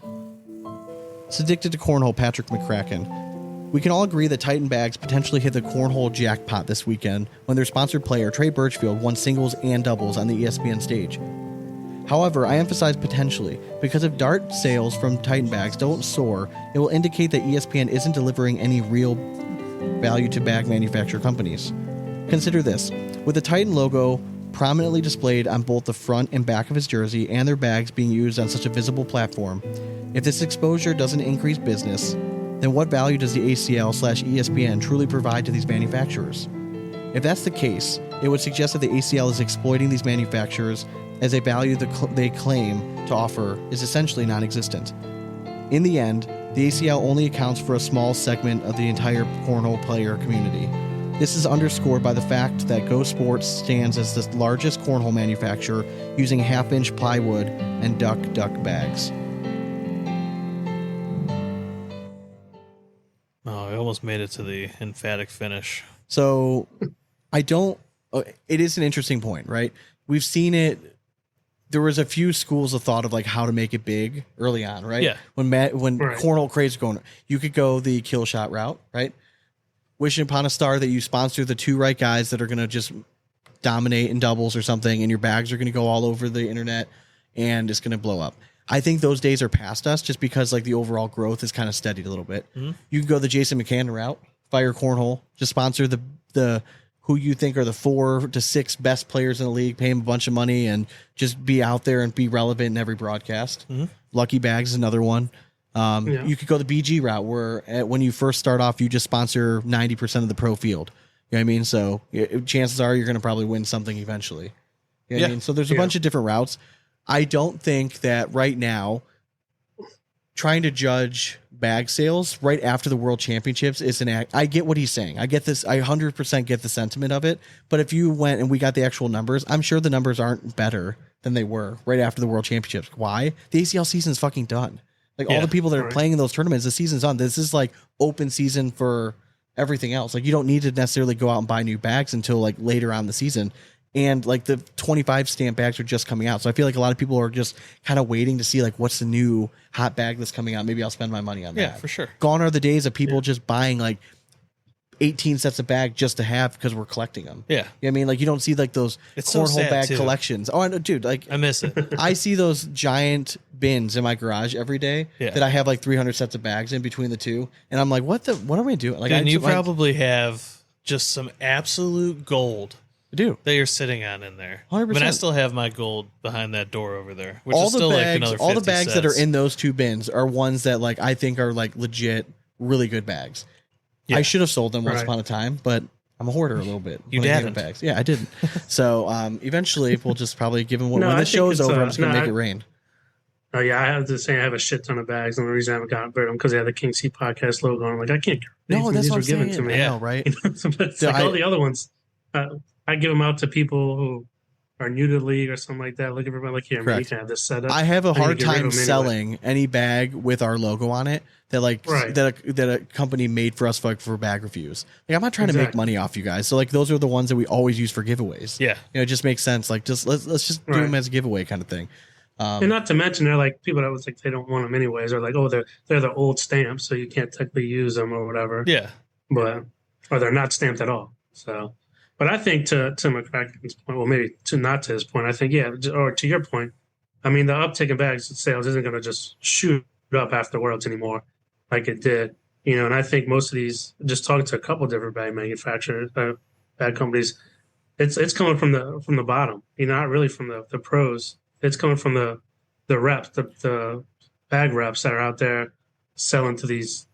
It's addicted to cornhole, Patrick McCracken. We can all agree that Titan Bags potentially hit the cornhole jackpot this weekend when their sponsored player, Trey Birchfield, won singles and doubles on the ESPN stage. However, I emphasize potentially, because if dart sales from Titan Bags don't soar, it will indicate that ESPN isn't delivering any real value to bag manufacturer companies. Consider this. With the Titan logo prominently displayed on both the front and back of his jersey and their bags being used on such a visible platform, if this exposure doesn't increase business, then what value does the ACL/ESPN truly provide to these manufacturers? If that's the case, it would suggest that the ACL is exploiting these manufacturers as a value they claim to offer is essentially non-existent. In the end, the ACL only accounts for a small segment of the entire cornhole player community. This is underscored by the fact that Go Sports stands as the largest cornhole manufacturer using half-inch plywood and duck bags. Oh, I almost made it to the emphatic finish. So it is an interesting point, right? We've seen it. There was a few schools of thought of like how to make it big early on, right? Yeah. When cornhole craze was going, you could go the kill shot route, right? Wishing upon a star that you sponsor the two right guys that are going to just dominate in doubles or something, and your bags are going to go all over the internet and it's going to blow up. I think those days are past us just because like the overall growth is kind of steadied a little bit. Mm-hmm. You can go the Jason McCann route, fire cornhole, just sponsor the who you think are the 4 to 6 best players in the league, pay them a bunch of money and just be out there and be relevant in every broadcast. Mm-hmm. Lucky Bags is another one. You could go the BG route where when you first start off, you just sponsor 90% of the pro field. You know what I mean? So chances are you're going to probably win something eventually. You know what I mean? So there's a bunch of different routes. I don't think that right now trying to judge bag sales right after the World Championships is an act. I get what he's saying. I get this. I 100% get the sentiment of it. But if you went and we got the actual numbers, I'm sure the numbers aren't better than they were right after the World Championships. Why? The ACL season's fucking done. Like all the people that are playing in those tournaments, the season's on. This is like open season for everything else. Like you don't need to necessarily go out and buy new bags until like later on in the season. And like the 25 stamp bags are just coming out. So I feel like a lot of people are just kind of waiting to see like what's the new hot bag that's coming out. Maybe I'll spend my money on that. Yeah, for sure. Gone are the days of people just buying like 18 sets of bag just to have because we're collecting them. Yeah. You know what I mean? Like you don't see like those cornhole bag collections. Oh, I know, dude, like I miss it. I see those giant bins in my garage every day that I have like 300 sets of bags in between the two. And I'm like, what are we doing? Like, and you probably have just some absolute gold. I do. That you're sitting on in there. 100%. I mean, I still have my gold behind that door over there, which all is the still bags, like another 50 all the bags sets. that are in those two bins are ones that like I think are like legit, really good bags. Yeah. I should have sold them once upon a time, but I'm a hoarder a little bit. You didn't. Bags. Yeah, I didn't. So eventually we'll just probably give them when the show's over. I'm just gonna make it rain. Oh yeah, I have to say I have a shit ton of bags, and the reason I haven't gotten rid of them because they have the Kingseat Podcast logo. I'm like, I can't. No, that's these what were I'm saying. given to me. Yeah, right. It's like all the other ones. I give them out to people who are new to the league or something like that, look at everybody like, here, man, you can have this set up. I have a hard get rid time of them selling any bag with our logo on it that Right. that a company made for us for bag reviews. Like, I'm not trying to make Exactly. money off you guys. So like those are the ones that we always use for giveaways. Yeah. It just makes sense. Like just let's just do Right. them as a giveaway kind of thing. And not to mention, they're like people that was like they don't want them anyways, or like, oh, they're the old stamps, so you can't technically use them or whatever. Yeah. But or they're not stamped at all. So, but I think to McCracken's point, well, maybe not to his point, I think or to your point, I mean, the uptick in bags sales isn't going to just shoot up after Worlds anymore, like it did, And I think most of these, just talking to a couple of different bag manufacturers, bag companies, it's coming from the bottom, not really from the pros. It's coming from the reps, the bag reps that are out there selling to these,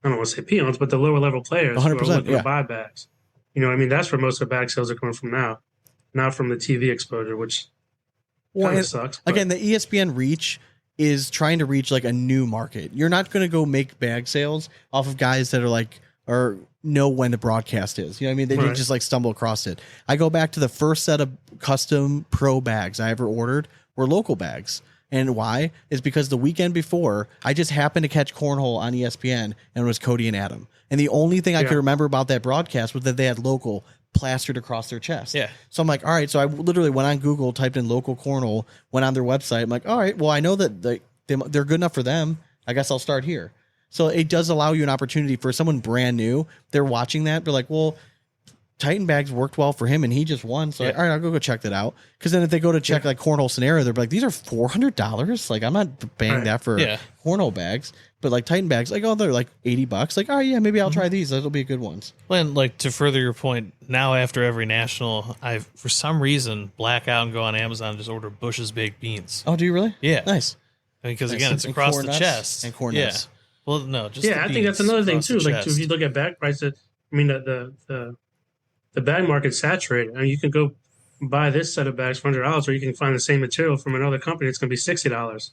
I don't want to say peons, but the lower level players who are 100%, looking to buy bags. What I mean? That's where most of the bag sales are coming from now, not from the TV exposure, which kind of sucks. But Again, the ESPN reach is trying to reach like a new market. You're not going to go make bag sales off of guys that are like, or know when the broadcast is. You know what I mean? They didn't Right. just like stumble across it. I go back to the first set of custom pro bags I ever ordered were local bags. And why? Is because the weekend before, I just happened to catch Cornhole on ESPN and it was Cody and Adam. And the only thing I could remember about that broadcast was that they had local plastered across their chest. Yeah. So I'm like, all right. So I literally went on Google, typed in local Cornhole, went on their website. I'm like, all right, well, I know that they're good enough for them. I guess I'll start here. So it does allow you an opportunity for someone brand new. They're watching that. They're like, well, Titan Bags worked well for him and he just won. So all right, I'll go check that out. Because then if they go to check like Cornhole scenario, they're like, these are $400. Like, I'm not paying that for Cornhole bags. But like Titan Bags, like, oh, they're like $80. Like, oh yeah, maybe I'll try these. Those will be good ones. Well, and like to further your point, now after every national, I for some reason black out and go on Amazon and just order Bush's baked beans. Oh, do you really? Yeah. Nice. Because Nice. again, it's And across corn the nuts chest. and corn Yeah. nuts. Well, no, just I think that's another thing too. Like if you look at bag prices, I mean the bag market's saturated. I mean, you can go buy this set of bags for $100, or you can find the same material from another company. It's going to be $60.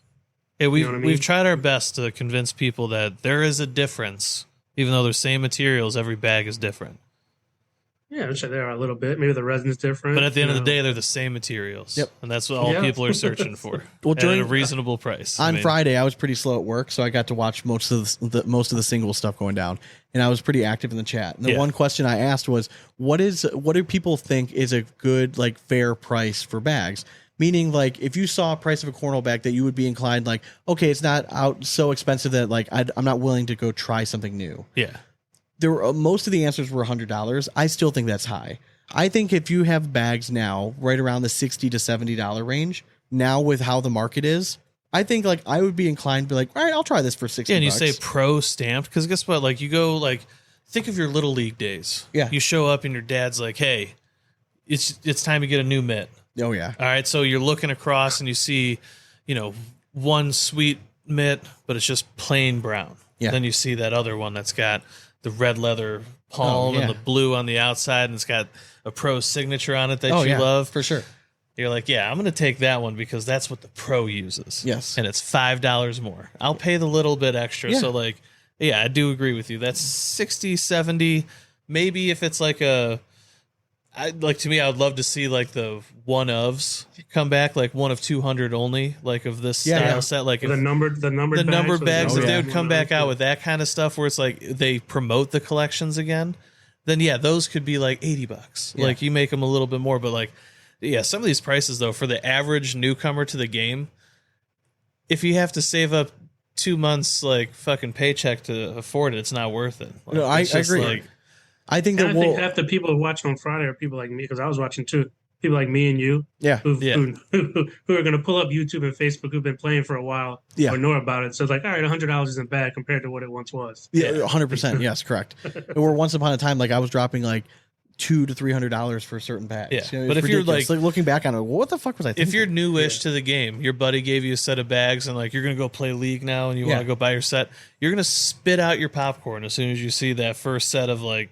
Yeah, You know what I mean? we've tried our best to convince people that there is a difference, even though they're same materials. Every bag is different. Yeah, I'm sure there are a little bit. Maybe the resin's different. But at the end of the day, they're the same materials. Yep. And that's what all people are searching for. Well, at a reasonable price. On Friday, I was pretty slow at work, so I got to watch most of the single stuff going down, and I was pretty active in the chat. And the one question I asked was, what do people think is a good, like, fair price for bags? Meaning, like, if you saw a price of a Cornhole bag that you would be inclined, like, okay, it's not out so expensive that like I'm not willing to go try something new. Yeah. There were most of the answers were $100. I still think that's high. I think if you have bags now right around the $60 to $70 range, now with how the market is, I think like I would be inclined to be like, all right, I'll try this for $60. Yeah, and you say pro stamped because guess what? Like you go like think of your little league days. Yeah. You show up and your dad's like, hey, it's time to get a new mitt. Oh yeah. All right, so you're looking across and you see, one sweet mitt, but it's just plain brown. Yeah. Then you see that other one that's got the red leather palm and the blue on the outside, and it's got a pro signature on it that you love. For sure. You're like, yeah, I'm going to take that one because that's what the pro uses. Yes. And it's $5 more. I'll pay the little bit extra. Yeah. So, like, yeah, I do agree with you. That's 60, 70. Maybe if it's like to me, I would love to see like the one-ofs come back, like one of 200 only, like of this style set. Like the numbered bags, if Oh, they would come back out with that kind of stuff where it's like they promote the collections again, then yeah, those could be like $80. Yeah. Like you make them a little bit more, but like, yeah, some of these prices though, for the average newcomer to the game, if you have to save up 2 months like fucking paycheck to afford it, it's not worth it. Like, No, I it's just agree. Like, I think I think half the people who watch on Friday are people like me, because I was watching too. People like me and you, who are going to pull up YouTube and Facebook, who've been playing for a while, or know about it. So it's like, all right, $100 isn't bad compared to what it once was. Yeah, 100%. Yes, correct. Or once upon a time, like I was dropping like $200 to $300 for certain bags. Yeah, but if you're like looking back on it, what the fuck was I thinking? If you're newish to the game, your buddy gave you a set of bags and like you're going to go play League now and you want to go buy your set, you're going to spit out your popcorn as soon as you see that first set of like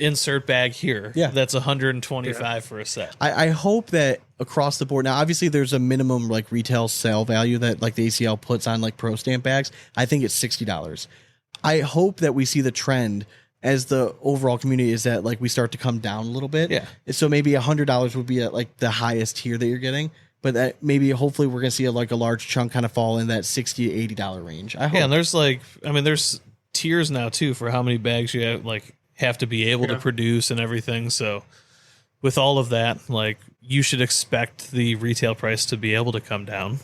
insert bag here. Yeah. That's $125 for a set. I hope that across the board, now obviously there's a minimum like retail sale value that like the ACL puts on like pro stamp bags. I think it's $60. I hope that we see the trend as the overall community is that like we start to come down a little bit. Yeah. So maybe $100 would be at like the highest tier that you're getting, but that maybe hopefully we're gonna see a large chunk kind of fall in that $60 to $80 range. I hope. Yeah, and there's there's tiers now too for how many bags you have to be able to produce and everything. So with all of that, like you should expect the retail price to be able to come down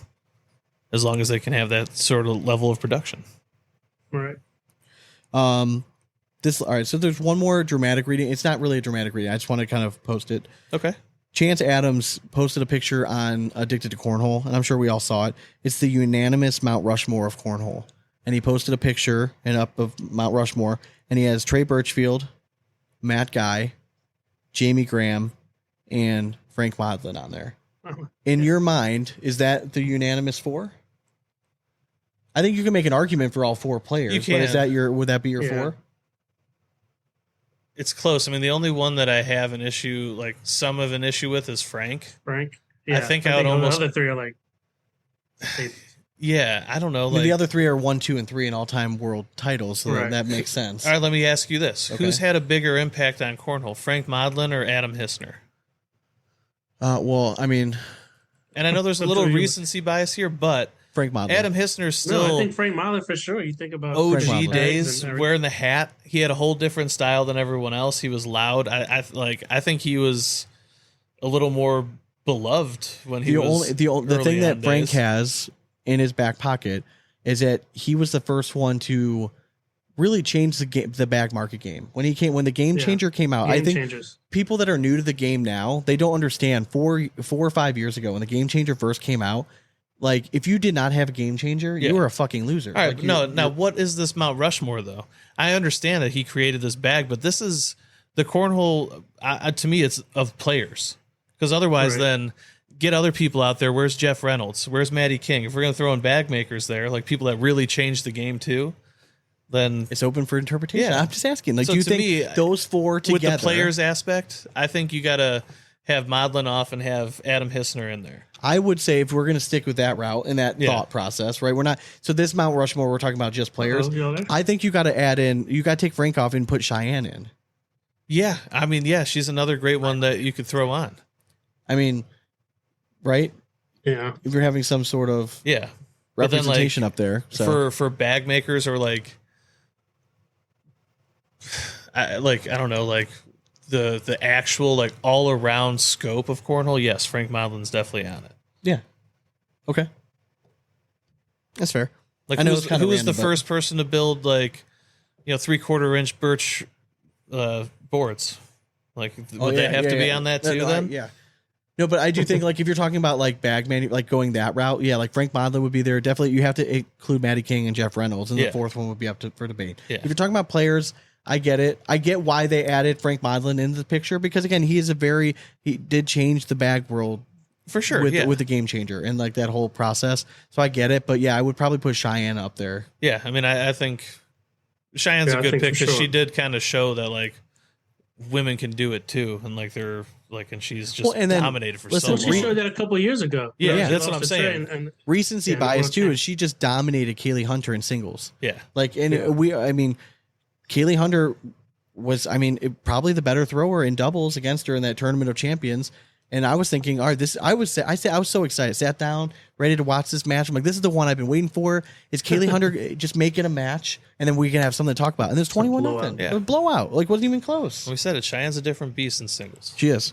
as long as they can have that sort of level of production. Right. All right, so there's one more dramatic reading. It's not really a dramatic reading. I just want to kind of post it. Okay. Chance Adams posted a picture on Addicted to Cornhole, and I'm sure we all saw it. It's the unanimous Mount Rushmore of Cornhole. And he posted a picture up of Mount Rushmore, and he has Trey Birchfield, Matt Guy, Jamie Graham, and Frank Modlin on there. In your mind, is that the unanimous 4? I think you can make an argument for all 4 players. You can. But is that would that be your 4? It's close. I mean, the only one that I have an issue, like some of an issue with, is Frank. Yeah, I think I would almost. The other 3 are like. Yeah, I don't know. The other 3 are 1, 2, and 3 in all-time world titles, so that makes sense. All right, let me ask you this: Okay. Who's had a bigger impact on cornhole, Frank Modlin or Adam Hissner? Well, I mean, and I know there's a little recency bias here, but Frank Modlin. Adam Hissner's still. No, I think Frank Modlin for sure. You think about OG days wearing the hat. He had a whole different style than everyone else. He was loud. I think he was a little more beloved when he was. The thing that Frank days. has in his back pocket is that he was the first one to really change the bag market game. When the game changer came out, I think people that are new to the game now, they don't understand 4 or 5 years ago when the game changer first came out. Like, if you did not have a game changer, you were a fucking loser. All right, now what is this Mount Rushmore, though? I understand that he created this bag, but this is the cornhole, to me, it's of players. Because otherwise, then, get other people out there. Where's Jeff Reynolds? Where's Matty King? If we're going to throw in bag makers there, like people that really changed the game, too, then... It's open for interpretation. Yeah. I'm just asking. Like, So do you to think me, those 4 together... With the players aspect, I think you got to have Modlin off and have Adam Hissner in there. I would say if we're going to stick with that route and that thought process, right? We're not. So this Mount Rushmore, we're talking about just players. I think you got to add in. You got to take Frank off and put Cheyenne in. Yeah, I mean, she's another great one that you could throw on. I mean, right? Yeah. If you're having some sort of representation up there, so. for bag makers or I don't know, like the actual all around scope of cornhole. Yes, Frank Modlin's definitely on it. Yeah. Okay. That's fair. Like, who was the first person to build 3/4 inch birch boards? Like, would they have to be on that too? Then yeah. No, but I do think if you're talking about bag going that route, Frank Modlin would be there. Definitely, you have to include Matty King and Jeff Reynolds, and the 4th one would be up for debate. Yeah. If you're talking about players, I get it. I get why they added Frank Modlin into the picture because again, he did change the bag world for sure with the game changer and that whole process. So I get it, but I would probably put Cheyenne up there. Yeah, I mean, I think Cheyenne's a good pick because she did kind of show that women can do it too, and they're and she's just dominated for so long. She showed that a couple of years ago. Yeah, that's what I'm saying. And recency bias too is she just dominated Kaylee Hunter in singles. Yeah, Kaylee Hunter was, probably the better thrower in doubles against her in that tournament of champions. And I was thinking, all right, I was so excited, sat down, ready to watch this match. I'm like, this is the one I've been waiting for. Is Kaylee Hunter just make it a match, and then we can have something to talk about? And there's 21-0. Yeah. It was a blowout. Wasn't even close. We said it. Cheyenne's a different beast in singles. She is.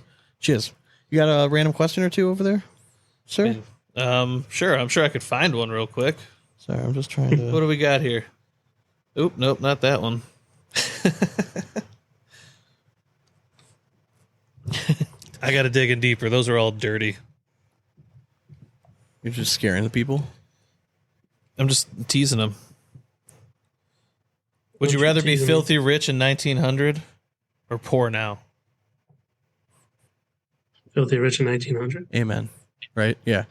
You got a random question or two over there, sir? Sure. I'm sure I could find one real quick. Sorry, I'm just trying to. What do we got here? Oop, nope, not that one. I got to dig in deeper. Those are all dirty. You're just scaring the people? I'm just teasing them. Would you rather be filthy rich in 1900 or poor now? Filthy rich in 1900? Amen. Right? Yeah.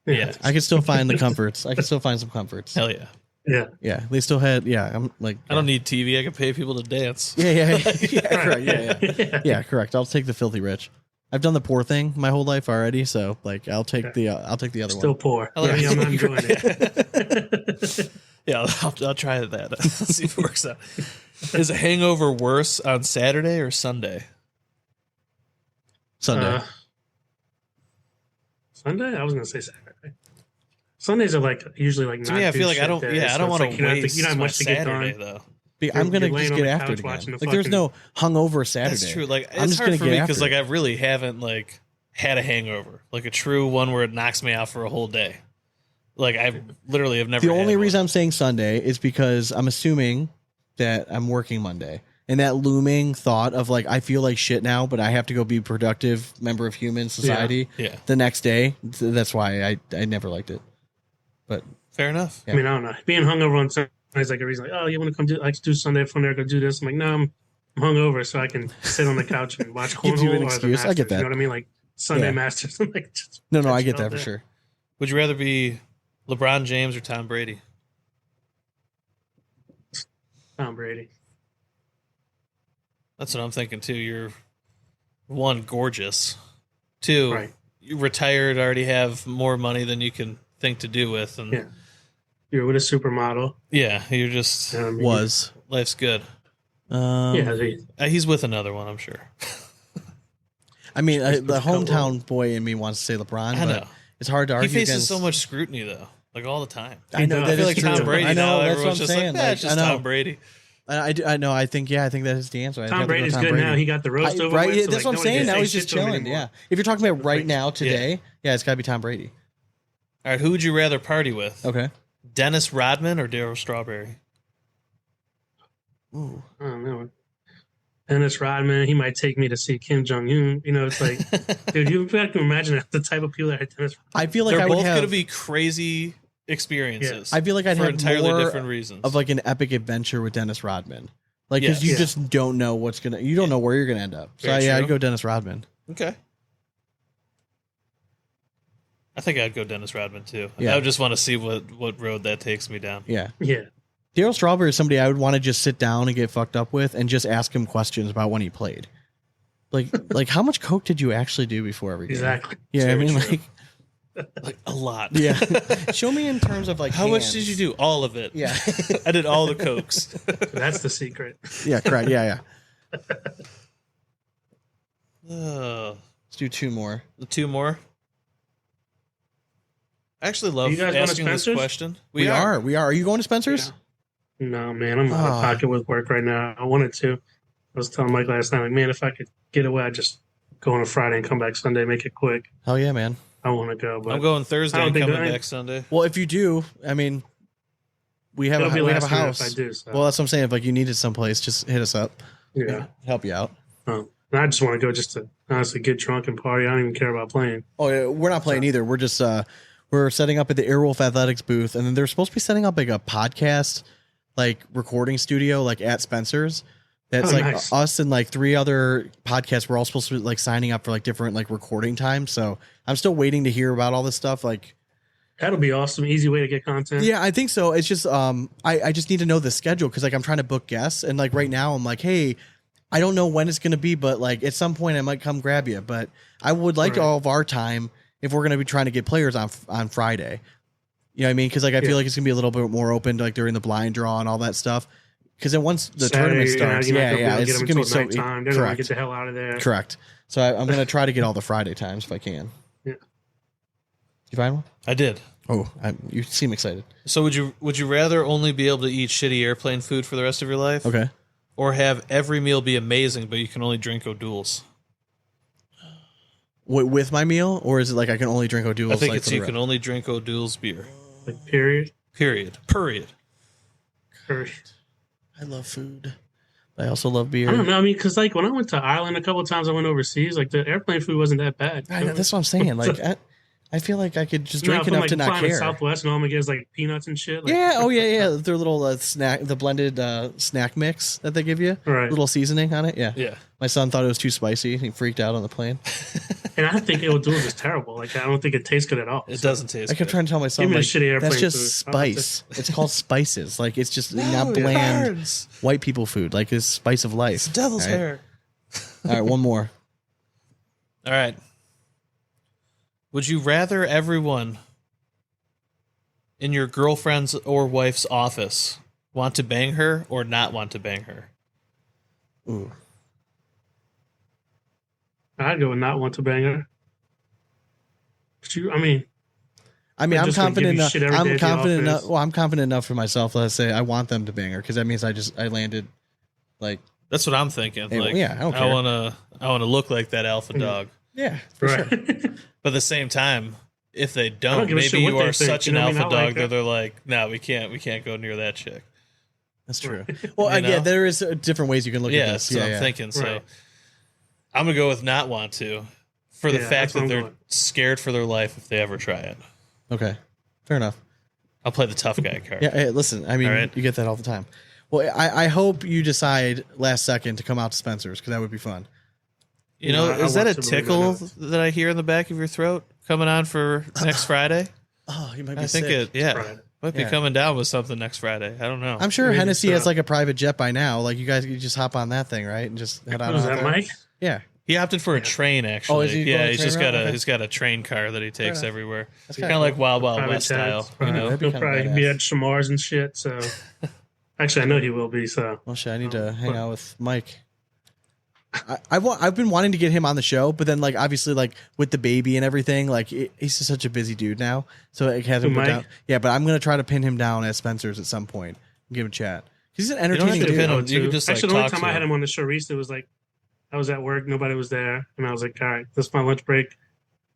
Yeah. I can still find the comforts. I can still find some comforts. Hell yeah. Yeah. Yeah. They still had, I'm I don't need TV. I can pay people to dance. Yeah, correct. Yeah, correct. I'll take the filthy rich. I've done the poor thing my whole life already, so I'll take the other Still one. poor. Yeah. I'm not doing it. Yeah, I'll try that. Let's see if it works out. Is a hangover worse on Saturday or Sunday? Sunday. Sunday? I was gonna say Saturday. Sundays are like usually like. To me, I feel like I don't. Yeah, I don't want to waste you don't have my much to get Saturday done. though. I'm gonna laying just on get the after couch it watching again. the Like there's fucking- no hungover Saturday. That's true. Like I'm it's just hard gonna for get me after because like it. I really haven't like had a hangover, like a true one where it knocks me out for a whole day. Like I literally have never. The only had reason one. I'm saying Sunday is because I'm assuming that I'm working Monday. And that looming thought of like, I feel like shit now, but I have to go be a productive member of human society Yeah. the next day. That's why I never liked it. But Fair enough. I mean, I don't know. Being hungover on Sunday is like a reason. Like, oh, you want to come do? Let's do Sunday fun there. Go do this. I'm like, no, I'm hungover, so I can sit on the couch and watch Gives you an Cornhole or the excuse. Masters. I get that. You know what I mean? Like Sunday Yeah. Masters. I'm like, just no, I catch get it all that for day. sure. Would you rather be LeBron James or Tom Brady? Tom Brady. That's what I'm thinking too. You're one, gorgeous. Two, Right. you retired, already have more money than you can think to do with, and Yeah. You're with a supermodel. you're just You know what I mean? Was. life's good. Yeah. He's with another one, I'm sure. I mean, the hometown boy in me wants to say LeBron, I but know. it's hard to He argue faces against. so much scrutiny though, like all the time. I know I I that feel is like true. Tom Brady I know now. that's what I'm Everyone's just saying. like, it's just I know. Tom Brady. I know. I think that is the answer. I'd have Tom to go Brady's Tom good Brady. now. He got the roast over right? with. Yeah, so, that's like, what I'm no one saying. can Now say he's shit just to him chilling. anymore. Yeah. If you're talking about right now today, yeah, it's got to be Tom Brady. All right, who would you rather party with? Okay. Dennis Rodman or Darryl Strawberry? Ooh. I don't know. Dennis Rodman, he might take me to see Kim Jong Un. You know, it's like, dude, you have to imagine the type of people that are Dennis. I feel like They're I would both have. going to be crazy experiences. I feel like I'd for have entirely more different reasons. of like an epic adventure with Dennis Rodman. Like, because Yes. you Yeah. just don't know what's gonna. You don't know where you're gonna end up. So Very yeah, true. I'd go Dennis Rodman. Okay. I think I'd go Dennis Rodman too. Yeah. I would just want to see what road that takes me down. Yeah. Yeah. Darryl Strawberry is somebody I would want to just sit down and get fucked up with and just ask him questions about when he played. Like how much coke did you actually do before every game? Exactly. Yeah, Very I mean, true. like, Like a lot. yeah. Show me in terms of like How much hands. did you do? All of it. Yeah. I did all the cokes. That's the secret. Yeah, correct. Yeah. Let's do two more. Two more. I actually love You guys going to asking this Spencer's? question. We are. Are you going to Spencer's? No, man, I'm out of Ah. pocket with work right now. I wanted to. I was telling Mike last night, like, man, if I could get away, I'd just go on a Friday and come back Sunday, make it quick. Hell yeah, man. I want to go, but I'm going Thursday I don't and think coming that- back Sunday. Well, if you do, I mean, we have It'll be we have a last minute house. if I do, so. Well, that's what I'm saying. If like you needed someplace, just hit us up. Yeah. Help you out. And I just want to go just to honestly get drunk and party. I don't even care about playing. Oh, yeah, we're not playing either. We're just we're setting up at the Airwolf Athletics booth, and then they're supposed to be setting up like a podcast, like recording studio, like at Spencer's. That's Oh, like nice. us and like three other podcasts. We're all supposed to be like signing up for like different like recording times. So I'm still waiting to hear about all this stuff. Like, That'll be awesome. Easy way to get content. yeah, I think so. It's just I just need to know the schedule because like I'm trying to book guests, and like right now I'm like, hey, I don't know when it's gonna be, but like at some point I might come grab you. But I would like Right. all of our time if we're gonna be trying to get players on Friday. You know what I mean? Because like I feel Yeah. like it's gonna be a little bit more open like during the blind draw and all that stuff. Because then once the Saturday, tournament you're not starts, gonna yeah, be able to it's get them gonna be until so nighttime. They're gonna correct. get the hell out of there. Correct. So I'm gonna try to get all the Friday times if I can. Yeah. You find one? I did. Oh, you seem excited. So would you rather only be able to eat shitty airplane food for the rest of your life? Okay. Or have every meal be amazing, but you can only drink O'Doul's? With my meal, or is it like I can only drink O'Doul's? I think like, it's for the you rest? can only drink O'Doul's beer. Like, period. Period. Period. I love food. I also love beer. I don't know. I mean, because like when I went to Ireland a couple of times, I went overseas. Like the airplane food wasn't that bad. I know, that's what I'm saying. Like, I feel like I could just drink from, enough like, to not flying to care. Southwest, and all I'm gonna get is like peanuts and shit. Like, Yeah. Oh, yeah. Their little snack, the blended snack mix that they give you. Right. Little seasoning on it. Yeah. Yeah. My son thought it was too spicy. He freaked out on the plane. And I think O'Doul's is terrible. Like I don't think it tastes good at all. It doesn't taste I kept good. trying to tell my son, Give me a like, shitty airplane that's just food. I don't spice. It's called spices. Like, it's just No, not it bland burns. white people food. Like, it's spice of life. It's devil's All right. hair. All right, one more. All right. Would you rather everyone in your girlfriend's or wife's office, want to bang her or not want to bang her? Ooh. I'd go with not want to bang her. But I'm just gonna give confident you enough. shit every day I'm at the confident enough. office. Well, I'm confident enough for myself. Let's say I want them to bang her because that means I landed like That's what I'm thinking. Hey, Like, yeah, I don't I care. wanna look like that alpha dog. yeah, for Right. sure. But at the same time, if they I don't, don't give a maybe shit what you they are think, such you an know what I mean? alpha I like dog that that. they're like, no, we can't go near that chick. That's true. Well, You know? yeah, there is different ways you can look Yeah, at that's this. what Yeah, I'm thinking. So Right. I'm gonna go with not want to, for the Yeah, fact that's what that I'm they're going. scared for their life if they ever try it. Okay, fair enough. I'll play the tough guy card. Yeah, hey, listen, I mean, All right. you get that all the time. Well, I hope you decide last second to come out to Spencer's because that would be fun. You know, I is that a want to believe tickle that. that I hear in the back of your throat coming on for next Friday? Oh, you might be I think sick. Friday. might be Yeah. coming down with something next Friday. I don't know. I'm sure Maybe Hennessy so. has like a private jet by now. Like you guys, you just hop on that thing, right, and just head on Was out that there. Mike? Yeah, He opted for a train, actually. Oh, is he going yeah, the he's train just route? got Okay. he's got a train car that he takes enough. everywhere. That's Kind of like Wild Wild Private West style, jets. you Right. know. That'd be He'll kinda probably be badass. at Shamar's and shit. So, actually, I know he will be. So, well, shit, I need to hang out with Mike. I've been wanting to get him on the show, but then like obviously like with the baby and everything, like he's just such a busy dude now, so it hasn't Who, put Mike? down. Yeah, but I'm gonna try to pin him down at Spencer's at some point and give him a chat. He's an don't have entertaining to dude. pin him. too. You can just, like, actually, the only talk time to I had him. him on the show recently was like I was at work, nobody was there, and I was like, all right, this is my lunch break,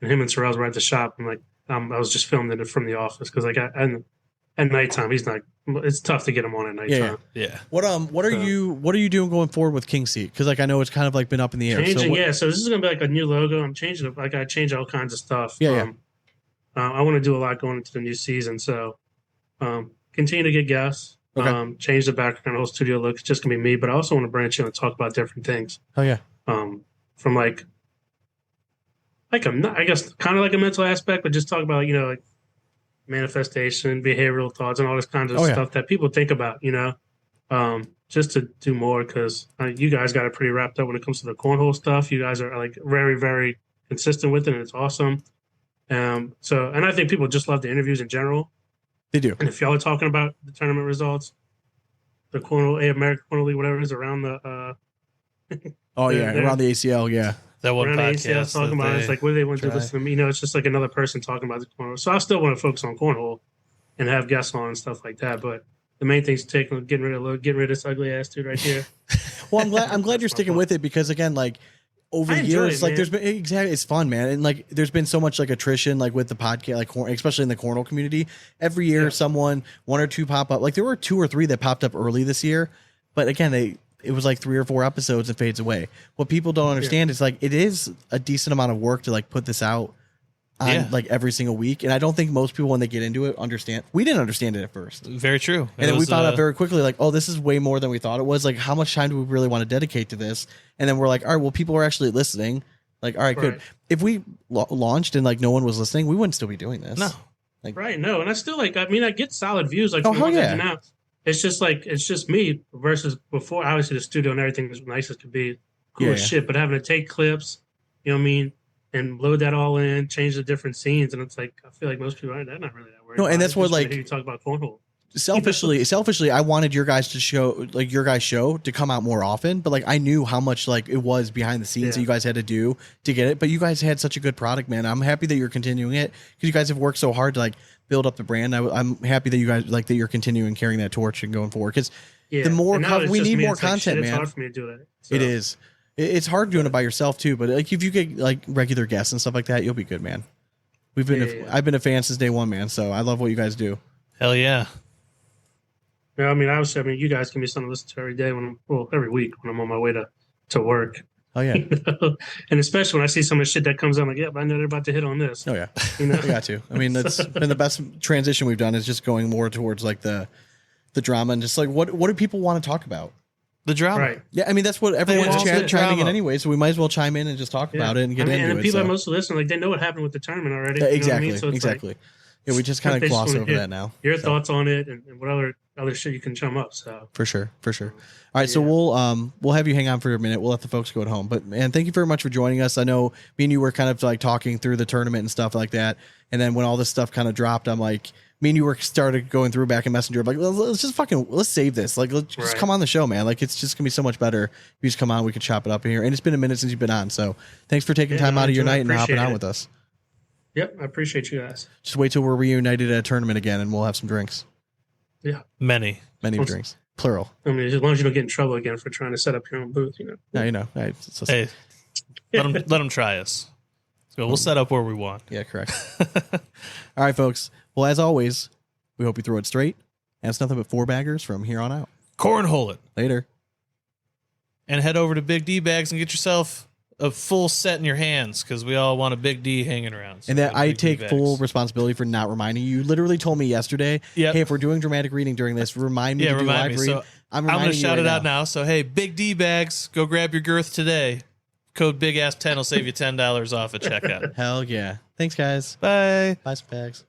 and him and Sorrells were at the shop, and like I was just filming it from the office because like at nighttime he's not. It's tough to get him on at nighttime. Yeah. What are you doing going forward with Kingseat? Because like I know it's kind of like been up in the air. Changing, so what- yeah. So this is gonna be like a new logo. I'm changing it. Like I change all kinds of stuff. Yeah, I want to do a lot going into the new season. So continue to get guests. Okay. Change the background, whole studio look. It's just gonna be me, but I also want to branch out and talk about different things. Oh yeah. From like I guess kind of like a mental aspect, but just talk about like manifestation, behavioral thoughts, and all this kind of Oh, yeah. stuff that people think about. Just to do more because you guys got it pretty wrapped up when it comes to the cornhole stuff. You guys are like very, very consistent with it, and it's awesome. And I think people just love the interviews in general. They do. And if y'all are talking about the tournament results, the cornhole, American Cornhole League, whatever it is around the Oh yeah, Yeah. around the ACL. Yeah. That one around the ACL podcast. talking about it, it's like what do they want to try. listen to me? It's just like another person talking about the cornhole. So I still want to focus on cornhole and have guests on and stuff like that. But the main thing is getting rid of this ugly ass dude right here. Well, I'm glad you're That's my sticking point. with it because again, like over I the enjoy years, it, like man. there's been exactly it's fun, man, and like there's been so much like attrition, like with the podcast, like especially in the cornhole community. Every year, Yeah. one or two pop up. Like there were 2 or 3 that popped up early this year, but again, it was like 3 or 4 episodes and fades away. What people don't understand is like it is a decent amount of work to like put this out on like every single week, and I don't think most people when they get into it understand. We didn't understand it at first. Very true. And then we found out very quickly, like, oh, this is way more than we thought it was. Like, how much time do we really want to dedicate to this? And then we're like, all right, well, people are actually listening. Like, all right, good. Right. If we launched and like no one was listening, we wouldn't still be doing this. No. Right. No. And I still I get solid views like Oh, the hell ones I yeah. do now. It's just me versus before. Obviously, the studio and everything was nice as could be, cool Yeah, as yeah. shit. But having to take clips, you know what I mean, and load that all in, change the different scenes, and it's like I feel like most people they're not really that worried. No, and about that's it. what, Just wanna like- hear you talk about cornhole. Selfishly, I wanted your guys to show, like, your guys' show to come out more often. But like, I knew how much like it was behind the scenes that Yeah. you guys had to do to get it. But you guys had such a good product, man. I'm happy that you're continuing it because you guys have worked so hard to like build up the brand. I'm happy that you guys like that you're continuing carrying that torch and going forward because Yeah. the more And now it's we just need me. more It's like, content, shit, man. It's hard for me to do that. So, It is. It's hard doing it by yourself too, but like if you get like regular guests and stuff like that, you'll be good, man. We've been, Yeah. I've been a fan since day one, man. So I love what you guys do. Hell yeah. Yeah, obviously, you guys give me something to listen to every day every week when I'm on my way to work. Oh yeah, And especially when I see some of the shit that comes out, I'm like, yep, I know they're about to hit on this. oh yeah. You know? I got to. I mean, that's been the best transition we've done is just going more towards like the drama and just like what do people want to talk about? The drama. Right. Yeah, I mean that's what everyone's want the chiming in drama. anyway, so we might as well chime in and just talk about it and get into and it. people so. that mostly listen, like they know what happened with the tournament already. Yeah, you know what I exactly, mean? So it's exactly. Like, Yeah, we just kind they of just gloss wanna over hear that now. your So. thoughts on it and what other shit you can chum up. So For sure. All right, so Yeah. we'll have you hang on for a minute. We'll let the folks go at home. But man, thank you very much for joining us. I know me and you were kind of like talking through the tournament and stuff like that. And then when all this stuff kind of dropped, I'm like, me and you started going through back in Messenger, like, let's save this. Like, let's just come on the show, man. Like, it's just gonna be so much better. If you just come on, we can chop it up in here. And it's been a minute since you've been on, so thanks for taking time out of your night and hopping on with us. Yep, I appreciate you guys. Just wait till we're reunited at a tournament again, and we'll have some drinks. Yeah, many drinks, plural. I mean, as long as you don't get in trouble again for trying to set up your own booth, you know. No, you know. Hey, let them try us. So we'll set up where we want. Yeah, correct. All right, folks. Well, as always, we hope you throw it straight. And it's nothing but 4 baggers from here on out. Cornhole it. Later. And head over to Big D Bags and get yourself a full set in your hands, because we all want a Big D hanging around. So and that I take full responsibility for not reminding you. You literally told me yesterday, hey, if we're doing dramatic reading during this, remind me to do live read. So I'm going to shout it out now. So, hey, Big D Bags, go grab your girth today. Code Big Asp 10 will save you $10 off at checkout. Hell yeah. Thanks, guys. Bye. Bye, Spags.